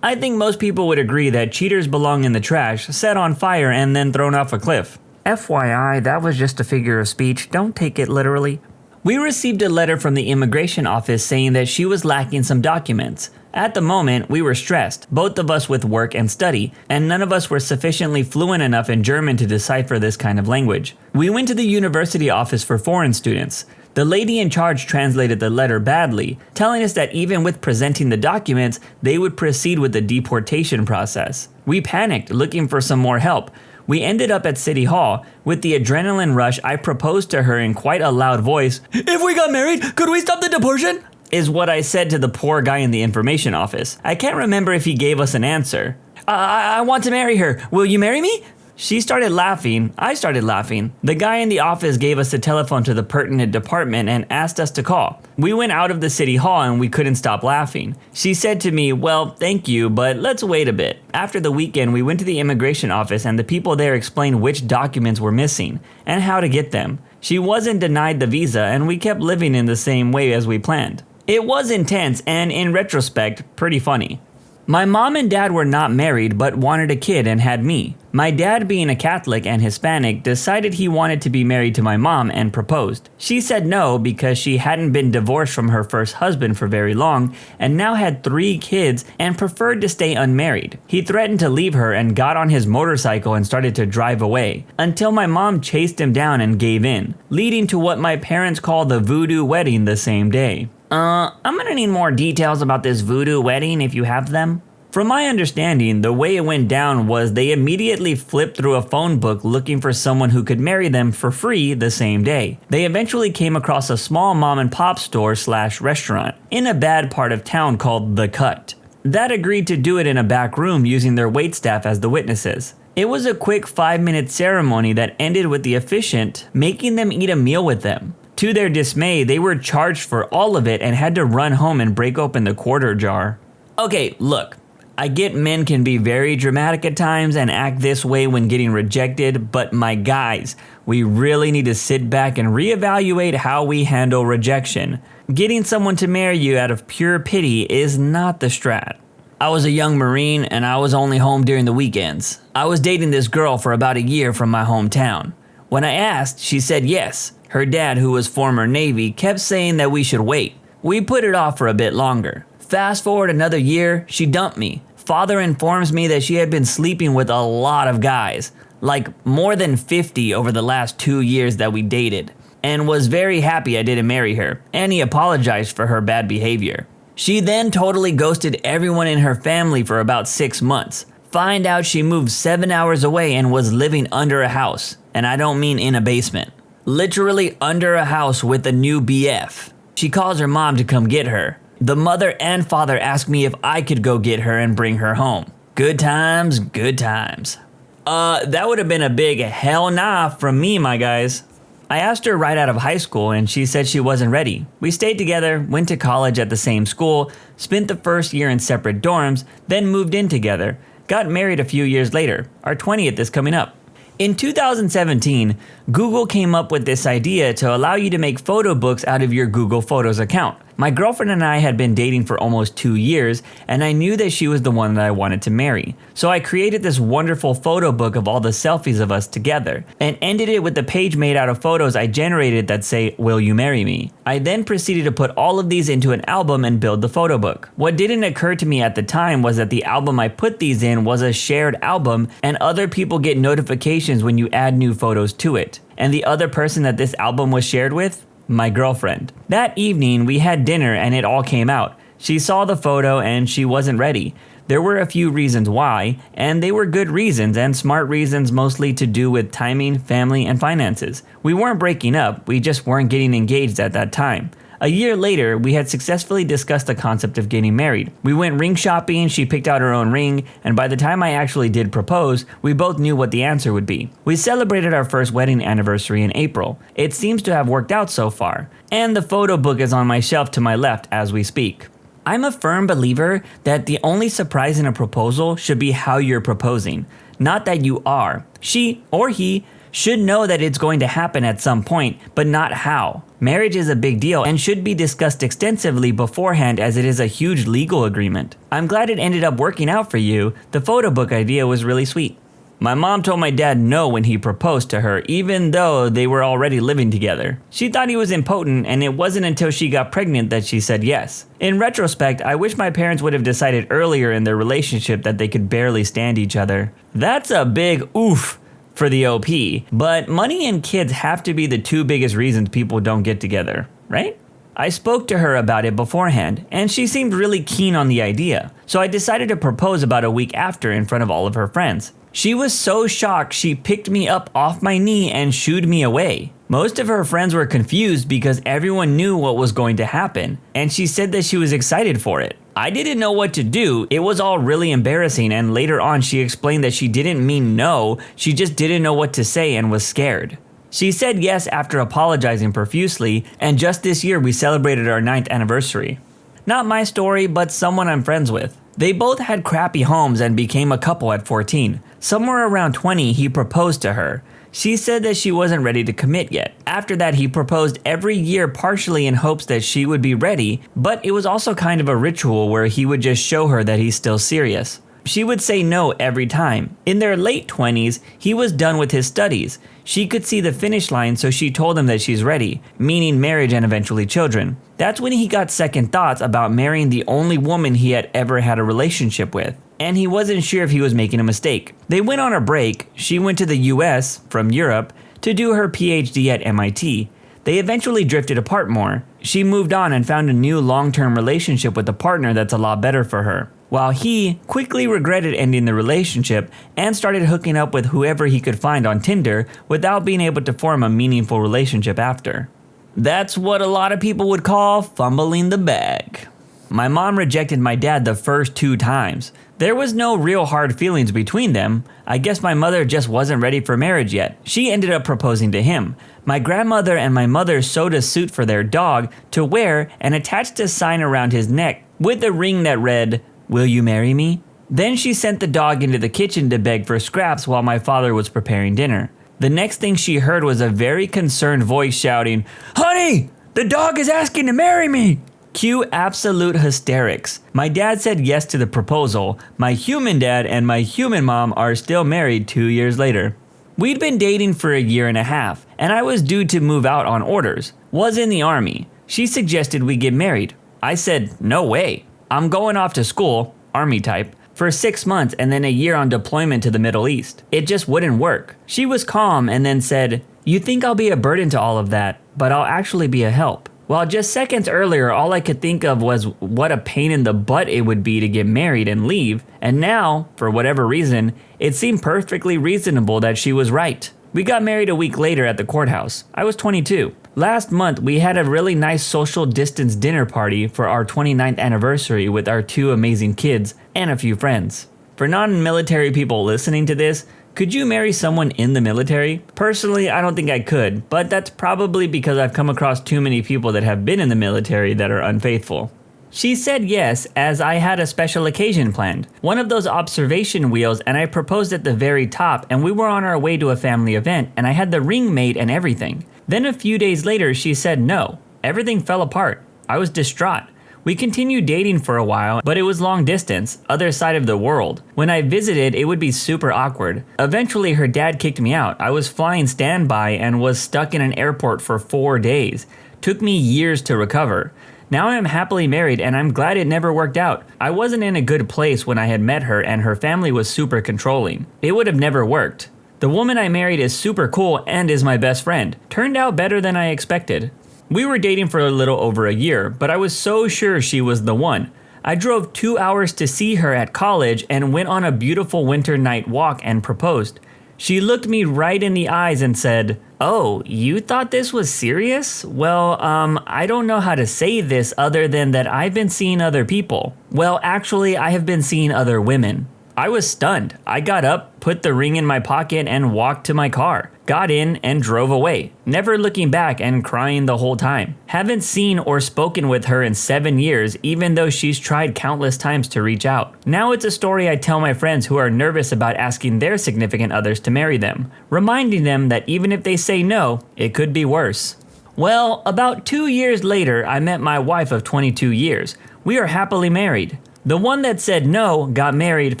I think most people would agree that cheaters belong in the trash, set on fire, and then thrown off a cliff. FYI, that was just a figure of speech, don't take it literally. We received a letter from the immigration office saying that she was lacking some documents. At the moment, we were stressed, both of us with work and study, and none of us were sufficiently fluent enough in German to decipher this kind of language. We went to the university office for foreign students. The lady in charge translated the letter badly, telling us that even with presenting the documents, they would proceed with the deportation process. We panicked, looking for some more help. We ended up at City Hall. With the adrenaline rush, I proposed to her in quite a loud voice. "If we got married, could we stop the deportation?" is what I said to the poor guy in the information office. I can't remember if he gave us an answer. I want to marry her. Will you marry me?" She started laughing. I started laughing. The guy in the office gave us the telephone to the pertinent department and asked us to call. We went out of the city hall and we couldn't stop laughing. She said to me, "Well, thank you, but let's wait a bit." After the weekend, we went to the immigration office and the people there explained which documents were missing and how to get them. She wasn't denied the visa and we kept living in the same way as we planned. It was intense and, in retrospect, pretty funny. My mom and dad were not married but wanted a kid and had me. My dad, being a Catholic and Hispanic, decided he wanted to be married to my mom and proposed. She said no because she hadn't been divorced from her first husband for very long and now had 3 kids and preferred to stay unmarried. He threatened to leave her and got on his motorcycle and started to drive away, until my mom chased him down and gave in, leading to what my parents call the voodoo wedding the same day. I'm gonna need more details about this voodoo wedding if you have them. From my understanding, the way it went down was they immediately flipped through a phone book looking for someone who could marry them for free the same day. They eventually came across a small mom and pop store / restaurant in a bad part of town called The Cut that agreed to do it in a back room using their waitstaff as the witnesses. It was a quick 5-minute ceremony that ended with the officiant making them eat a meal with them. To their dismay, they were charged for all of it and had to run home and break open the quarter jar. Okay, look, I get men can be very dramatic at times and act this way when getting rejected, but my guys, we really need to sit back and reevaluate how we handle rejection. Getting someone to marry you out of pure pity is not the strat. I was a young Marine and I was only home during the weekends. I was dating this girl for about a year from my hometown. When I asked, she said yes. Her dad, who was former Navy, kept saying that we should wait. We put it off for a bit longer. Fast forward another year, she dumped me. Father informs me that she had been sleeping with a lot of guys, like more than 50 over the last 2 years that we dated, and was very happy I didn't marry her, and he apologized for her bad behavior. She then totally ghosted everyone in her family for about 6 months. Find out she moved 7 hours away and was living under a house, and I don't mean in a basement. Literally under a house with a new BF. She calls her mom to come get her. The mother and father asked me if I could go get her and bring her home. Good times, good times. That would have been a big hell nah from me, my guys. I asked her right out of high school and she said she wasn't ready. We stayed together, went to college at the same school, spent the first year in separate dorms, then moved in together. Got married a few years later. Our 20th is coming up. In 2017, Google came up with this idea to allow you to make photo books out of your Google Photos account. My girlfriend and I had been dating for almost 2 years, and I knew that she was the one that I wanted to marry. So I created this wonderful photo book of all the selfies of us together, and ended it with the page made out of photos I generated that say, "Will you marry me?" I then proceeded to put all of these into an album and build the photo book. What didn't occur to me at the time was that the album I put these in was a shared album, and other people get notifications when you add new photos to it. And the other person that this album was shared with? My girlfriend. That evening, we had dinner and it all came out. She saw the photo and she wasn't ready. There were a few reasons why, and they were good reasons and smart reasons, mostly to do with timing, family, and finances. We weren't breaking up, we just weren't getting engaged at that time. A year later, we had successfully discussed the concept of getting married. We went ring shopping, she picked out her own ring, and by the time I actually did propose, we both knew what the answer would be. We celebrated our first wedding anniversary in April. It seems to have worked out so far. And the photo book is on my shelf to my left as we speak. I'm a firm believer that the only surprise in a proposal should be how you're proposing, not that you are. She or he should know that it's going to happen at some point, but not how. Marriage is a big deal and should be discussed extensively beforehand, as it is a huge legal agreement. I'm glad it ended up working out for you. The photo book idea was really sweet. My mom told my dad no when he proposed to her, even though they were already living together. She thought he was impotent, and it wasn't until she got pregnant that she said yes. In retrospect, I wish my parents would have decided earlier in their relationship that they could barely stand each other. That's a big oof for the OP, but money and kids have to be the two biggest reasons people don't get together, right? I spoke to her about it beforehand, and she seemed really keen on the idea, so I decided to propose about a week after in front of all of her friends. She was so shocked she picked me up off my knee and shooed me away. Most of her friends were confused because everyone knew what was going to happen, and she said that she was excited for it. I didn't know what to do. It was all really embarrassing, and later on she explained that she didn't mean no, she just didn't know what to say and was scared. She said yes after apologizing profusely, and just this year we celebrated our 9th anniversary. Not my story, but someone I'm friends with. They both had crappy homes and became a couple at 14. Somewhere around 20, he proposed to her. She said that she wasn't ready to commit yet. After that, he proposed every year partially in hopes that she would be ready, but it was also kind of a ritual where he would just show her that he's still serious. She would say no every time. In their late 20s, he was done with his studies. She could see the finish line, so she told him that she's ready, meaning marriage and eventually children. That's when he got second thoughts about marrying the only woman he had ever had a relationship with, and he wasn't sure if he was making a mistake. They went on a break. She went to the US from Europe to do her PhD at MIT. They eventually drifted apart more. She moved on and found a new long-term relationship with a partner that's a lot better for her, while he quickly regretted ending the relationship and started hooking up with whoever he could find on Tinder without being able to form a meaningful relationship after. That's what a lot of people would call fumbling the bag. My mom rejected my dad the first 2 times. There was no real hard feelings between them. I guess my mother just wasn't ready for marriage yet. She ended up proposing to him. My grandmother and my mother sewed a suit for their dog to wear and attached a sign around his neck with a ring that read, "Will you marry me?" Then she sent the dog into the kitchen to beg for scraps while my father was preparing dinner. The next thing she heard was a very concerned voice shouting, "Honey, the dog is asking to marry me!" Cue absolute hysterics. My dad said yes to the proposal. My human dad and my human mom are still married 2 years later. We'd been dating for a year and a half, and I was due to move out on orders. Was in the army. She suggested we get married. I said, no way. I'm going off to school, army type, for 6 months and then a year on deployment to the Middle East. It just wouldn't work. She was calm and then said, "You think I'll be a burden to all of that, but I'll actually be a help." Well, just seconds earlier, all I could think of was what a pain in the butt it would be to get married and leave. And now, for whatever reason, it seemed perfectly reasonable that she was right. We got married a week later at the courthouse. I was 22. Last month, we had a really nice social distance dinner party for our 29th anniversary with our 2 amazing kids and a few friends. For non-military people listening to this, could you marry someone in the military? Personally, I don't think I could, but that's probably because I've come across too many people that have been in the military that are unfaithful. She said yes, as I had a special occasion planned. One of those observation wheels, and I proposed at the very top, and we were on our way to a family event, and I had the ring made and everything. Then a few days later, she said no. Everything fell apart. I was distraught. We continued dating for a while, but it was long distance, other side of the world. When I visited, it would be super awkward. Eventually, her dad kicked me out. I was flying standby and was stuck in an airport for 4 days. Took me years to recover. Now I am happily married and I'm glad it never worked out. I wasn't in a good place when I had met her and her family was super controlling. It would have never worked. The woman I married is super cool and is my best friend. Turned out better than I expected. We were dating for a little over a year, but I was so sure she was the one. I drove 2 hours to see her at college and went on a beautiful winter night walk and proposed. She looked me right in the eyes and said, "Oh, you thought this was serious? Well, I don't know how to say this other than that I've been seeing other people. Well, actually, I have been seeing other women." I was stunned. I got up, put the ring in my pocket, and walked to my car. Got in and drove away, never looking back and crying the whole time. Haven't seen or spoken with her in 7 years, even though she's tried countless times to reach out. Now it's a story I tell my friends who are nervous about asking their significant others to marry them, reminding them that even if they say no, it could be worse. Well, about 2 years later, I met my wife of 22 years. We are happily married. The one that said no got married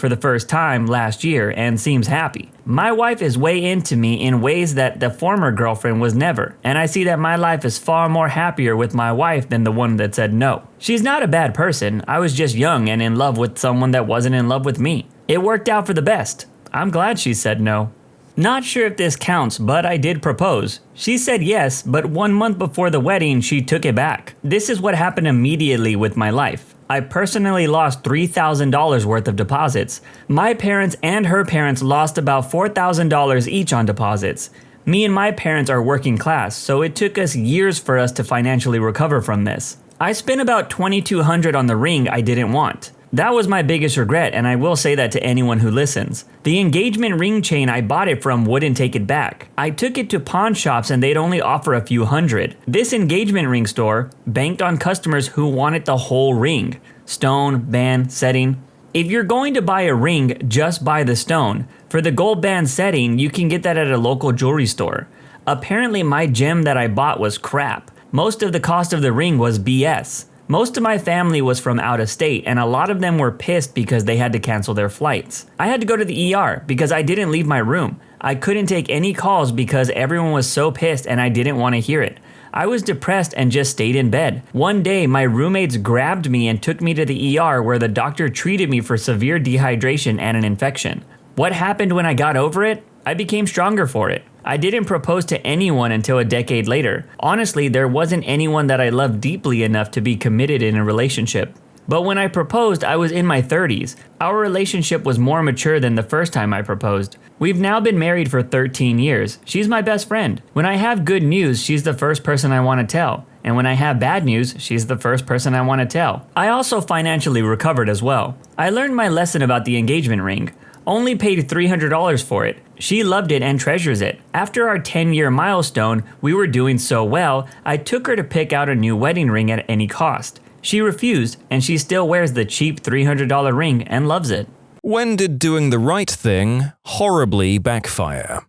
for the first time last year and seems happy. My wife is way into me in ways that the former girlfriend was never, and I see that my life is far more happier with my wife than the one that said no. She's not a bad person, I was just young and in love with someone that wasn't in love with me. It worked out for the best. I'm glad she said no. Not sure if this counts, but I did propose. She said yes, but 1 month before the wedding, she took it back. This is what happened immediately with my life. I personally lost $3,000 worth of deposits. My parents and her parents lost about $4,000 each on deposits. Me and my parents are working class, so it took us years for us to financially recover from this. I spent about $2,200 on the ring I didn't want. That was my biggest regret, and I will say that to anyone who listens. The engagement ring chain I bought it from wouldn't take it back. I took it to pawn shops and they'd only offer a few hundred. This engagement ring store banked on customers who wanted the whole ring. Stone, band, setting. If you're going to buy a ring, just buy the stone. For the gold band setting, you can get that at a local jewelry store. Apparently my gem that I bought was crap. Most of the cost of the ring was BS. Most of my family was from out of state, and a lot of them were pissed because they had to cancel their flights. I had to go to the ER because I didn't leave my room. I couldn't take any calls because everyone was so pissed and I didn't want to hear it. I was depressed and just stayed in bed. One day, my roommates grabbed me and took me to the ER where the doctor treated me for severe dehydration and an infection. What happened when I got over it? I became stronger for it. I didn't propose to anyone until a decade later. Honestly, there wasn't anyone that I loved deeply enough to be committed in a relationship. But when I proposed, I was in my 30s. Our relationship was more mature than the first time I proposed. We've now been married for 13 years. She's my best friend. When I have good news, she's the first person I want to tell. And when I have bad news, she's the first person I want to tell. I also financially recovered as well. I learned my lesson about the engagement ring. Only paid $300 for it. She loved it and treasures it. After our 10-year milestone, we were doing so well, I took her to pick out a new wedding ring at any cost. She refused, and she still wears the cheap $300 ring and loves it. When did doing the right thing horribly backfire?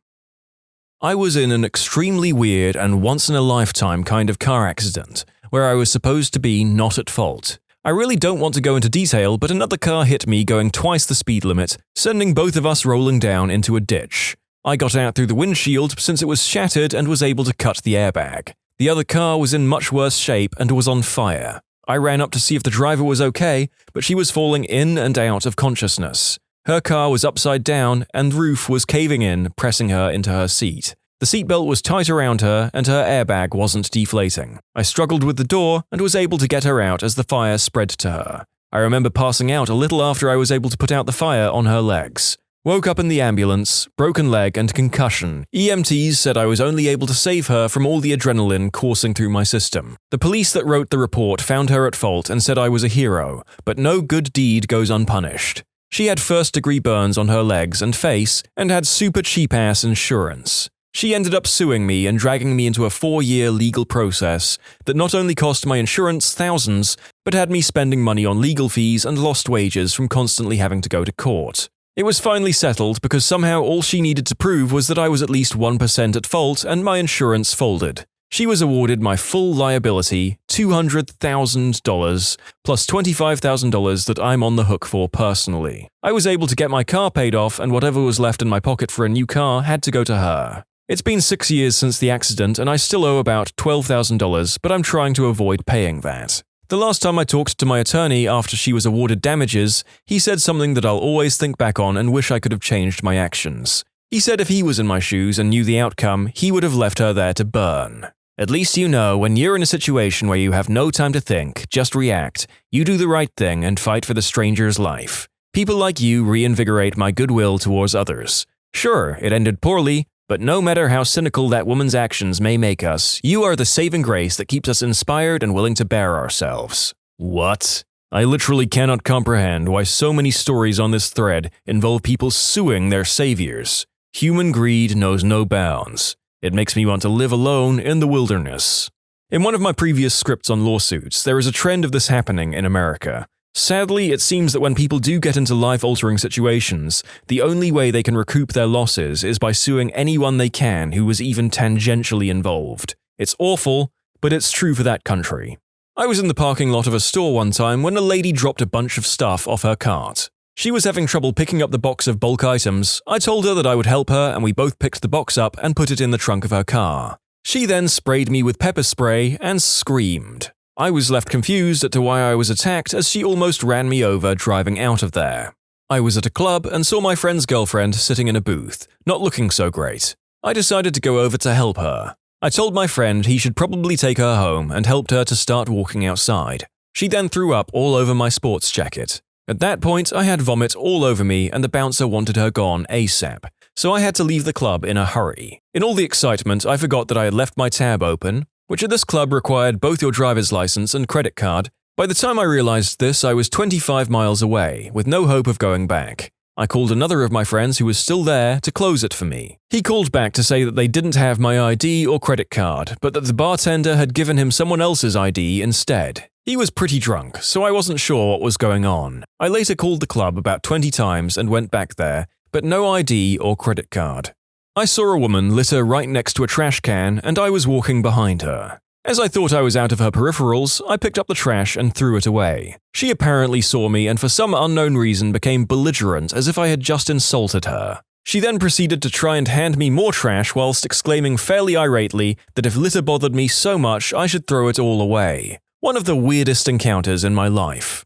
I was in an extremely weird and once-in-a-lifetime kind of car accident, where I was supposed to be not at fault. I really don't want to go into detail, but another car hit me going twice the speed limit, sending both of us rolling down into a ditch. I got out through the windshield since it was shattered and was able to cut the airbag. The other car was in much worse shape and was on fire. I ran up to see if the driver was okay, but she was falling in and out of consciousness. Her car was upside down and the roof was caving in, pressing her into her seat. The seatbelt was tight around her and her airbag wasn't deflating. I struggled with the door and was able to get her out as the fire spread to her. I remember passing out a little after I was able to put out the fire on her legs. Woke up in the ambulance, broken leg and concussion. EMTs said I was only able to save her from all the adrenaline coursing through my system. The police that wrote the report found her at fault and said I was a hero, but no good deed goes unpunished. She had first-degree burns on her legs and face and had super cheap-ass insurance. She ended up suing me and dragging me into a 4-year legal process that not only cost my insurance thousands, but had me spending money on legal fees and lost wages from constantly having to go to court. It was finally settled because somehow all she needed to prove was that I was at least 1% at fault and my insurance folded. She was awarded my full liability, $200,000, plus $25,000 that I'm on the hook for personally. I was able to get my car paid off and whatever was left in my pocket for a new car had to go to her. It's been 6 years since the accident and I still owe about $12,000, but I'm trying to avoid paying that. The last time I talked to my attorney after she was awarded damages, he said something that I'll always think back on and wish I could have changed my actions. He said if he was in my shoes and knew the outcome, he would have left her there to burn. At least you know when you're in a situation where you have no time to think, just react, you do the right thing and fight for the stranger's life. People like you reinvigorate my goodwill towards others. Sure, it ended poorly, but no matter how cynical that woman's actions may make us, you are the saving grace that keeps us inspired and willing to bear ourselves. What? I literally cannot comprehend why so many stories on this thread involve people suing their saviors. Human greed knows no bounds. It makes me want to live alone in the wilderness. In one of my previous scripts on lawsuits, there is a trend of this happening in America. Sadly, it seems that when people do get into life-altering situations, the only way they can recoup their losses is by suing anyone they can who was even tangentially involved. It's awful, but it's true for that country. I was in the parking lot of a store one time when a lady dropped a bunch of stuff off her cart. She was having trouble picking up the box of bulk items. I told her that I would help her and we both picked the box up and put it in the trunk of her car. She then sprayed me with pepper spray and screamed. I was left confused as to why I was attacked as she almost ran me over driving out of there. I was at a club and saw my friend's girlfriend sitting in a booth, not looking so great. I decided to go over to help her. I told my friend he should probably take her home and helped her to start walking outside. She then threw up all over my sports jacket. At that point, I had vomit all over me and the bouncer wanted her gone ASAP, so I had to leave the club in a hurry. In all the excitement, I forgot that I had left my tab open, which at this club required both your driver's license and credit card. By the time I realized this, I was 25 miles away, with no hope of going back. I called another of my friends who was still there to close it for me. He called back to say that they didn't have my ID or credit card, but that the bartender had given him someone else's ID instead. He was pretty drunk, so I wasn't sure what was going on. I later called the club about 20 times and went back there, but no ID or credit card. I saw a woman litter right next to a trash can and I was walking behind her. As I thought I was out of her peripherals, I picked up the trash and threw it away. She apparently saw me and for some unknown reason became belligerent as if I had just insulted her. She then proceeded to try and hand me more trash whilst exclaiming fairly irately that if litter bothered me so much I should throw it all away. One of the weirdest encounters in my life.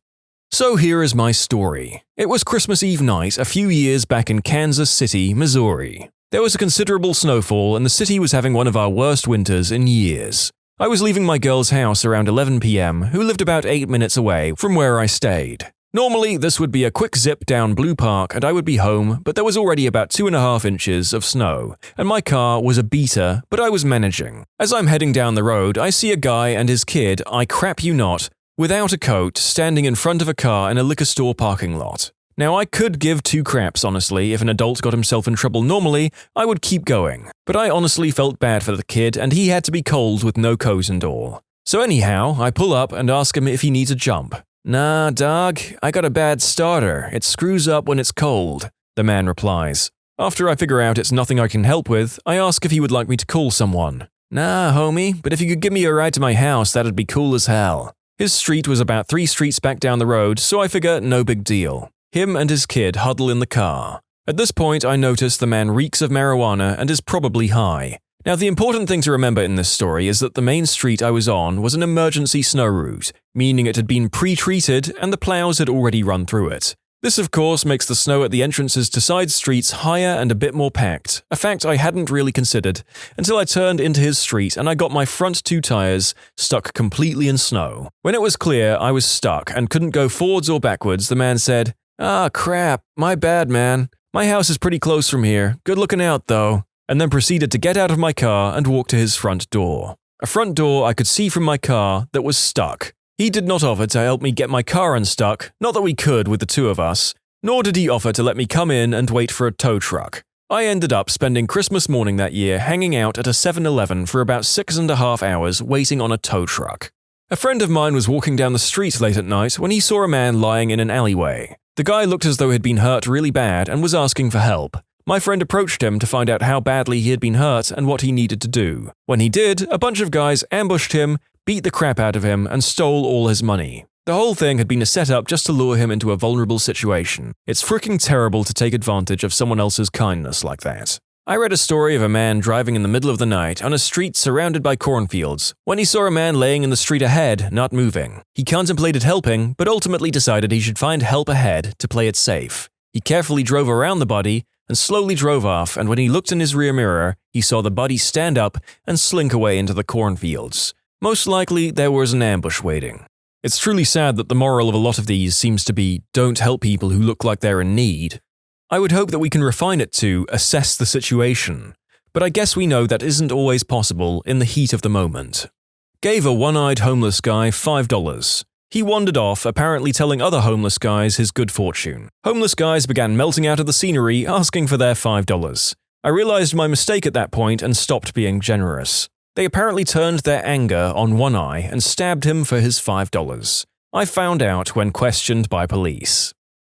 So here is my story. It was Christmas Eve night a few years back in Kansas City, Missouri. There was a considerable snowfall and the city was having one of our worst winters in years. I was leaving my girl's house around 11 p.m., who lived about 8 minutes away from where I stayed. Normally, this would be a quick zip down Blue Park and I would be home, but there was already about 2.5 inches of snow, and my car was a beater, but I was managing. As I'm heading down the road, I see a guy and his kid, I crap you not, without a coat, standing in front of a car in a liquor store parking lot. Now, I could give two craps, honestly. If an adult got himself in trouble normally, I would keep going. But I honestly felt bad for the kid, and he had to be cold with no coat and all. So anyhow, I pull up and ask him if he needs a jump. "Nah, dog, I got a bad starter. It screws up when it's cold," the man replies. After I figure out it's nothing I can help with, I ask if he would like me to call someone. "Nah, homie, but if you could give me a ride to my house, that'd be cool as hell." His street was about 3 streets back down the road, so I figure no big deal. Him and his kid huddle in the car. At this point, I notice the man reeks of marijuana and is probably high. Now, the important thing to remember in this story is that the main street I was on was an emergency snow route, meaning it had been pre-treated and the plows had already run through it. This, of course, makes the snow at the entrances to side streets higher and a bit more packed, a fact I hadn't really considered until I turned into his street and I got my front 2 tires stuck completely in snow. When it was clear I was stuck and couldn't go forwards or backwards, the man said, "Ah, crap, my bad, man. My house is pretty close from here. Good looking out, though," and then proceeded to get out of my car and walk to his front door. A front door I could see from my car that was stuck. He did not offer to help me get my car unstuck, not that we could with the 2 of us, nor did he offer to let me come in and wait for a tow truck. I ended up spending Christmas morning that year hanging out at a 7-Eleven for about 6.5 hours waiting on a tow truck. A friend of mine was walking down the street late at night when he saw a man lying in an alleyway. The guy looked as though he'd been hurt really bad and was asking for help. My friend approached him to find out how badly he had been hurt and what he needed to do. When he did, a bunch of guys ambushed him, beat the crap out of him, and stole all his money. The whole thing had been a setup just to lure him into a vulnerable situation. It's freaking terrible to take advantage of someone else's kindness like that. I read a story of a man driving in the middle of the night on a street surrounded by cornfields when he saw a man laying in the street ahead, not moving. He contemplated helping, but ultimately decided he should find help ahead to play it safe. He carefully drove around the body and slowly drove off, and when he looked in his rear mirror, he saw the body stand up and slink away into the cornfields. Most likely, there was an ambush waiting. It's truly sad that the moral of a lot of these seems to be, don't help people who look like they're in need. I would hope that we can refine it to assess the situation, but I guess we know that isn't always possible in the heat of the moment. Gave a one-eyed homeless guy $5. He wandered off, apparently telling other homeless guys his good fortune. Homeless guys began melting out of the scenery, asking for their $5. I realized my mistake at that point and stopped being generous. They apparently turned their anger on One Eye and stabbed him for his $5. I found out when questioned by police.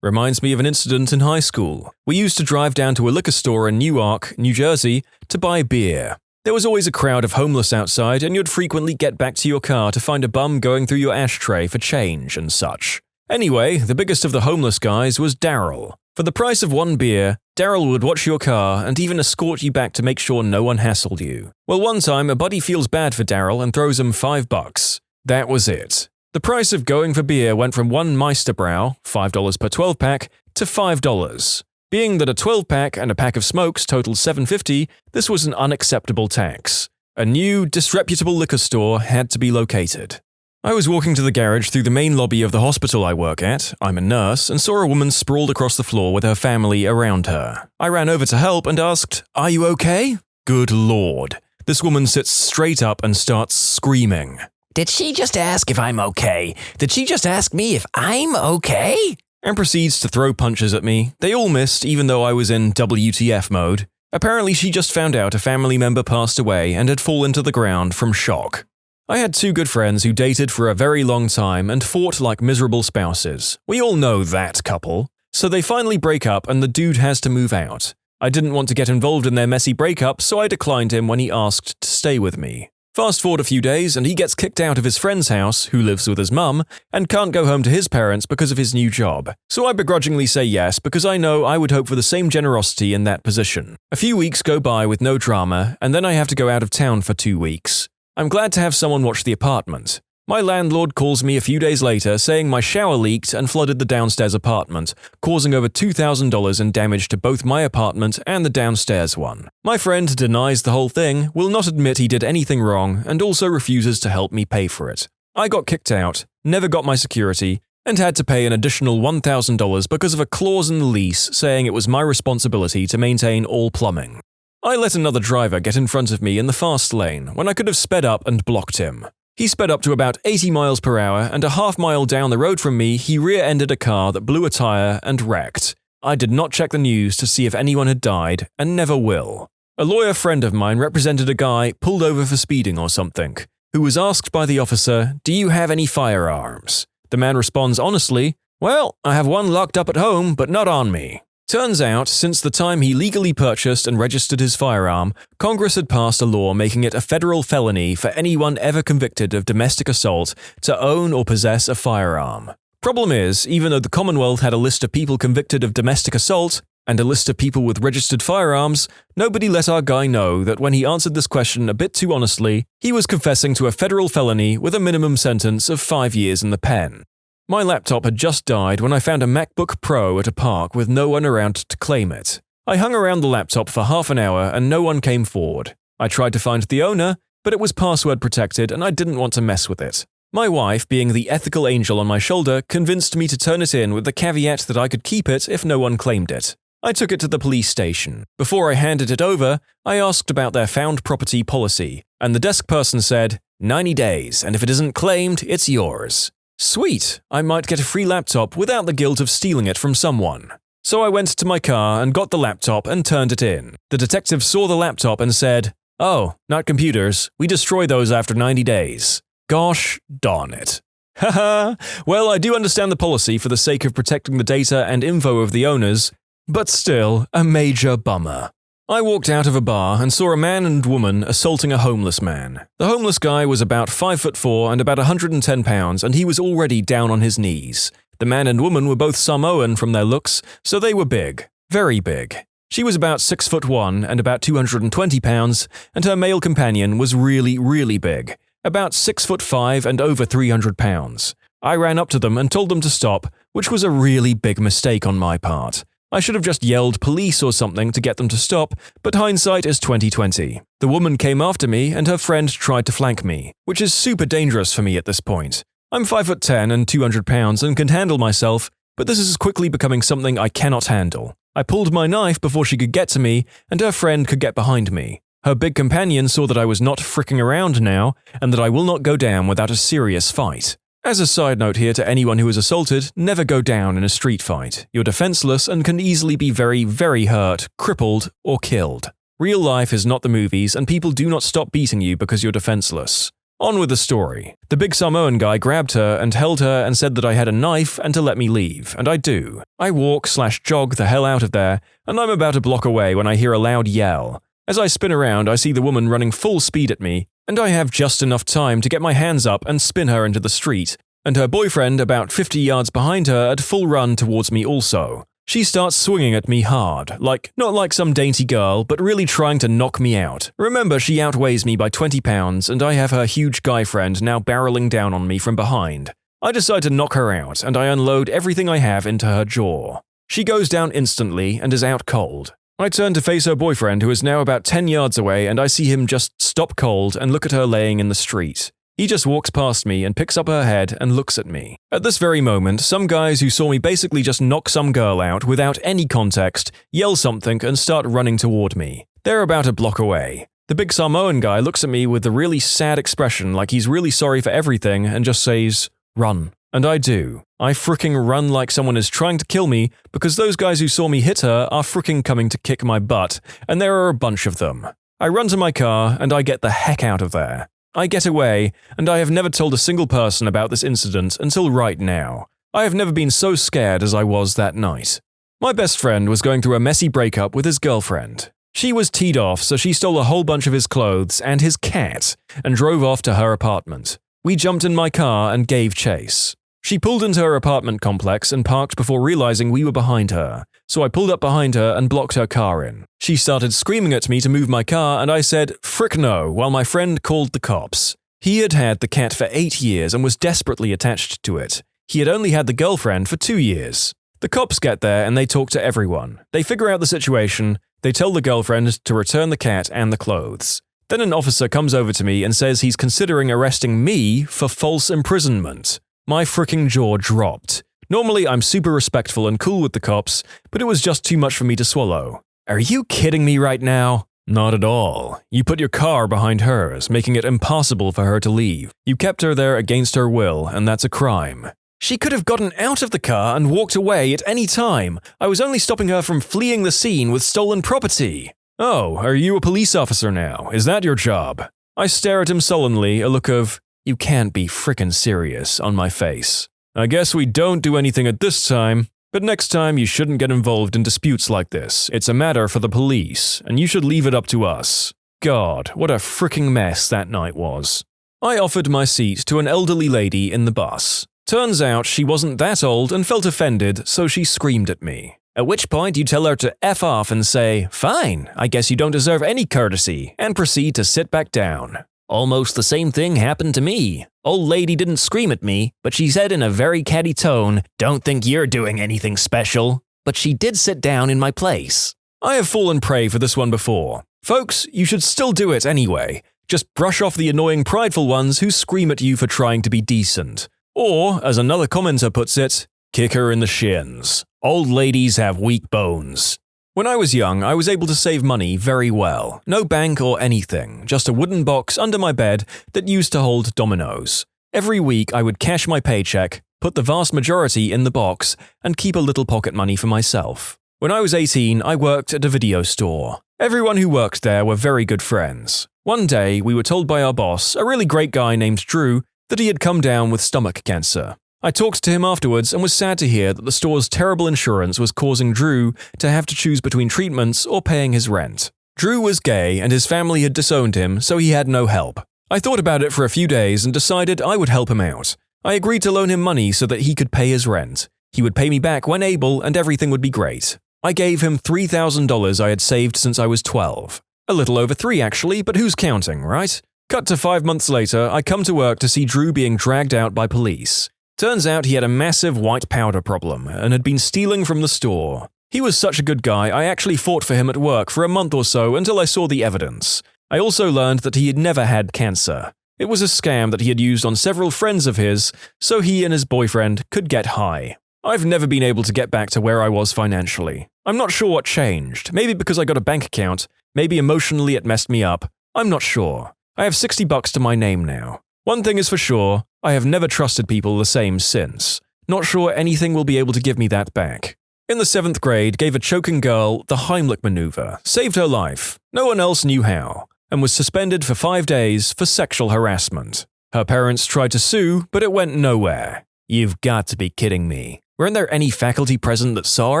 Reminds me of an incident in high school. We used to drive down to a liquor store in Newark, New Jersey, to buy beer. There was always a crowd of homeless outside, and you'd frequently get back to your car to find a bum going through your ashtray for change and such. Anyway, the biggest of the homeless guys was Daryl. For the price of one beer, Daryl would watch your car and even escort you back to make sure no one hassled you. Well, one time, a buddy feels bad for Daryl and throws him $5. That was it. The price of going for beer went from one Meisterbrow, $5 per 12-pack, to $5. Being that a 12-pack and a pack of smokes totaled $7.50, this was an unacceptable tax. A new, disreputable liquor store had to be located. I was walking to the garage through the main lobby of the hospital I work at, I'm a nurse, and saw a woman sprawled across the floor with her family around her. I ran over to help and asked, "Are you okay?" Good lord. This woman sits straight up and starts screaming. Did she just ask if I'm okay? Did she just ask me if I'm okay? And proceeds to throw punches at me. They all missed, even though I was in WTF mode. Apparently she just found out a family member passed away and had fallen to the ground from shock. I had two good friends who dated for a very long time and fought like miserable spouses. We all know that couple. So they finally break up and the dude has to move out. I didn't want to get involved in their messy breakup, so I declined him when he asked to stay with me. Fast forward a few days and he gets kicked out of his friend's house, who lives with his mum, and can't go home to his parents because of his new job. So I begrudgingly say yes because I know I would hope for the same generosity in that position. A few weeks go by with no drama, and then I have to go out of town for 2 weeks. I'm glad to have someone watch the apartment. My landlord calls me a few days later saying my shower leaked and flooded the downstairs apartment, causing over $2,000 in damage to both my apartment and the downstairs one. My friend denies the whole thing, will not admit he did anything wrong, and also refuses to help me pay for it. I got kicked out, never got my security, and had to pay an additional $1,000 because of a clause in the lease saying it was my responsibility to maintain all plumbing. I let another driver get in front of me in the fast lane when I could have sped up and blocked him. He sped up to about 80 miles per hour, and a half-mile down the road from me, he rear-ended a car that blew a tire and wrecked. I did not check the news to see if anyone had died, and never will. A lawyer friend of mine represented a guy pulled over for speeding or something, who was asked by the officer, "Do you have any firearms?" The man responds honestly, "Well, I have one locked up at home, but not on me." Turns out, since the time he legally purchased and registered his firearm, Congress had passed a law making it a federal felony for anyone ever convicted of domestic assault to own or possess a firearm. Problem is, even though the Commonwealth had a list of people convicted of domestic assault and a list of people with registered firearms, nobody let our guy know that when he answered this question a bit too honestly, he was confessing to a federal felony with a minimum sentence of 5 years in the pen. My laptop had just died when I found a MacBook Pro at a park with no one around to claim it. I hung around the laptop for half an hour and no one came forward. I tried to find the owner, but it was password protected and I didn't want to mess with it. My wife, being the ethical angel on my shoulder, convinced me to turn it in with the caveat that I could keep it if no one claimed it. I took it to the police station. Before I handed it over, I asked about their found property policy, and the desk person said, 90 days, and if it isn't claimed, it's yours. Sweet, I might get a free laptop without the guilt of stealing it from someone. So I went to my car and got the laptop and turned it in. The detective saw the laptop and said, "Oh, not computers. We destroy those after 90 days. Gosh darn it. Haha, well, I do understand the policy for the sake of protecting the data and info of the owners, but still, a major bummer. I walked out of a bar and saw a man and woman assaulting a homeless man. The homeless guy was about 5'4" and about 110 pounds, and he was already down on his knees. The man and woman were both Samoan from their looks, so they were big. Very big. She was about 6'1" and about 220 pounds, and her male companion was really, really big, about 6'5" and over 300 pounds. I ran up to them and told them to stop, which was a really big mistake on my part. I should have just yelled police or something to get them to stop, but hindsight is 2020. The woman came after me and her friend tried to flank me, which is super dangerous for me at this point. I'm 5'10" and 200 pounds and can handle myself, but this is quickly becoming something I cannot handle. I pulled my knife before she could get to me, and her friend could get behind me. Her big companion saw that I was not fricking around now, and that I will not go down without a serious fight. As a side note here to anyone who is assaulted, never go down in a street fight. You're defenseless and can easily be very, very hurt, crippled, or killed. Real life is not the movies, and people do not stop beating you because you're defenseless. On with the story. The big Samoan guy grabbed her and held her and said that I had a knife and to let me leave, and I do. I walk/jog the hell out of there, and I'm about a block away when I hear a loud yell. As I spin around, I see the woman running full speed at me, and I have just enough time to get my hands up and spin her into the street, and her boyfriend about 50 yards behind her at full run towards me also. She starts swinging at me hard, not like some dainty girl, but really trying to knock me out. Remember, she outweighs me by 20 pounds, and I have her huge guy friend now barreling down on me from behind. I decide to knock her out, and I unload everything I have into her jaw. She goes down instantly and is out cold. I turn to face her boyfriend, who is now about 10 yards away, and I see him just stop cold and look at her laying in the street. He just walks past me and picks up her head and looks at me. At this very moment, some guys who saw me basically just knock some girl out without any context yell something and start running toward me. They're about a block away. The big Samoan guy looks at me with a really sad expression like he's really sorry for everything and just says, "Run." And I do. I fricking run like someone is trying to kill me because those guys who saw me hit her are fricking coming to kick my butt, and there are a bunch of them. I run to my car and I get the heck out of there. I get away, and I have never told a single person about this incident until right now. I have never been so scared as I was that night. My best friend was going through a messy breakup with his girlfriend. She was teed off, so she stole a whole bunch of his clothes and his cat and drove off to her apartment. We jumped in my car and gave chase. She pulled into her apartment complex and parked before realizing we were behind her, so I pulled up behind her and blocked her car in. She started screaming at me to move my car, and I said, "Frick no," while my friend called the cops. He had had the cat for 8 years and was desperately attached to it. He had only had the girlfriend for 2 years. The cops get there and they talk to everyone. They figure out the situation, they tell the girlfriend to return the cat and the clothes. Then an officer comes over to me and says he's considering arresting me for false imprisonment. My fricking jaw dropped. Normally, I'm super respectful and cool with the cops, but it was just too much for me to swallow. Are you kidding me right now? Not at all. You put your car behind hers, making it impossible for her to leave. You kept her there against her will, and that's a crime. She could have gotten out of the car and walked away at any time. I was only stopping her from fleeing the scene with stolen property. Oh, are you a police officer now? Is that your job? I stare at him sullenly, a look of, "You can't be frickin' serious," on my face. I guess we don't do anything at this time, but next time you shouldn't get involved in disputes like this. It's a matter for the police, and you should leave it up to us. God, what a fricking mess that night was. I offered my seat to an elderly lady in the bus. Turns out she wasn't that old and felt offended, so she screamed at me. At which point you tell her to F off and say, "Fine, I guess you don't deserve any courtesy," and proceed to sit back down. Almost the same thing happened to me. Old lady didn't scream at me, but she said in a very catty tone, "Don't think you're doing anything special." But she did sit down in my place. I have fallen prey for this one before. Folks, you should still do it anyway. Just brush off the annoying prideful ones who scream at you for trying to be decent. Or, as another commenter puts it, kick her in the shins. Old ladies have weak bones. When I was young, I was able to save money very well. No bank or anything, just a wooden box under my bed that used to hold dominoes. Every week I would cash my paycheck, put the vast majority in the box, and keep a little pocket money for myself. When I was 18, I worked at a video store. Everyone who worked there were very good friends. One day, we were told by our boss, a really great guy named Drew, that he had come down with stomach cancer. I talked to him afterwards and was sad to hear that the store's terrible insurance was causing Drew to have to choose between treatments or paying his rent. Drew was gay and his family had disowned him, so he had no help. I thought about it for a few days and decided I would help him out. I agreed to loan him money so that he could pay his rent. He would pay me back when able and everything would be great. I gave him $3,000 I had saved since I was 12. A little over 3 actually, but who's counting, right? Cut to 5 months later, I come to work to see Drew being dragged out by police. Turns out he had a massive white powder problem and had been stealing from the store. He was such a good guy, I actually fought for him at work for a month or so until I saw the evidence. I also learned that he had never had cancer. It was a scam that he had used on several friends of his, so he and his boyfriend could get high. I've never been able to get back to where I was financially. I'm not sure what changed. Maybe because I got a bank account. Maybe emotionally it messed me up. I'm not sure. I have $60 to my name now. One thing is for sure, I have never trusted people the same since. Not sure anything will be able to give me that back. In the 7th grade, gave a choking girl the Heimlich maneuver, saved her life. No one else knew how, and was suspended for 5 days for sexual harassment. Her parents tried to sue, but it went nowhere. You've got to be kidding me. Weren't there any faculty present that saw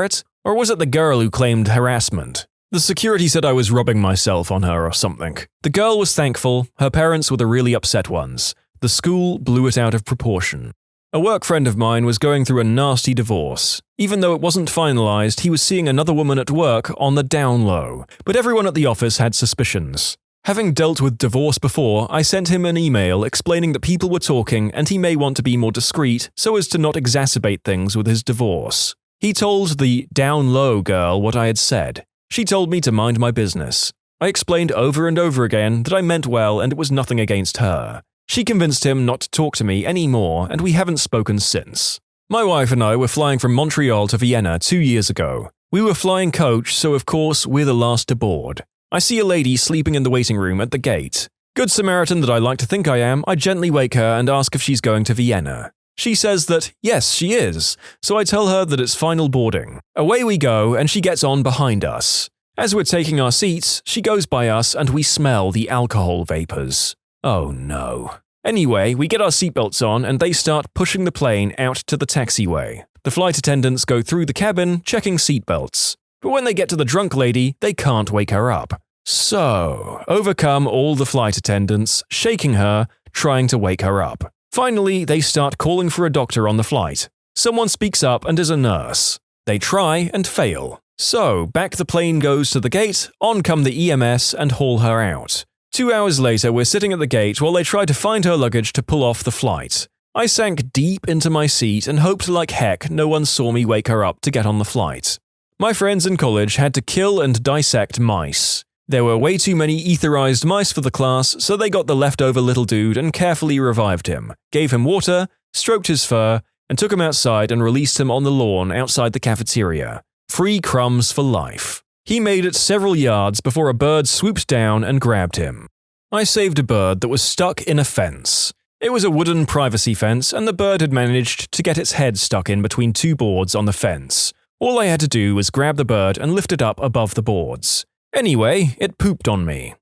it? Or was it the girl who claimed harassment? The security said I was rubbing myself on her or something. The girl was thankful, her parents were the really upset ones. The school blew it out of proportion. A work friend of mine was going through a nasty divorce. Even though it wasn't finalized, he was seeing another woman at work on the down low, but everyone at the office had suspicions. Having dealt with divorce before, I sent him an email explaining that people were talking and he may want to be more discreet so as to not exacerbate things with his divorce. He told the down low girl what I had said. She told me to mind my business. I explained over and over again that I meant well and it was nothing against her. She convinced him not to talk to me anymore, and we haven't spoken since. My wife and I were flying from Montreal to Vienna 2 years ago. We were flying coach, so of course we're the last to board. I see a lady sleeping in the waiting room at the gate. Good Samaritan that I like to think I am, I gently wake her and ask if she's going to Vienna. She says that, yes, she is, so I tell her that it's final boarding. Away we go, and she gets on behind us. As we're taking our seats, she goes by us and we smell the alcohol vapors. Oh no. Anyway, we get our seatbelts on and they start pushing the plane out to the taxiway. The flight attendants go through the cabin, checking seatbelts. But when they get to the drunk lady, they can't wake her up. So, overcome all the flight attendants, shaking her, trying to wake her up. Finally, they start calling for a doctor on the flight. Someone speaks up and is a nurse. They try and fail. So, back the plane goes to the gate, on come the EMS and haul her out. 2 hours later, we're sitting at the gate while they try to find her luggage to pull off the flight. I sank deep into my seat and hoped like heck no one saw me wake her up to get on the flight. My friends in college had to kill and dissect mice. There were way too many etherized mice for the class, so they got the leftover little dude and carefully revived him, gave him water, stroked his fur, and took him outside and released him on the lawn outside the cafeteria. Free crumbs for life. He made it several yards before a bird swooped down and grabbed him. I saved a bird that was stuck in a fence. It was a wooden privacy fence, and the bird had managed to get its head stuck in between 2 boards on the fence. All I had to do was grab the bird and lift it up above the boards. Anyway, it pooped on me.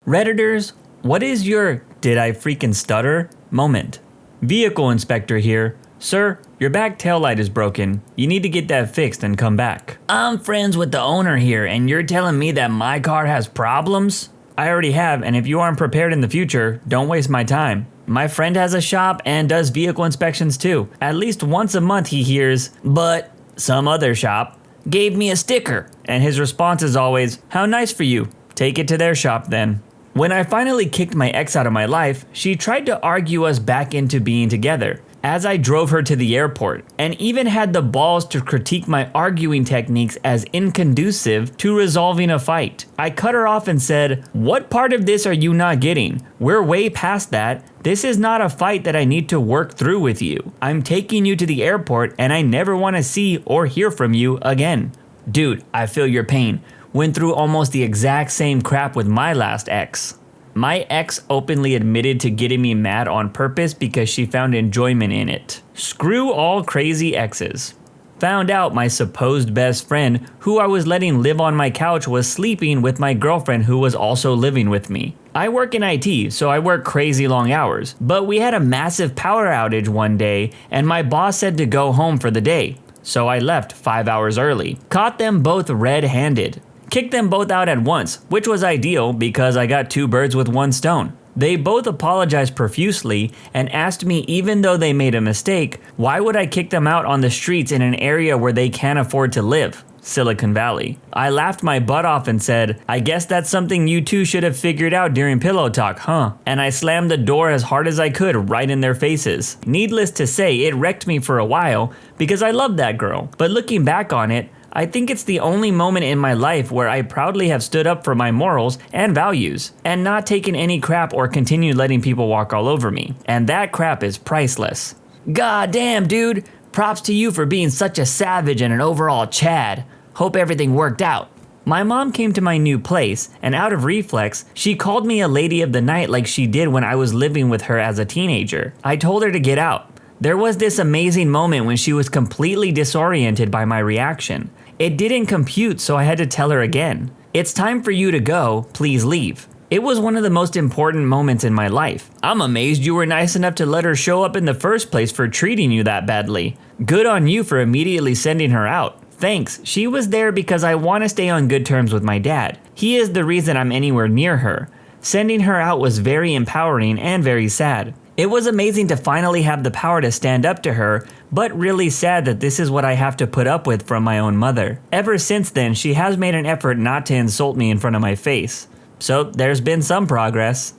Redditors, what is your "did I freaking stutter" moment? Vehicle inspector here. Sir, your back taillight is broken. You need to get that fixed and come back. I'm friends with the owner here, and you're telling me that my car has problems? I already have, and if you aren't prepared in the future, don't waste my time. My friend has a shop and does vehicle inspections too. At least once a month he hears, but some other shop gave me a sticker. And his response is always, how nice for you. Take it to their shop then. When I finally kicked my ex out of my life, she tried to argue us back into being together as I drove her to the airport, and even had the balls to critique my arguing techniques as inconducive to resolving a fight. I cut her off and said, what part of this are you not getting? We're way past that. This is not a fight that I need to work through with you. I'm taking you to the airport and I never want to see or hear from you again. Dude, I feel your pain. Went through almost the exact same crap with my last ex. My ex openly admitted to getting me mad on purpose because she found enjoyment in it. Screw all crazy exes. Found out my supposed best friend, who I was letting live on my couch, was sleeping with my girlfriend who was also living with me. I work in IT, so I work crazy long hours, but we had a massive power outage one day and my boss said to go home for the day. So I left 5 hours early. Caught them both red-handed. Kicked them both out at once, which was ideal because I got 2 birds with 1 stone. They both apologized profusely and asked me, even though they made a mistake, why would I kick them out on the streets in an area where they can't afford to live? Silicon Valley. I laughed my butt off and said, I guess that's something you two should have figured out during pillow talk, huh? And I slammed the door as hard as I could right in their faces. Needless to say, it wrecked me for a while because I loved that girl. But looking back on it, I think it's the only moment in my life where I proudly have stood up for my morals and values and not taken any crap or continued letting people walk all over me. And that crap is priceless. God damn, dude. Props to you for being such a savage and an overall Chad. Hope everything worked out. My mom came to my new place, and out of reflex, she called me a lady of the night like she did when I was living with her as a teenager. I told her to get out. There was this amazing moment when she was completely disoriented by my reaction. It didn't compute, so I had to tell her again. It's time for you to go, please leave. It was one of the most important moments in my life. I'm amazed you were nice enough to let her show up in the first place for treating you that badly. Good on you for immediately sending her out. Thanks, she was there because I want to stay on good terms with my dad. He is the reason I'm anywhere near her. Sending her out was very empowering and very sad. It was amazing to finally have the power to stand up to her, but really sad that this is what I have to put up with from my own mother. Ever since then, she has made an effort not to insult me in front of my face. So there's been some progress.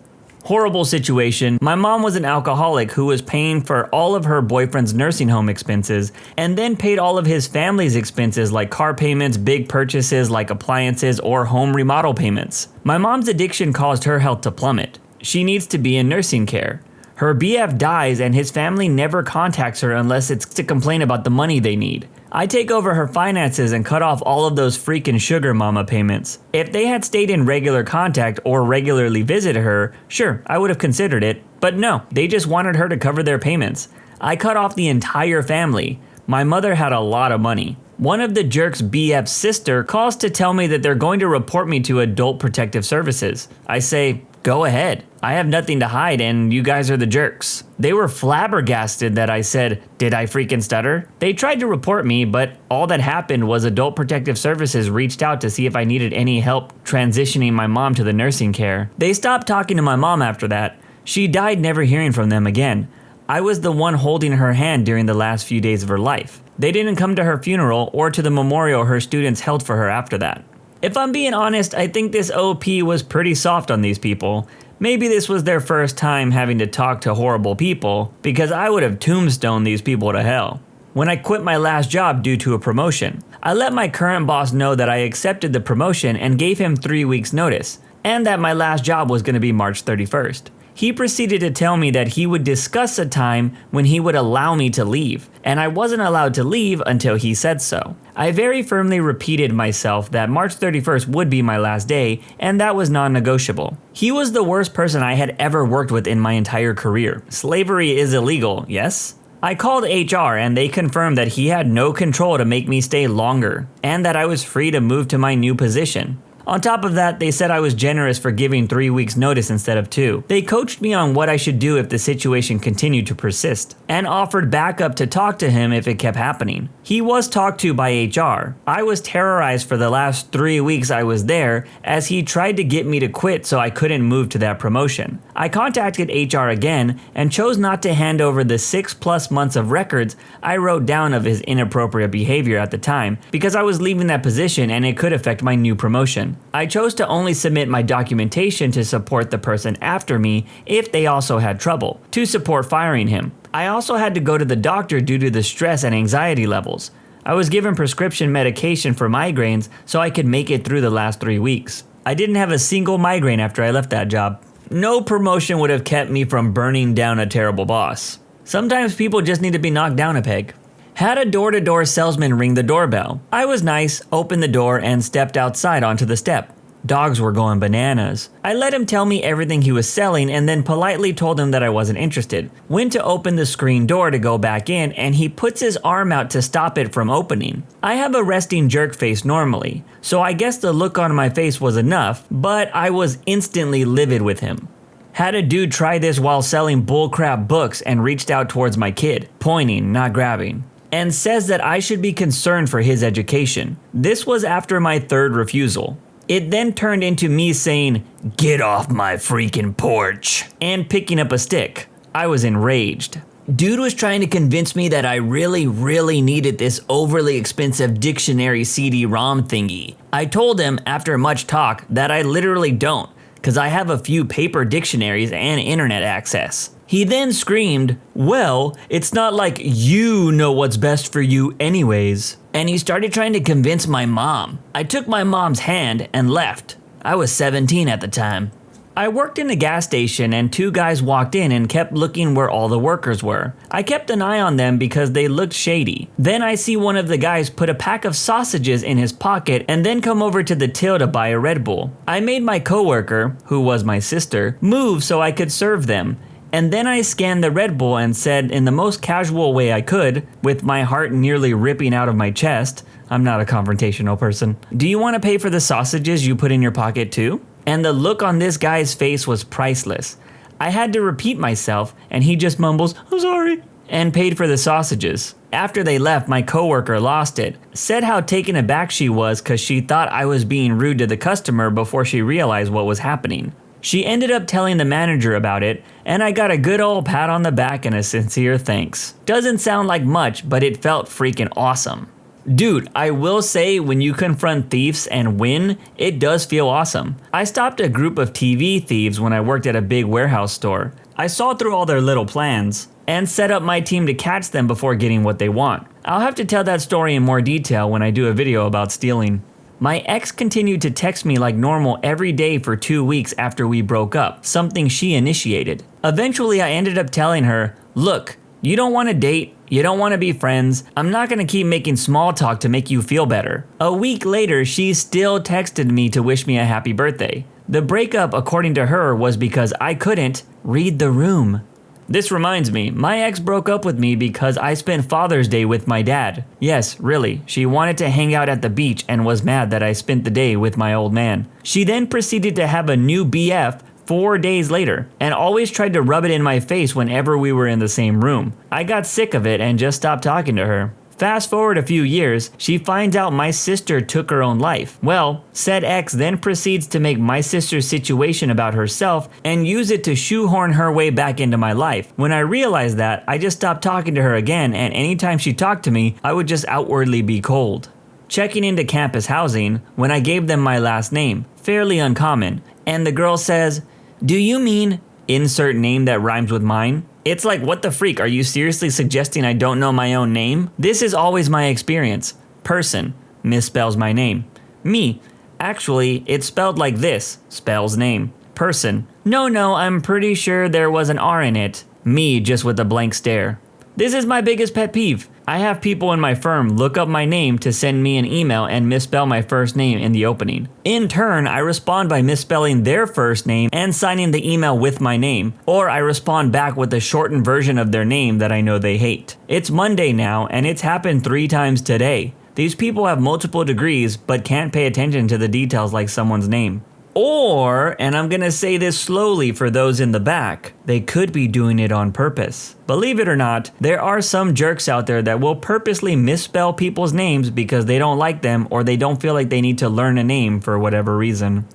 Horrible situation. My mom was an alcoholic who was paying for all of her boyfriend's nursing home expenses and then paid all of his family's expenses like car payments, big purchases like appliances, or home remodel payments. My mom's addiction caused her health to plummet. She needs to be in nursing care. Her BF dies and his family never contacts her unless it's to complain about the money they need. I take over her finances and cut off all of those freaking sugar mama payments. If they had stayed in regular contact or regularly visited her, sure, I would have considered it. But no, they just wanted her to cover their payments. I cut off the entire family. My mother had a lot of money. One of the jerk's BF's sister calls to tell me that they're going to report me to Adult Protective Services. I say, go ahead. I have nothing to hide and you guys are the jerks. They were flabbergasted that I said, did I freaking stutter? They tried to report me, but all that happened was Adult Protective Services reached out to see if I needed any help transitioning my mom to the nursing care. They stopped talking to my mom after that. She died never hearing from them again. I was the one holding her hand during the last few days of her life. They didn't come to her funeral or to the memorial her students held for her after that. If I'm being honest, I think this OP was pretty soft on these people. Maybe this was their first time having to talk to horrible people, because I would have tombstoned these people to hell. When I quit my last job due to a promotion, I let my current boss know that I accepted the promotion and gave him 3 weeks notice, and that my last job was going to be March 31st. He proceeded to tell me that he would discuss a time when he would allow me to leave, and I wasn't allowed to leave until he said so. I very firmly repeated myself that March 31st would be my last day, and that was non-negotiable. He was the worst person I had ever worked with in my entire career. Slavery is illegal, yes? I called HR and they confirmed that he had no control to make me stay longer, and that I was free to move to my new position. On top of that, they said I was generous for giving 3 weeks notice instead of 2. They coached me on what I should do if the situation continued to persist, and offered backup to talk to him if it kept happening. He was talked to by HR. I was terrorized for the last 3 weeks I was there, as he tried to get me to quit so I couldn't move to that promotion. I contacted HR again, and chose not to hand over the 6+ months of records I wrote down of his inappropriate behavior at the time, because I was leaving that position and it could affect my new promotion. I chose to only submit my documentation to support the person after me if they also had trouble, to support firing him. I also had to go to the doctor due to the stress and anxiety levels. I was given prescription medication for migraines so I could make it through the last 3 weeks. I didn't have a single migraine after I left that job. No promotion would have kept me from burning down a terrible boss. Sometimes people just need to be knocked down a peg. Had a door-to-door salesman ring the doorbell. I was nice, opened the door, and stepped outside onto the step. Dogs were going bananas. I let him tell me everything he was selling and then politely told him that I wasn't interested. Went to open the screen door to go back in and he puts his arm out to stop it from opening. I have a resting jerk face normally, so I guess the look on my face was enough, but I was instantly livid with him. Had a dude try this while selling bullcrap books and reached out towards my kid, pointing, not grabbing, and says that I should be concerned for his education. This was after my 3rd refusal. It then turned into me saying, "Get off my freaking porch," and picking up a stick. I was enraged. Dude was trying to convince me that I really needed this overly expensive dictionary CD-ROM thingy. I told him, after much talk, that I literally don't, because I have a few paper dictionaries and internet access. He then screamed, "Well, it's not like you know what's best for you anyways." And he started trying to convince my mom. I took my mom's hand and left. I was 17 at the time. I worked in a gas station and 2 guys walked in and kept looking where all the workers were. I kept an eye on them because they looked shady. Then I see one of the guys put a pack of sausages in his pocket and then come over to the till to buy a Red Bull. I made my coworker, who was my sister, move so I could serve them. And then I scanned the Red Bull and said in the most casual way I could, with my heart nearly ripping out of my chest, I'm not a confrontational person, "Do you want to pay for the sausages you put in your pocket too?" And the look on this guy's face was priceless. I had to repeat myself and he just mumbles, "I'm sorry." and paid for the sausages. After they left, my coworker lost it, said how taken aback she was because she thought I was being rude to the customer before she realized what was happening. She ended up telling the manager about it, and I got a good old pat on the back and a sincere thanks. Doesn't sound like much, but it felt freaking awesome. Dude, I will say when you confront thieves and win, it does feel awesome. I stopped a group of TV thieves when I worked at a big warehouse store. I saw through all their little plans and set up my team to catch them before getting what they want. I'll have to tell that story in more detail when I do a video about stealing. My ex continued to text me like normal every day for 2 weeks after we broke up, something she initiated. Eventually, I ended up telling her, look, you don't want to date, you don't want to be friends, I'm not going to keep making small talk to make you feel better. A week later, she still texted me to wish me a happy birthday. The breakup, according to her, was because I couldn't read the room. This reminds me, my ex broke up with me because I spent Father's Day with my dad. Yes, really, she wanted to hang out at the beach and was mad that I spent the day with my old man. She then proceeded to have a new BF 4 days later, and always tried to rub it in my face whenever we were in the same room. I got sick of it and just stopped talking to her. Fast forward a few years, she finds out my sister took her own life. Well, said ex then proceeds to make my sister's situation about herself and use it to shoehorn her way back into my life. When I realized that, I just stopped talking to her again, and anytime she talked to me, I would just outwardly be cold. Checking into campus housing, when I gave them my last name, fairly uncommon, and the girl says, "Do you mean insert name that rhymes with mine?" It's like, what the freak, are you seriously suggesting I don't know my own name? This is always my experience. Person, misspells my name. Me, actually, it's spelled like this, spells name. Person, no, I'm pretty sure there was an R in it. Me, just with a blank stare. This is my biggest pet peeve. I have people in my firm look up my name to send me an email and misspell my first name in the opening. In turn, I respond by misspelling their first name and signing the email with my name, or I respond back with a shortened version of their name that I know they hate. It's Monday now, and it's happened 3 times today. These people have multiple degrees, but can't pay attention to the details like someone's name. Or, and I'm gonna say this slowly for those in the back, they could be doing it on purpose. Believe it or not, there are some jerks out there that will purposely misspell people's names because they don't like them or they don't feel like they need to learn a name for whatever reason.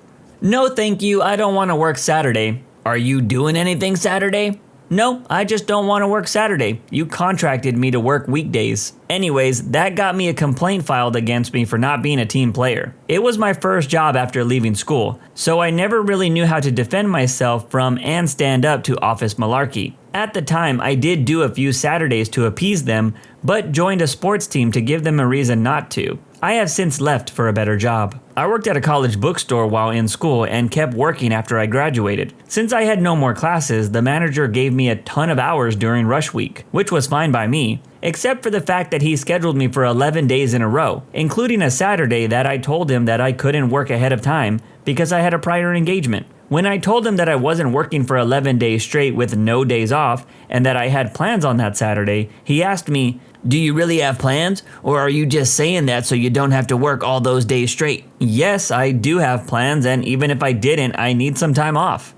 No thank you, I don't want to work Saturday. Are you doing anything Saturday? No, I just don't want to work Saturday. You contracted me to work weekdays. Anyways, that got me a complaint filed against me for not being a team player. It was my first job after leaving school, so I never really knew how to defend myself from and stand up to office malarkey. At the time, I did do a few Saturdays to appease them, but joined a sports team to give them a reason not to. I have since left for a better job. I worked at a college bookstore while in school and kept working after I graduated. Since I had no more classes, the manager gave me a ton of hours during rush week, which was fine by me, except for the fact that he scheduled me for 11 days in a row, including a Saturday that I told him that I couldn't work ahead of time because I had a prior engagement. When I told him that I wasn't working for 11 days straight with no days off and that I had plans on that Saturday, he asked me, "Do you really have plans, or are you just saying that so you don't have to work all those days straight?" Yes, I do have plans, and even if I didn't, I need some time off.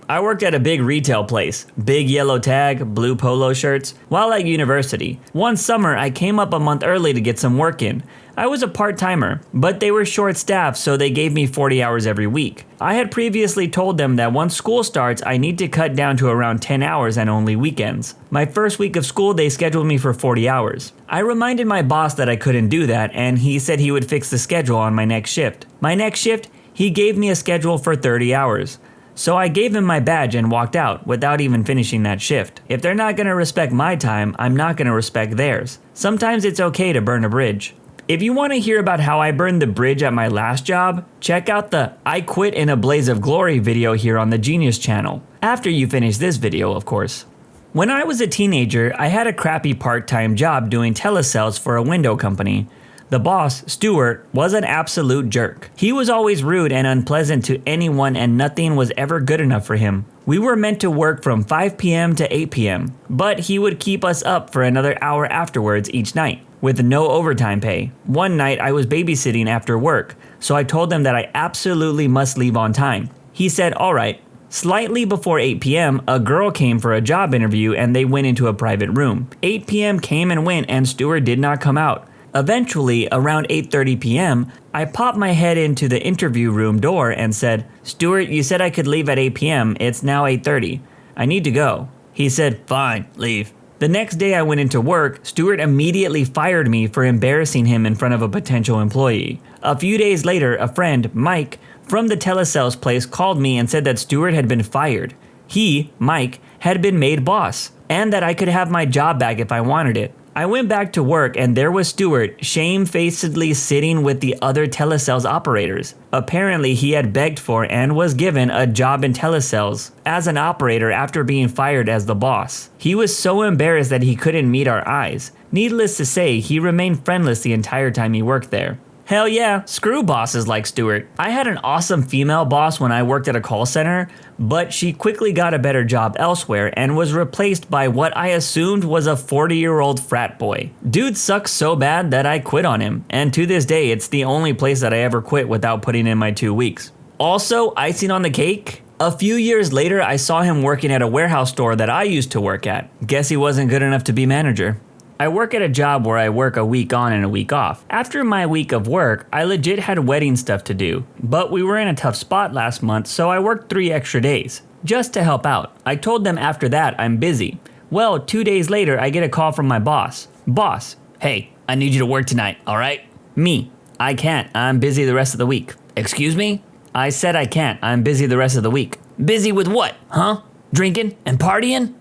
I worked at a big retail place, big yellow tag, blue polo shirts, while at university. One summer, I came up a month early to get some work in. I was a part-timer, but they were short-staffed, so they gave me 40 hours every week. I had previously told them that once school starts, I need to cut down to around 10 hours and only weekends. My first week of school, they scheduled me for 40 hours. I reminded my boss that I couldn't do that, and he said he would fix the schedule on my next shift. My next shift, he gave me a schedule for 30 hours. So I gave him my badge and walked out without even finishing that shift. If they're not gonna respect my time, I'm not gonna respect theirs. Sometimes it's okay to burn a bridge. If you want to hear about how I burned the bridge at my last job, check out the I Quit in a Blaze of Glory video here on the Genius channel. After you finish this video, of course. When I was a teenager, I had a crappy part-time job doing telesales for a window company. The boss, Stuart, was an absolute jerk. He was always rude and unpleasant to anyone, and nothing was ever good enough for him. We were meant to work from 5 p.m. to 8 p.m., but he would keep us up for another hour afterwards each night, with no overtime pay. One night I was babysitting after work, so I told him that I absolutely must leave on time. He said, "All right, Slightly before 8 p.m., a girl came for a job interview and they went into a private room. 8 p.m. came and went and Stuart did not come out. Eventually, around 8:30 p.m., I popped my head into the interview room door and said, "Stuart, you said I could leave at 8 p.m. It's now 8:30. I need to go." He said, "Fine, leave." The next day I went into work, Stuart immediately fired me for embarrassing him in front of a potential employee. A few days later, a friend, Mike, from the telesales place called me and said that Stuart had been fired. He, Mike, had been made boss, and that I could have my job back if I wanted it. I went back to work and there was Stuart shamefacedly sitting with the other telesales operators. Apparently he had begged for and was given a job in telesales as an operator after being fired as the boss. He was so embarrassed that he couldn't meet our eyes. Needless to say, he remained friendless the entire time he worked there. Hell yeah, screw bosses like Stuart. I had an awesome female boss when I worked at a call center, but she quickly got a better job elsewhere and was replaced by what I assumed was a 40-year-old frat boy. Dude sucks so bad that I quit on him, and to this day it's the only place that I ever quit without putting in my 2 weeks. Also, icing on the cake, a few years later I saw him working at a warehouse store that I used to work at. Guess he wasn't good enough to be manager. I work at a job where I work a week on and a week off. After my week of work, I legit had wedding stuff to do, but we were in a tough spot last month, so I worked 3 extra days, just to help out. I told them after that I'm busy. Well, 2 days later, I get a call from my boss. Boss, hey, I need you to work tonight, alright? Me, I can't, I'm busy the rest of the week. Excuse me? I said I can't, I'm busy the rest of the week. Busy with what, huh? Drinking and partying?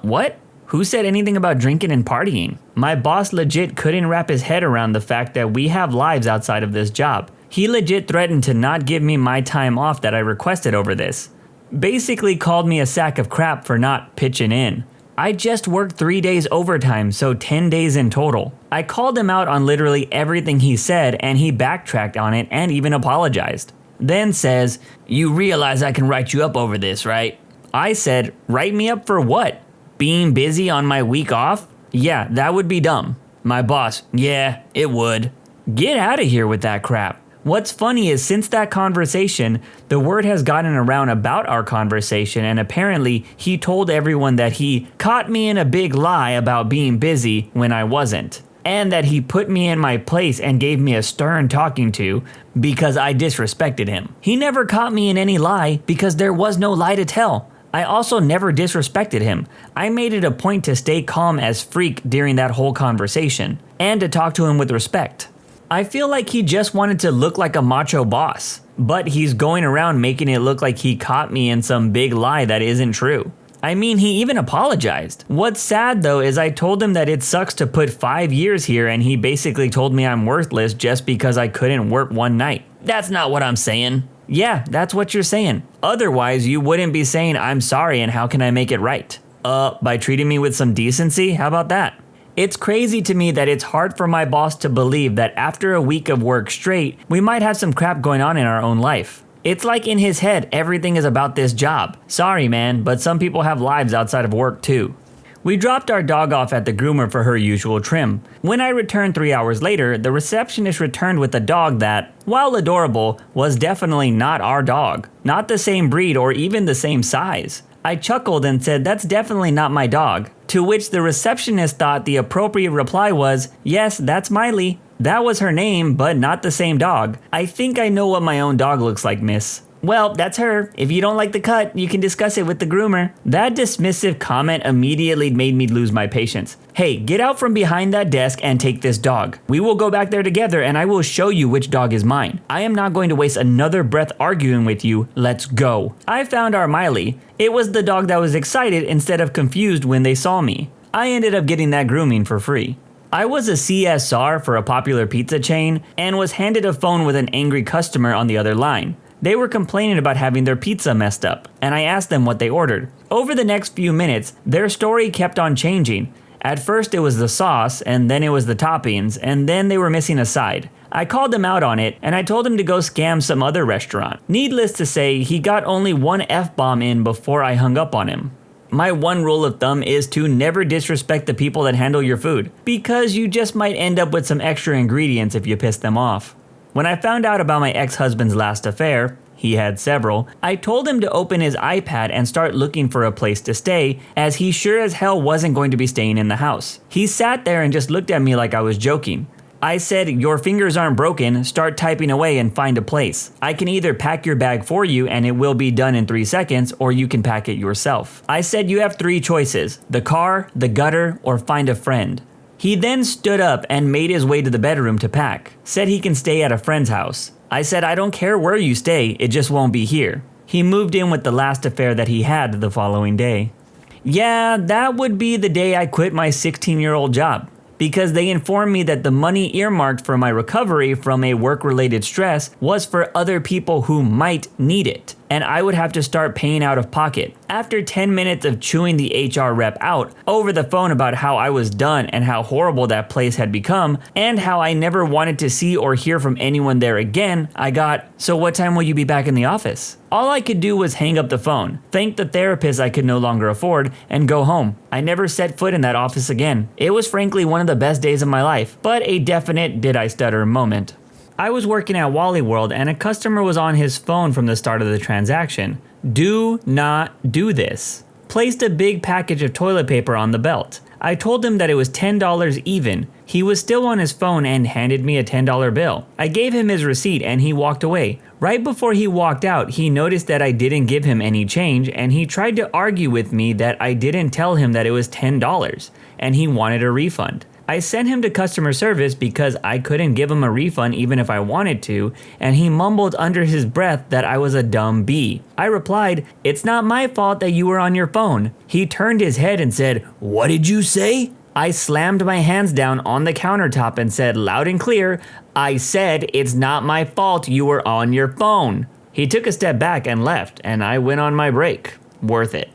What? Who said anything about drinking and partying? My boss legit couldn't wrap his head around the fact that we have lives outside of this job. He legit threatened to not give me my time off that I requested over this. Basically called me a sack of crap for not pitching in. I just worked 3 days overtime, so 10 days in total. I called him out on literally everything he said and he backtracked on it and even apologized. Then says, "You realize I can write you up over this, right?" I said, "Write me up for what? Being busy on my week off? Yeah, that would be dumb." My boss, "Yeah, it would." Get out of here with that crap. What's funny is since that conversation, the word has gotten around about our conversation and apparently he told everyone that he caught me in a big lie about being busy when I wasn't. And that he put me in my place and gave me a stern talking to because I disrespected him. He never caught me in any lie because there was no lie to tell. I also never disrespected him. I made it a point to stay calm as freak during that whole conversation, and to talk to him with respect. I feel like he just wanted to look like a macho boss, but he's going around making it look like he caught me in some big lie that isn't true. I mean, he even apologized. What's sad though is I told him that it sucks to put 5 years here and he basically told me I'm worthless just because I couldn't work one night. That's not what I'm saying. Yeah, that's what you're saying. Otherwise, you wouldn't be saying I'm sorry and how can I make it right? By treating me with some decency? How about that? It's crazy to me that it's hard for my boss to believe that after a week of work straight, we might have some crap going on in our own life. It's like in his head, everything is about this job. Sorry, man, but some people have lives outside of work too. We dropped our dog off at the groomer for her usual trim. When I returned 3 hours later, the receptionist returned with a dog that, while adorable, was definitely not our dog. Not the same breed or even the same size. I chuckled and said, "That's definitely not my dog." To which the receptionist thought the appropriate reply was, "Yes, that's Miley. That was her name, but not the same dog. I think I know what my own dog looks like, miss." Well, that's her. If you don't like the cut, you can discuss it with the groomer. That dismissive comment immediately made me lose my patience. Hey, get out from behind that desk and take this dog. We will go back there together and I will show you which dog is mine. I am not going to waste another breath arguing with you. Let's go. I found our Miley. It was the dog that was excited instead of confused when they saw me. I ended up getting that grooming for free. I was a CSR for a popular pizza chain and was handed a phone with an angry customer on the other line. They were complaining about having their pizza messed up, and I asked them what they ordered. Over the next few minutes, their story kept on changing. At first it was the sauce, and then it was the toppings, and then they were missing a side. I called them out on it, and I told him to go scam some other restaurant. Needless to say, he got only one F-bomb in before I hung up on him. My one rule of thumb is to never disrespect the people that handle your food, because you just might end up with some extra ingredients if you piss them off. When I found out about my ex-husband's last affair, he had several, I told him to open his iPad and start looking for a place to stay, as he sure as hell wasn't going to be staying in the house. He sat there and just looked at me like I was joking. I said, "Your fingers aren't broken, start typing away and find a place. I can either pack your bag for you and it will be done in 3 seconds, or you can pack it yourself." I said, "You have 3 choices, the car, the gutter, or find a friend." He then stood up and made his way to the bedroom to pack. Said he can stay at a friend's house. I said, "I don't care where you stay, it just won't be here." He moved in with the last affair that he had the following day. Yeah, that would be the day I quit my 16-year-old job, because they informed me that the money earmarked for my recovery from a work-related stress was for other people who might need it, and I would have to start paying out of pocket. After 10 minutes of chewing the HR rep out over the phone about how I was done and how horrible that place had become, and how I never wanted to see or hear from anyone there again, I got, "So what time will you be back in the office?" All I could do was hang up the phone, thank the therapist I could no longer afford, and go home. I never set foot in that office again. It was frankly one of the best days of my life, but a definite did I stutter moment. I was working at Wally World and a customer was on his phone from the start of the transaction. Do not do this. Placed a big package of toilet paper on the belt. I told him that it was $10 even. He was still on his phone and handed me a $10 bill. I gave him his receipt and he walked away. Right before he walked out, he noticed that I didn't give him any change and he tried to argue with me that I didn't tell him that it was $10 and he wanted a refund. I sent him to customer service because I couldn't give him a refund even if I wanted to, and he mumbled under his breath that I was a dumb bee. I replied, "It's not my fault that you were on your phone." He turned his head and said, "What did you say?" I slammed my hands down on the countertop and said loud and clear, "I said it's not my fault you were on your phone." He took a step back and left, and I went on my break. Worth it.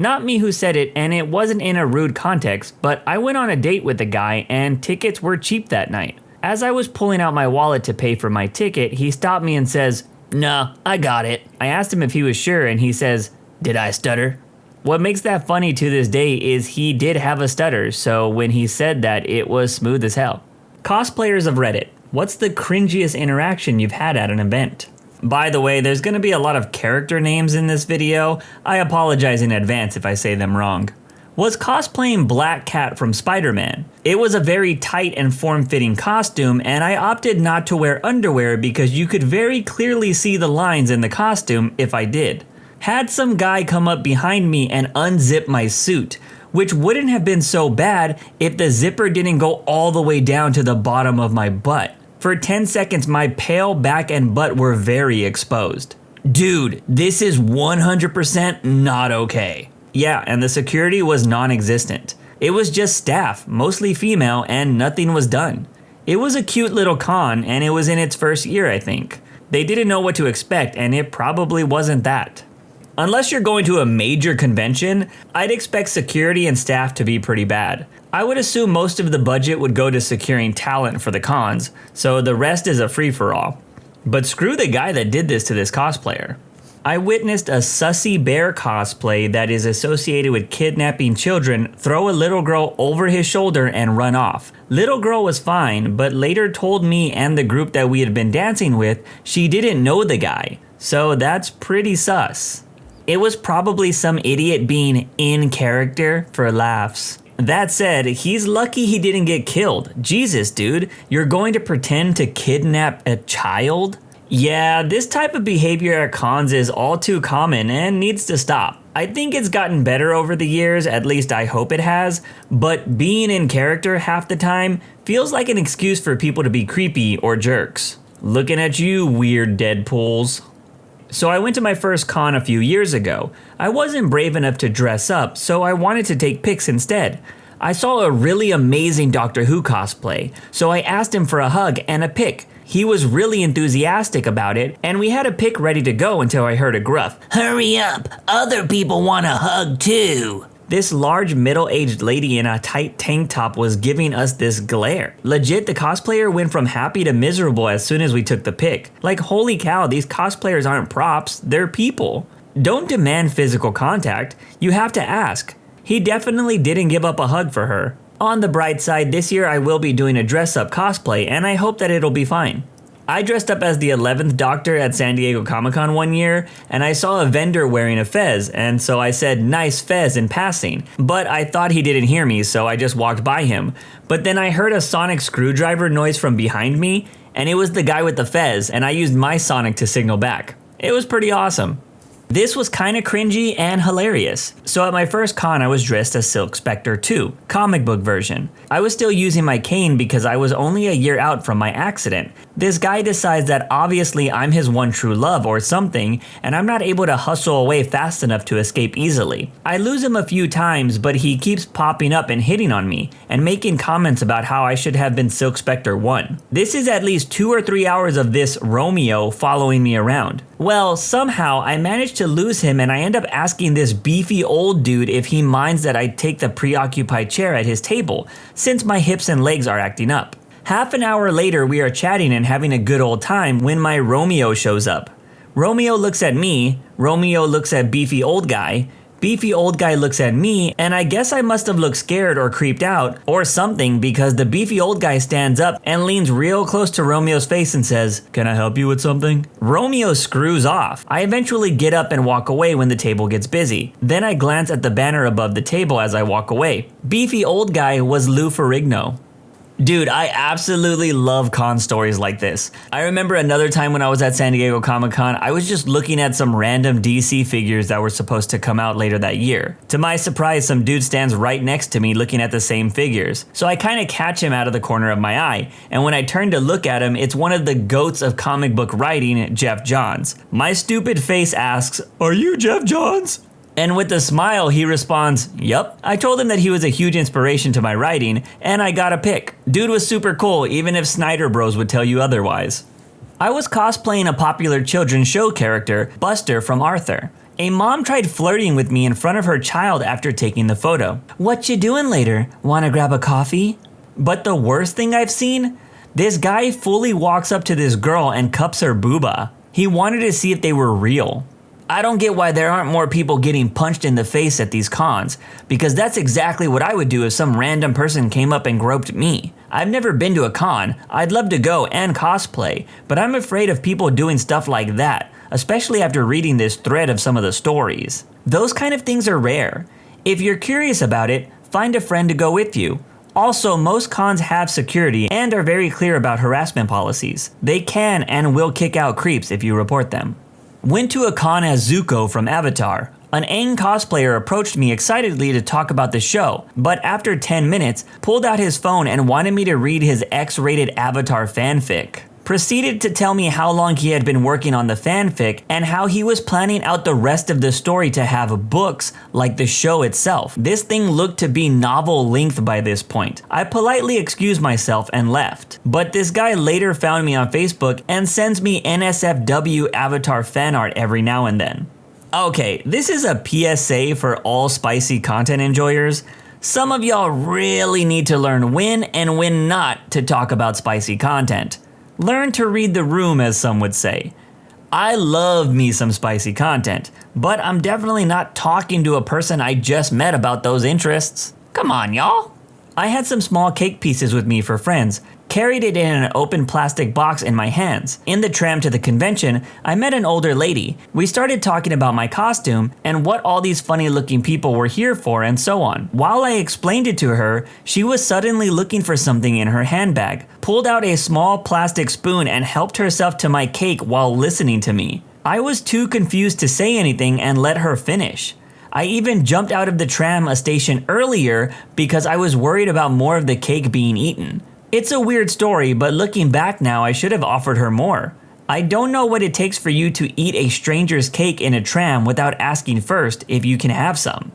Not me who said it, and it wasn't in a rude context, but I went on a date with the guy and tickets were cheap that night. As I was pulling out my wallet to pay for my ticket, he stopped me and says, "Nah, I got it." I asked him if he was sure and he says, "Did I stutter?" What makes that funny to this day is he did have a stutter, so when he said that, it was smooth as hell. Cosplayers of Reddit, what's the cringiest interaction you've had at an event? By the way, there's going to be a lot of character names in this video. I apologize in advance if I say them wrong. Was cosplaying Black Cat from Spider-Man. It was a very tight and form-fitting costume, and I opted not to wear underwear because you could very clearly see the lines in the costume if I did. Had some guy come up behind me and unzip my suit, which wouldn't have been so bad if the zipper didn't go all the way down to the bottom of my butt. For 10 seconds, my pale back and butt were very exposed. Dude, this is 100% not okay. Yeah, and the security was non-existent. It was just staff, mostly female, and nothing was done. It was a cute little con, and it was in its first year, I think. They didn't know what to expect, and it probably wasn't that. Unless you're going to a major convention, I'd expect security and staff to be pretty bad. I would assume most of the budget would go to securing talent for the cons, so the rest is a free-for-all. But screw the guy that did this to this cosplayer. I witnessed a sussy bear cosplay that is associated with kidnapping children throw a little girl over his shoulder and run off. Little girl was fine, but later told me and the group that we had been dancing with she didn't know the guy, so that's pretty sus. It was probably some idiot being in character for laughs. That said, he's lucky he didn't get killed. Jesus, dude, you're going to pretend to kidnap a child? Yeah, this type of behavior at cons is all too common and needs to stop. I think it's gotten better over the years, at least I hope it has, but being in character half the time feels like an excuse for people to be creepy or jerks. Looking at you, weird Deadpools. So I went to my first con a few years ago. I wasn't brave enough to dress up, so I wanted to take pics instead. I saw a really amazing Doctor Who cosplay, so I asked him for a hug and a pic. He was really enthusiastic about it, and we had a pic ready to go until I heard a gruff, "Hurry up, other people want a hug too." This large middle-aged lady in a tight tank top was giving us this glare. Legit, the cosplayer went from happy to miserable as soon as we took the pic. Like, holy cow, these cosplayers aren't props, they're people. Don't demand physical contact, you have to ask. He definitely didn't give up a hug for her. On the bright side, this year I will be doing a dress-up cosplay, and I hope that it'll be fine. I dressed up as the 11th Doctor at San Diego Comic-Con one year, and I saw a vendor wearing a fez, and so I said, "Nice fez," in passing. But I thought he didn't hear me, so I just walked by him. But then I heard a sonic screwdriver noise from behind me, and it was the guy with the fez, and I used my sonic to signal back. It was pretty awesome. This was kinda cringy and hilarious. So at my first con, I was dressed as Silk Spectre 2, comic book version. I was still using my cane because I was only a year out from my accident. This guy decides that obviously I'm his one true love or something, and I'm not able to hustle away fast enough to escape easily. I lose him a few times, but he keeps popping up and hitting on me, and making comments about how I should have been Silk Spectre 1. This is at least 2 or 3 hours of this Romeo following me around. Well, somehow I managed to lose him, and I end up asking this beefy old dude if he minds that I take the preoccupied chair at his table, since my hips and legs are acting up. Half an hour later, we are chatting and having a good old time when my Romeo shows up. Romeo looks at me, Romeo looks at beefy old guy looks at me, and I guess I must have looked scared or creeped out or something, because the beefy old guy stands up and leans real close to Romeo's face and says, "Can I help you with something?" Romeo screws off. I eventually get up and walk away when the table gets busy. Then I glance at the banner above the table as I walk away. Beefy old guy was Lou Ferrigno. Dude, I absolutely love con stories like this. I remember another time when I was at San Diego Comic-Con, I was just looking at some random DC figures that were supposed to come out later that year. To my surprise, some dude stands right next to me looking at the same figures. So I kind of catch him out of the corner of my eye, and when I turn to look at him, it's one of the goats of comic book writing, Jeff Johns. My stupid face asks, "Are you Jeff Johns?" And with a smile, he responds, "Yup." I told him that he was a huge inspiration to my writing, and I got a pic. Dude was super cool, even if Snyder Bros would tell you otherwise. I was cosplaying a popular children's show character, Buster from Arthur. A mom tried flirting with me in front of her child after taking the photo. "What you doing later? Wanna grab a coffee?" But the worst thing I've seen? This guy fully walks up to this girl and cups her booba. He wanted to see if they were real. I don't get why there aren't more people getting punched in the face at these cons, because that's exactly what I would do if some random person came up and groped me. I've never been to a con. I'd love to go and cosplay, but I'm afraid of people doing stuff like that, especially after reading this thread of some of the stories. Those kind of things are rare. If you're curious about it, find a friend to go with you. Also, most cons have security and are very clear about harassment policies. They can and will kick out creeps if you report them. Went to a con as Zuko from Avatar. An Aang cosplayer approached me excitedly to talk about the show, but after 10 minutes, pulled out his phone and wanted me to read his X-rated Avatar fanfic. Proceeded to tell me how long he had been working on the fanfic and how he was planning out the rest of the story to have books like the show itself. This thing looked to be novel length by this point. I politely excused myself and left. But this guy later found me on Facebook and sends me NSFW Avatar fan art every now and then. Okay, this is a PSA for all spicy content enjoyers. Some of y'all really need to learn when and when not to talk about spicy content. Learn to read the room, as some would say. I love me some spicy content, but I'm definitely not talking to a person I just met about those interests. Come on, y'all. I had some small cake pieces with me for friends, carried it in an open plastic box in my hands. In the tram to the convention, I met an older lady. We started talking about my costume and what all these funny looking people were here for and so on. While I explained it to her, she was suddenly looking for something in her handbag, pulled out a small plastic spoon and helped herself to my cake while listening to me. I was too confused to say anything and let her finish. I even jumped out of the tram a station earlier because I was worried about more of the cake being eaten. It's a weird story, but looking back now, I should have offered her more. I don't know what it takes for you to eat a stranger's cake in a tram without asking first if you can have some.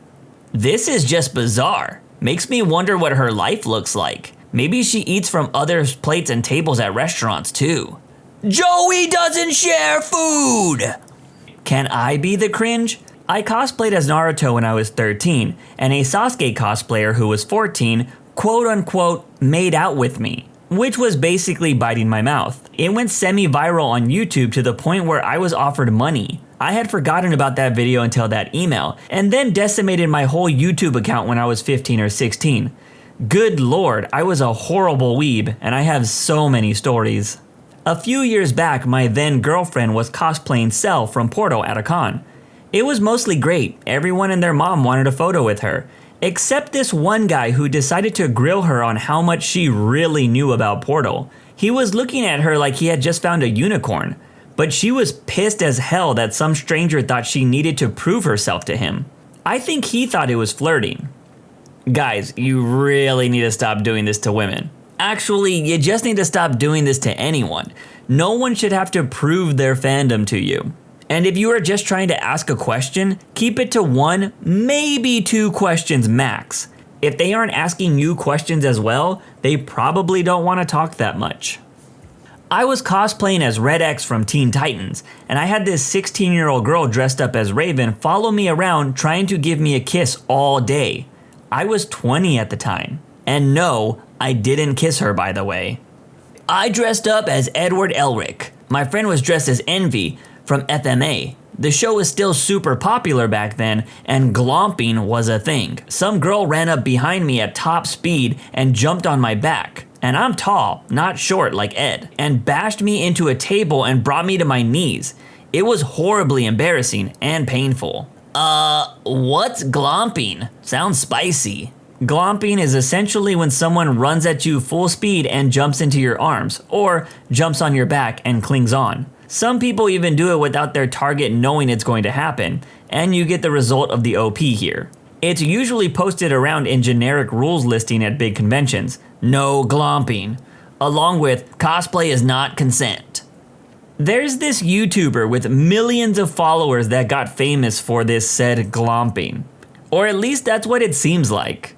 This is just bizarre. Makes me wonder what her life looks like. Maybe she eats from others' plates and tables at restaurants too. Joey doesn't share food! Can I be the cringe? I cosplayed as Naruto when I was 13, and a Sasuke cosplayer who was 14 quote-unquote made out with me, which was basically biting my mouth. It went semi-viral on YouTube to the point where I was offered money. I had forgotten about that video until that email, and then decimated my whole YouTube account when I was 15 or 16. Good lord, I was a horrible weeb, and I have so many stories. A few years back, my then girlfriend was cosplaying Cell from Portal at a con. It was mostly great. Everyone and their mom wanted a photo with her. Except this one guy who decided to grill her on how much she really knew about Portal. He was looking at her like he had just found a unicorn. But she was pissed as hell that some stranger thought she needed to prove herself to him. I think he thought it was flirting. Guys, you really need to stop doing this to women. Actually, you just need to stop doing this to anyone. No one should have to prove their fandom to you. And if you are just trying to ask a question, keep it to 1, maybe 2 questions max. If they aren't asking you questions as well, they probably don't want to talk that much. I was cosplaying as Red X from Teen Titans, and I had this 16-year-old girl dressed up as Raven follow me around trying to give me a kiss all day. I was 20 at the time. And no, I didn't kiss her, by the way. I dressed up as Edward Elric. My friend was dressed as Envy from FMA. The show was still super popular back then, and glomping was a thing. Some girl ran up behind me at top speed and jumped on my back. And I'm tall, not short like Ed, and bashed me into a table and brought me to my knees. It was horribly embarrassing and painful. What's glomping? Sounds spicy. Glomping is essentially when someone runs at you full speed and jumps into your arms, or jumps on your back and clings on. Some people even do it without their target knowing it's going to happen, and you get the result of the OP here. It's usually posted around in generic rules listing at big conventions, no glomping, along with cosplay is not consent. There's this YouTuber with millions of followers that got famous for this said glomping. Or at least that's what it seems like.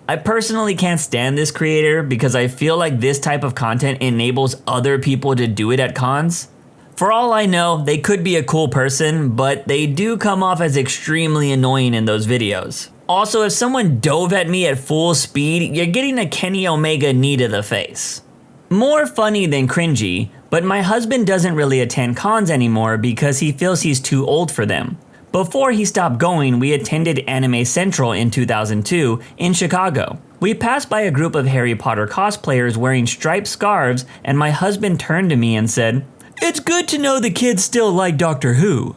I personally can't stand this creator because I feel like this type of content enables other people to do it at cons. For all I know, they could be a cool person, but they do come off as extremely annoying in those videos. Also, if someone dove at me at full speed, you're getting a Kenny Omega knee to the face. More funny than cringy, but my husband doesn't really attend cons anymore because he feels he's too old for them. Before he stopped going, we attended Anime Central in 2002 in Chicago. We passed by a group of Harry Potter cosplayers wearing striped scarves, and my husband turned to me and said, "It's good to know the kids still like Doctor Who."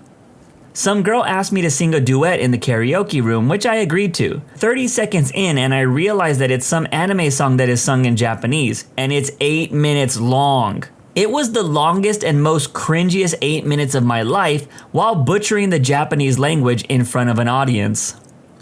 Some girl asked me to sing a duet in the karaoke room, which I agreed to. 30 seconds in, and I realized that it's some anime song that is sung in Japanese, and it's 8 minutes long. It was the longest and most cringiest 8 minutes of my life while butchering the Japanese language in front of an audience.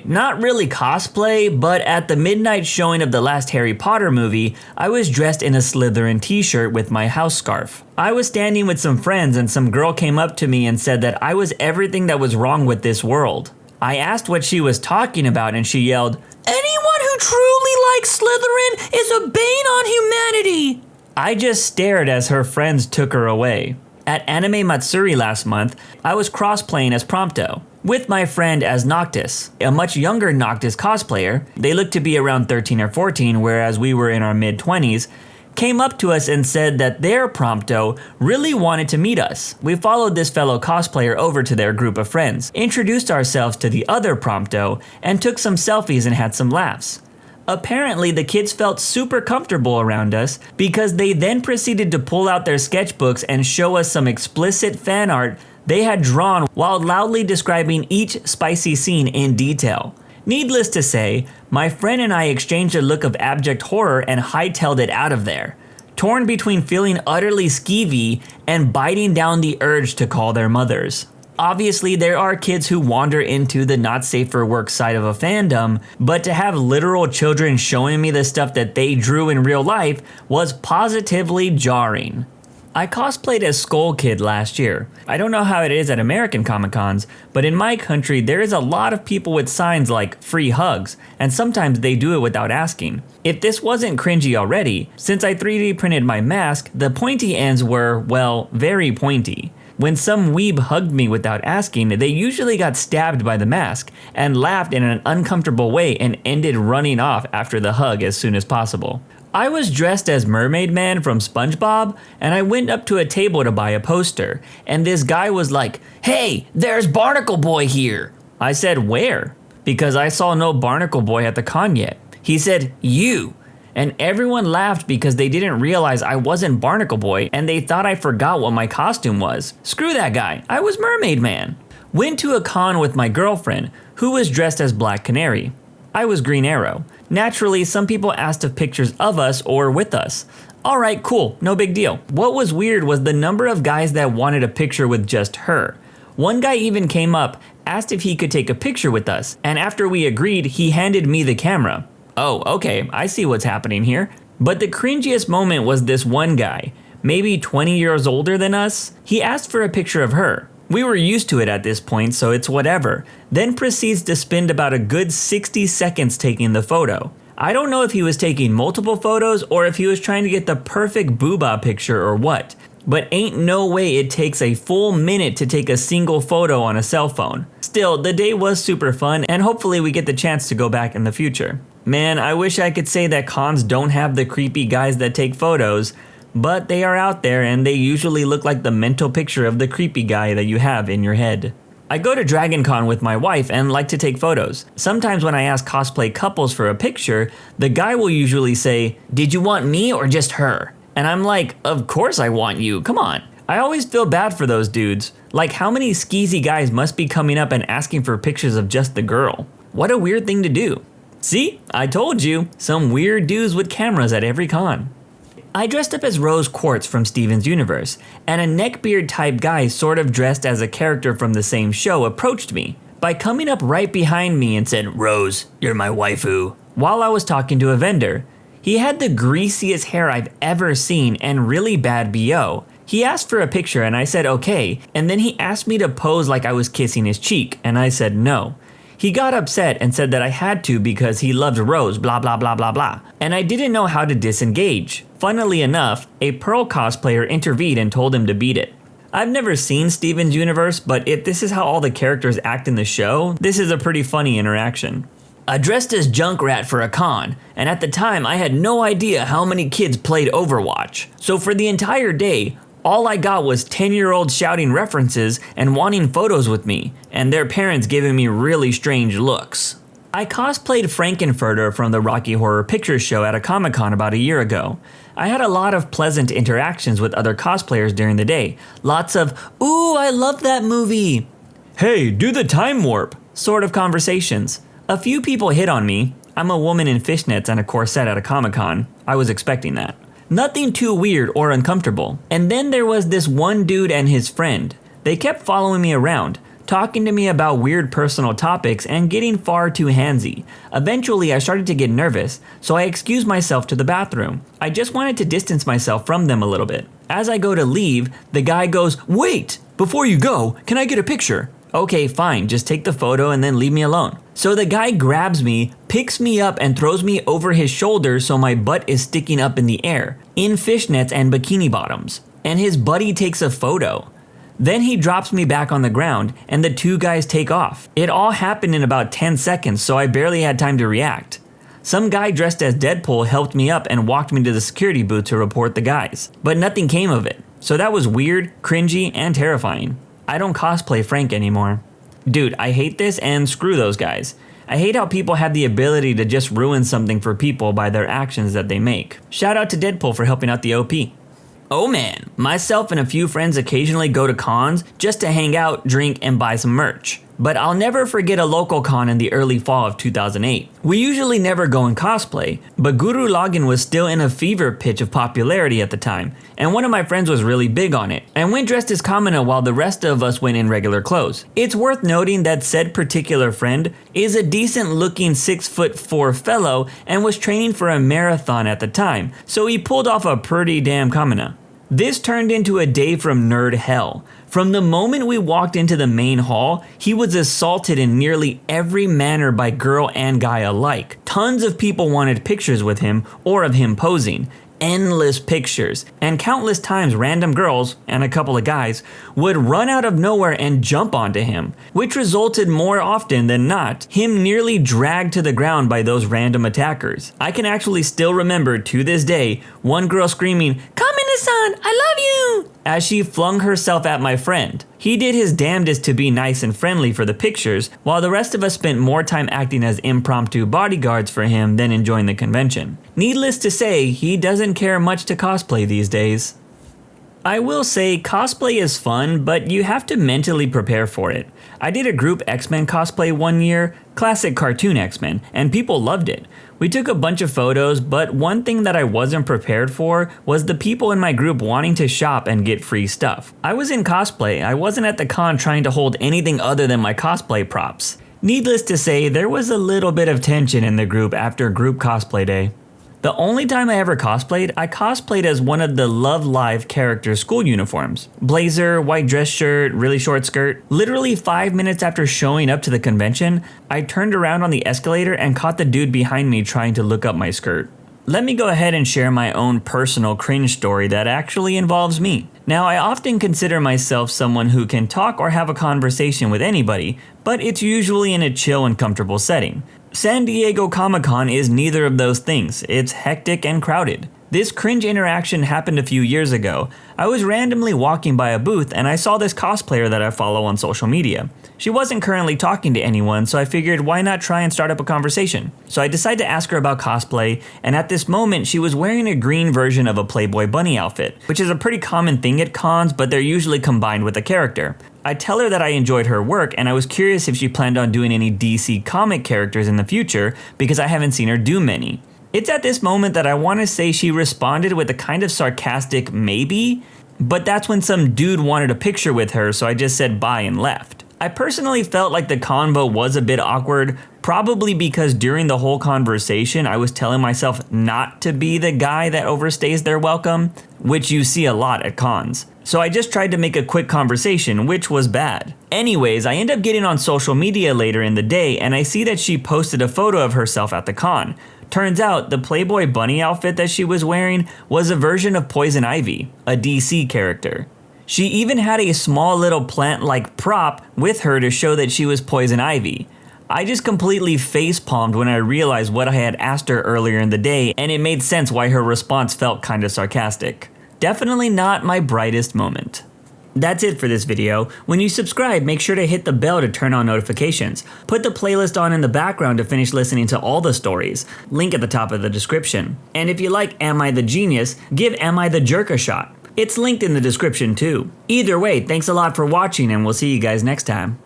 Not really cosplay, but at the midnight showing of the last Harry Potter movie, I was dressed in a Slytherin t-shirt with my house scarf. I was standing with some friends and some girl came up to me and said that I was everything that was wrong with this world. I asked what she was talking about and she yelled, "Anyone who truly likes Slytherin is a bane on humanity." I just stared as her friends took her away. At Anime Matsuri last month, I was cross-playing as Prompto, with my friend as Noctis, a much younger Noctis cosplayer. They looked to be around 13 or 14, whereas we were in our mid-20s, came up to us and said that their Prompto really wanted to meet us. We followed this fellow cosplayer over to their group of friends, introduced ourselves to the other Prompto, and took some selfies and had some laughs. Apparently, the kids felt super comfortable around us because they then proceeded to pull out their sketchbooks and show us some explicit fan art they had drawn while loudly describing each spicy scene in detail. Needless to say, my friend and I exchanged a look of abject horror and hightailed it out of there, torn between feeling utterly skeevy and biting down the urge to call their mothers. Obviously, there are kids who wander into the not safe for work side of a fandom, but to have literal children showing me the stuff that they drew in real life was positively jarring. I cosplayed as Skull Kid last year. I don't know how it is at American Comic-Cons, but in my country there is a lot of people with signs like free hugs, and sometimes they do it without asking. If this wasn't cringy already, since I 3D printed my mask, the pointy ends were, well, very pointy. When some weeb hugged me without asking, they usually got stabbed by the mask and laughed in an uncomfortable way and ended running off after the hug as soon as possible. I was dressed as Mermaid Man from SpongeBob, and I went up to a table to buy a poster, and this guy was like, "Hey, there's Barnacle Boy here." I said, "Where?" Because I saw no Barnacle Boy at the con yet. He said, "You." and everyone laughed because they didn't realize I wasn't Barnacle Boy and they thought I forgot what my costume was. Screw that guy, I was Mermaid Man. Went to a con with my girlfriend, who was dressed as Black Canary. I was Green Arrow. Naturally, some people asked of pictures of us or with us. Alright, cool, no big deal. What was weird was the number of guys that wanted a picture with just her. One guy even came up, asked if he could take a picture with us, and after we agreed, he handed me the camera. Oh, okay, I see what's happening here. But the cringiest moment was this one guy, maybe 20 years older than us. He asked for a picture of her. We were used to it at this point, so it's whatever. Then proceeds to spend about a good 60 seconds taking the photo. I don't know if he was taking multiple photos or if he was trying to get the perfect booba picture or what. But ain't no way it takes a full minute to take a single photo on a cell phone. Still, the day was super fun and hopefully we get the chance to go back in the future. Man, I wish I could say that cons don't have the creepy guys that take photos, but they are out there and they usually look like the mental picture of the creepy guy that you have in your head. I go to Dragon Con with my wife and like to take photos. Sometimes when I ask cosplay couples for a picture, the guy will usually say, "Did you want me or just her?" And I'm like, of course I want you, come on. I always feel bad for those dudes. Like, how many skeezy guys must be coming up and asking for pictures of just the girl? What a weird thing to do. See, I told you, some weird dudes with cameras at every con. I dressed up as Rose Quartz from Steven's Universe, and a neckbeard type guy sort of dressed as a character from the same show approached me by coming up right behind me and said, "Rose, you're my waifu," while I was talking to a vendor. He had the greasiest hair I've ever seen and really bad BO. He asked for a picture and I said okay, and then he asked me to pose like I was kissing his cheek, and I said no. He got upset and said that I had to because he loved Rose, blah blah blah blah blah, and I didn't know how to disengage. Funnily enough, a Pearl cosplayer intervened and told him to beat it. I've never seen Steven's Universe, but if this is how all the characters act in the show, this is a pretty funny interaction. I dressed as Junkrat for a con, and at the time I had no idea how many kids played Overwatch. So for the entire day, all I got was 10-year-olds shouting references and wanting photos with me, and their parents giving me really strange looks. I cosplayed Frankenfurter from the Rocky Horror Picture Show at a Comic-Con about a year ago. I had a lot of pleasant interactions with other cosplayers during the day. Lots of, "Ooh, I love that movie," "Hey, do the time warp," sort of conversations. A few people hit on me. I'm a woman in fishnets and a corset at a Comic-Con. I was expecting that. Nothing too weird or uncomfortable. And then there was this one dude and his friend. They kept following me around, talking to me about weird personal topics and getting far too handsy. Eventually I started to get nervous, so I excused myself to the bathroom. I just wanted to distance myself from them a little bit. As I go to leave, the guy goes, "Wait! Before you go, can I get a picture?" Okay, fine, just take the photo and then leave me alone. So the guy grabs me, picks me up and throws me over his shoulder so my butt is sticking up in the air, in fishnets and bikini bottoms. And his buddy takes a photo. Then he drops me back on the ground and the two guys take off. It all happened in about 10 seconds, so I barely had time to react. Some guy dressed as Deadpool helped me up and walked me to the security booth to report the guys. But nothing came of it. So that was weird, cringy, and terrifying. I don't cosplay Frank anymore. Dude, I hate this and screw those guys. I hate how people have the ability to just ruin something for people by their actions that they make. Shout out to Deadpool for helping out the OP. Oh man, myself and a few friends occasionally go to cons just to hang out, drink, and buy some merch. But I'll never forget a local con in the early fall of 2008. We usually never go in cosplay, but Guru Login was still in a fever pitch of popularity at the time, and one of my friends was really big on it, and went dressed as Kamina while the rest of us went in regular clothes. It's worth noting that said particular friend is a decent looking 6'4" fellow and was training for a marathon at the time, so he pulled off a pretty damn Kamina. This turned into a day from nerd hell. From the moment we walked into the main hall, he was assaulted in nearly every manner by girl and guy alike. Tons of people wanted pictures with him or of him posing. Endless pictures, and countless times random girls, and a couple of guys, would run out of nowhere and jump onto him, which resulted more often than not, him nearly dragged to the ground by those random attackers. I can actually still remember to this day, one girl screaming, "Come in Sae-san, I love you! As she flung herself at my friend. He did his damnedest to be nice and friendly for the pictures, while the rest of us spent more time acting as impromptu bodyguards for him than enjoying the convention. Needless to say, he doesn't care much to cosplay these days. I will say cosplay is fun, but you have to mentally prepare for it. I did a group X-Men cosplay one year, classic cartoon X-Men, and people loved it. We took a bunch of photos, but one thing that I wasn't prepared for was the people in my group wanting to shop and get free stuff. I was in cosplay, I wasn't at the con trying to hold anything other than my cosplay props. Needless to say, there was a little bit of tension in the group after group cosplay day. The only time I ever cosplayed, I cosplayed as one of the Love Live characters' school uniforms. Blazer, white dress shirt, really short skirt. Literally 5 minutes after showing up to the convention, I turned around on the escalator and caught the dude behind me trying to look up my skirt. Let me go ahead and share my own personal cringe story that actually involves me. Now, I often consider myself someone who can talk or have a conversation with anybody, but it's usually in a chill and comfortable setting. San Diego Comic-Con is neither of those things. It's hectic and crowded. This cringe interaction happened a few years ago. I was randomly walking by a booth and I saw this cosplayer that I follow on social media. She wasn't currently talking to anyone, so I figured why not try and start up a conversation. So I decided to ask her about cosplay, and at this moment she was wearing a green version of a Playboy bunny outfit, which is a pretty common thing at cons, but they're usually combined with a character. I tell her that I enjoyed her work and I was curious if she planned on doing any DC comic characters in the future because I haven't seen her do many. It's at this moment that I want to say she responded with a kind of sarcastic maybe, but that's when some dude wanted a picture with her, so I just said bye and left. I personally felt like the convo was a bit awkward, probably because during the whole conversation I was telling myself not to be the guy that overstays their welcome, which you see a lot at cons. So I just tried to make a quick conversation, which was bad. Anyways, I end up getting on social media later in the day and I see that she posted a photo of herself at the con. Turns out the Playboy bunny outfit that she was wearing was a version of Poison Ivy, a DC character. She even had a small little plant-like prop with her to show that she was Poison Ivy. I just completely face-palmed when I realized what I had asked her earlier in the day, and it made sense why her response felt kinda sarcastic. Definitely not my brightest moment. That's it for this video. When you subscribe, make sure to hit the bell to turn on notifications. Put the playlist on in the background to finish listening to all the stories. Link at the top of the description. And if you like Am I the Genius, give Am I the Jerk a shot. It's linked in the description too. Either way, thanks a lot for watching and we'll see you guys next time.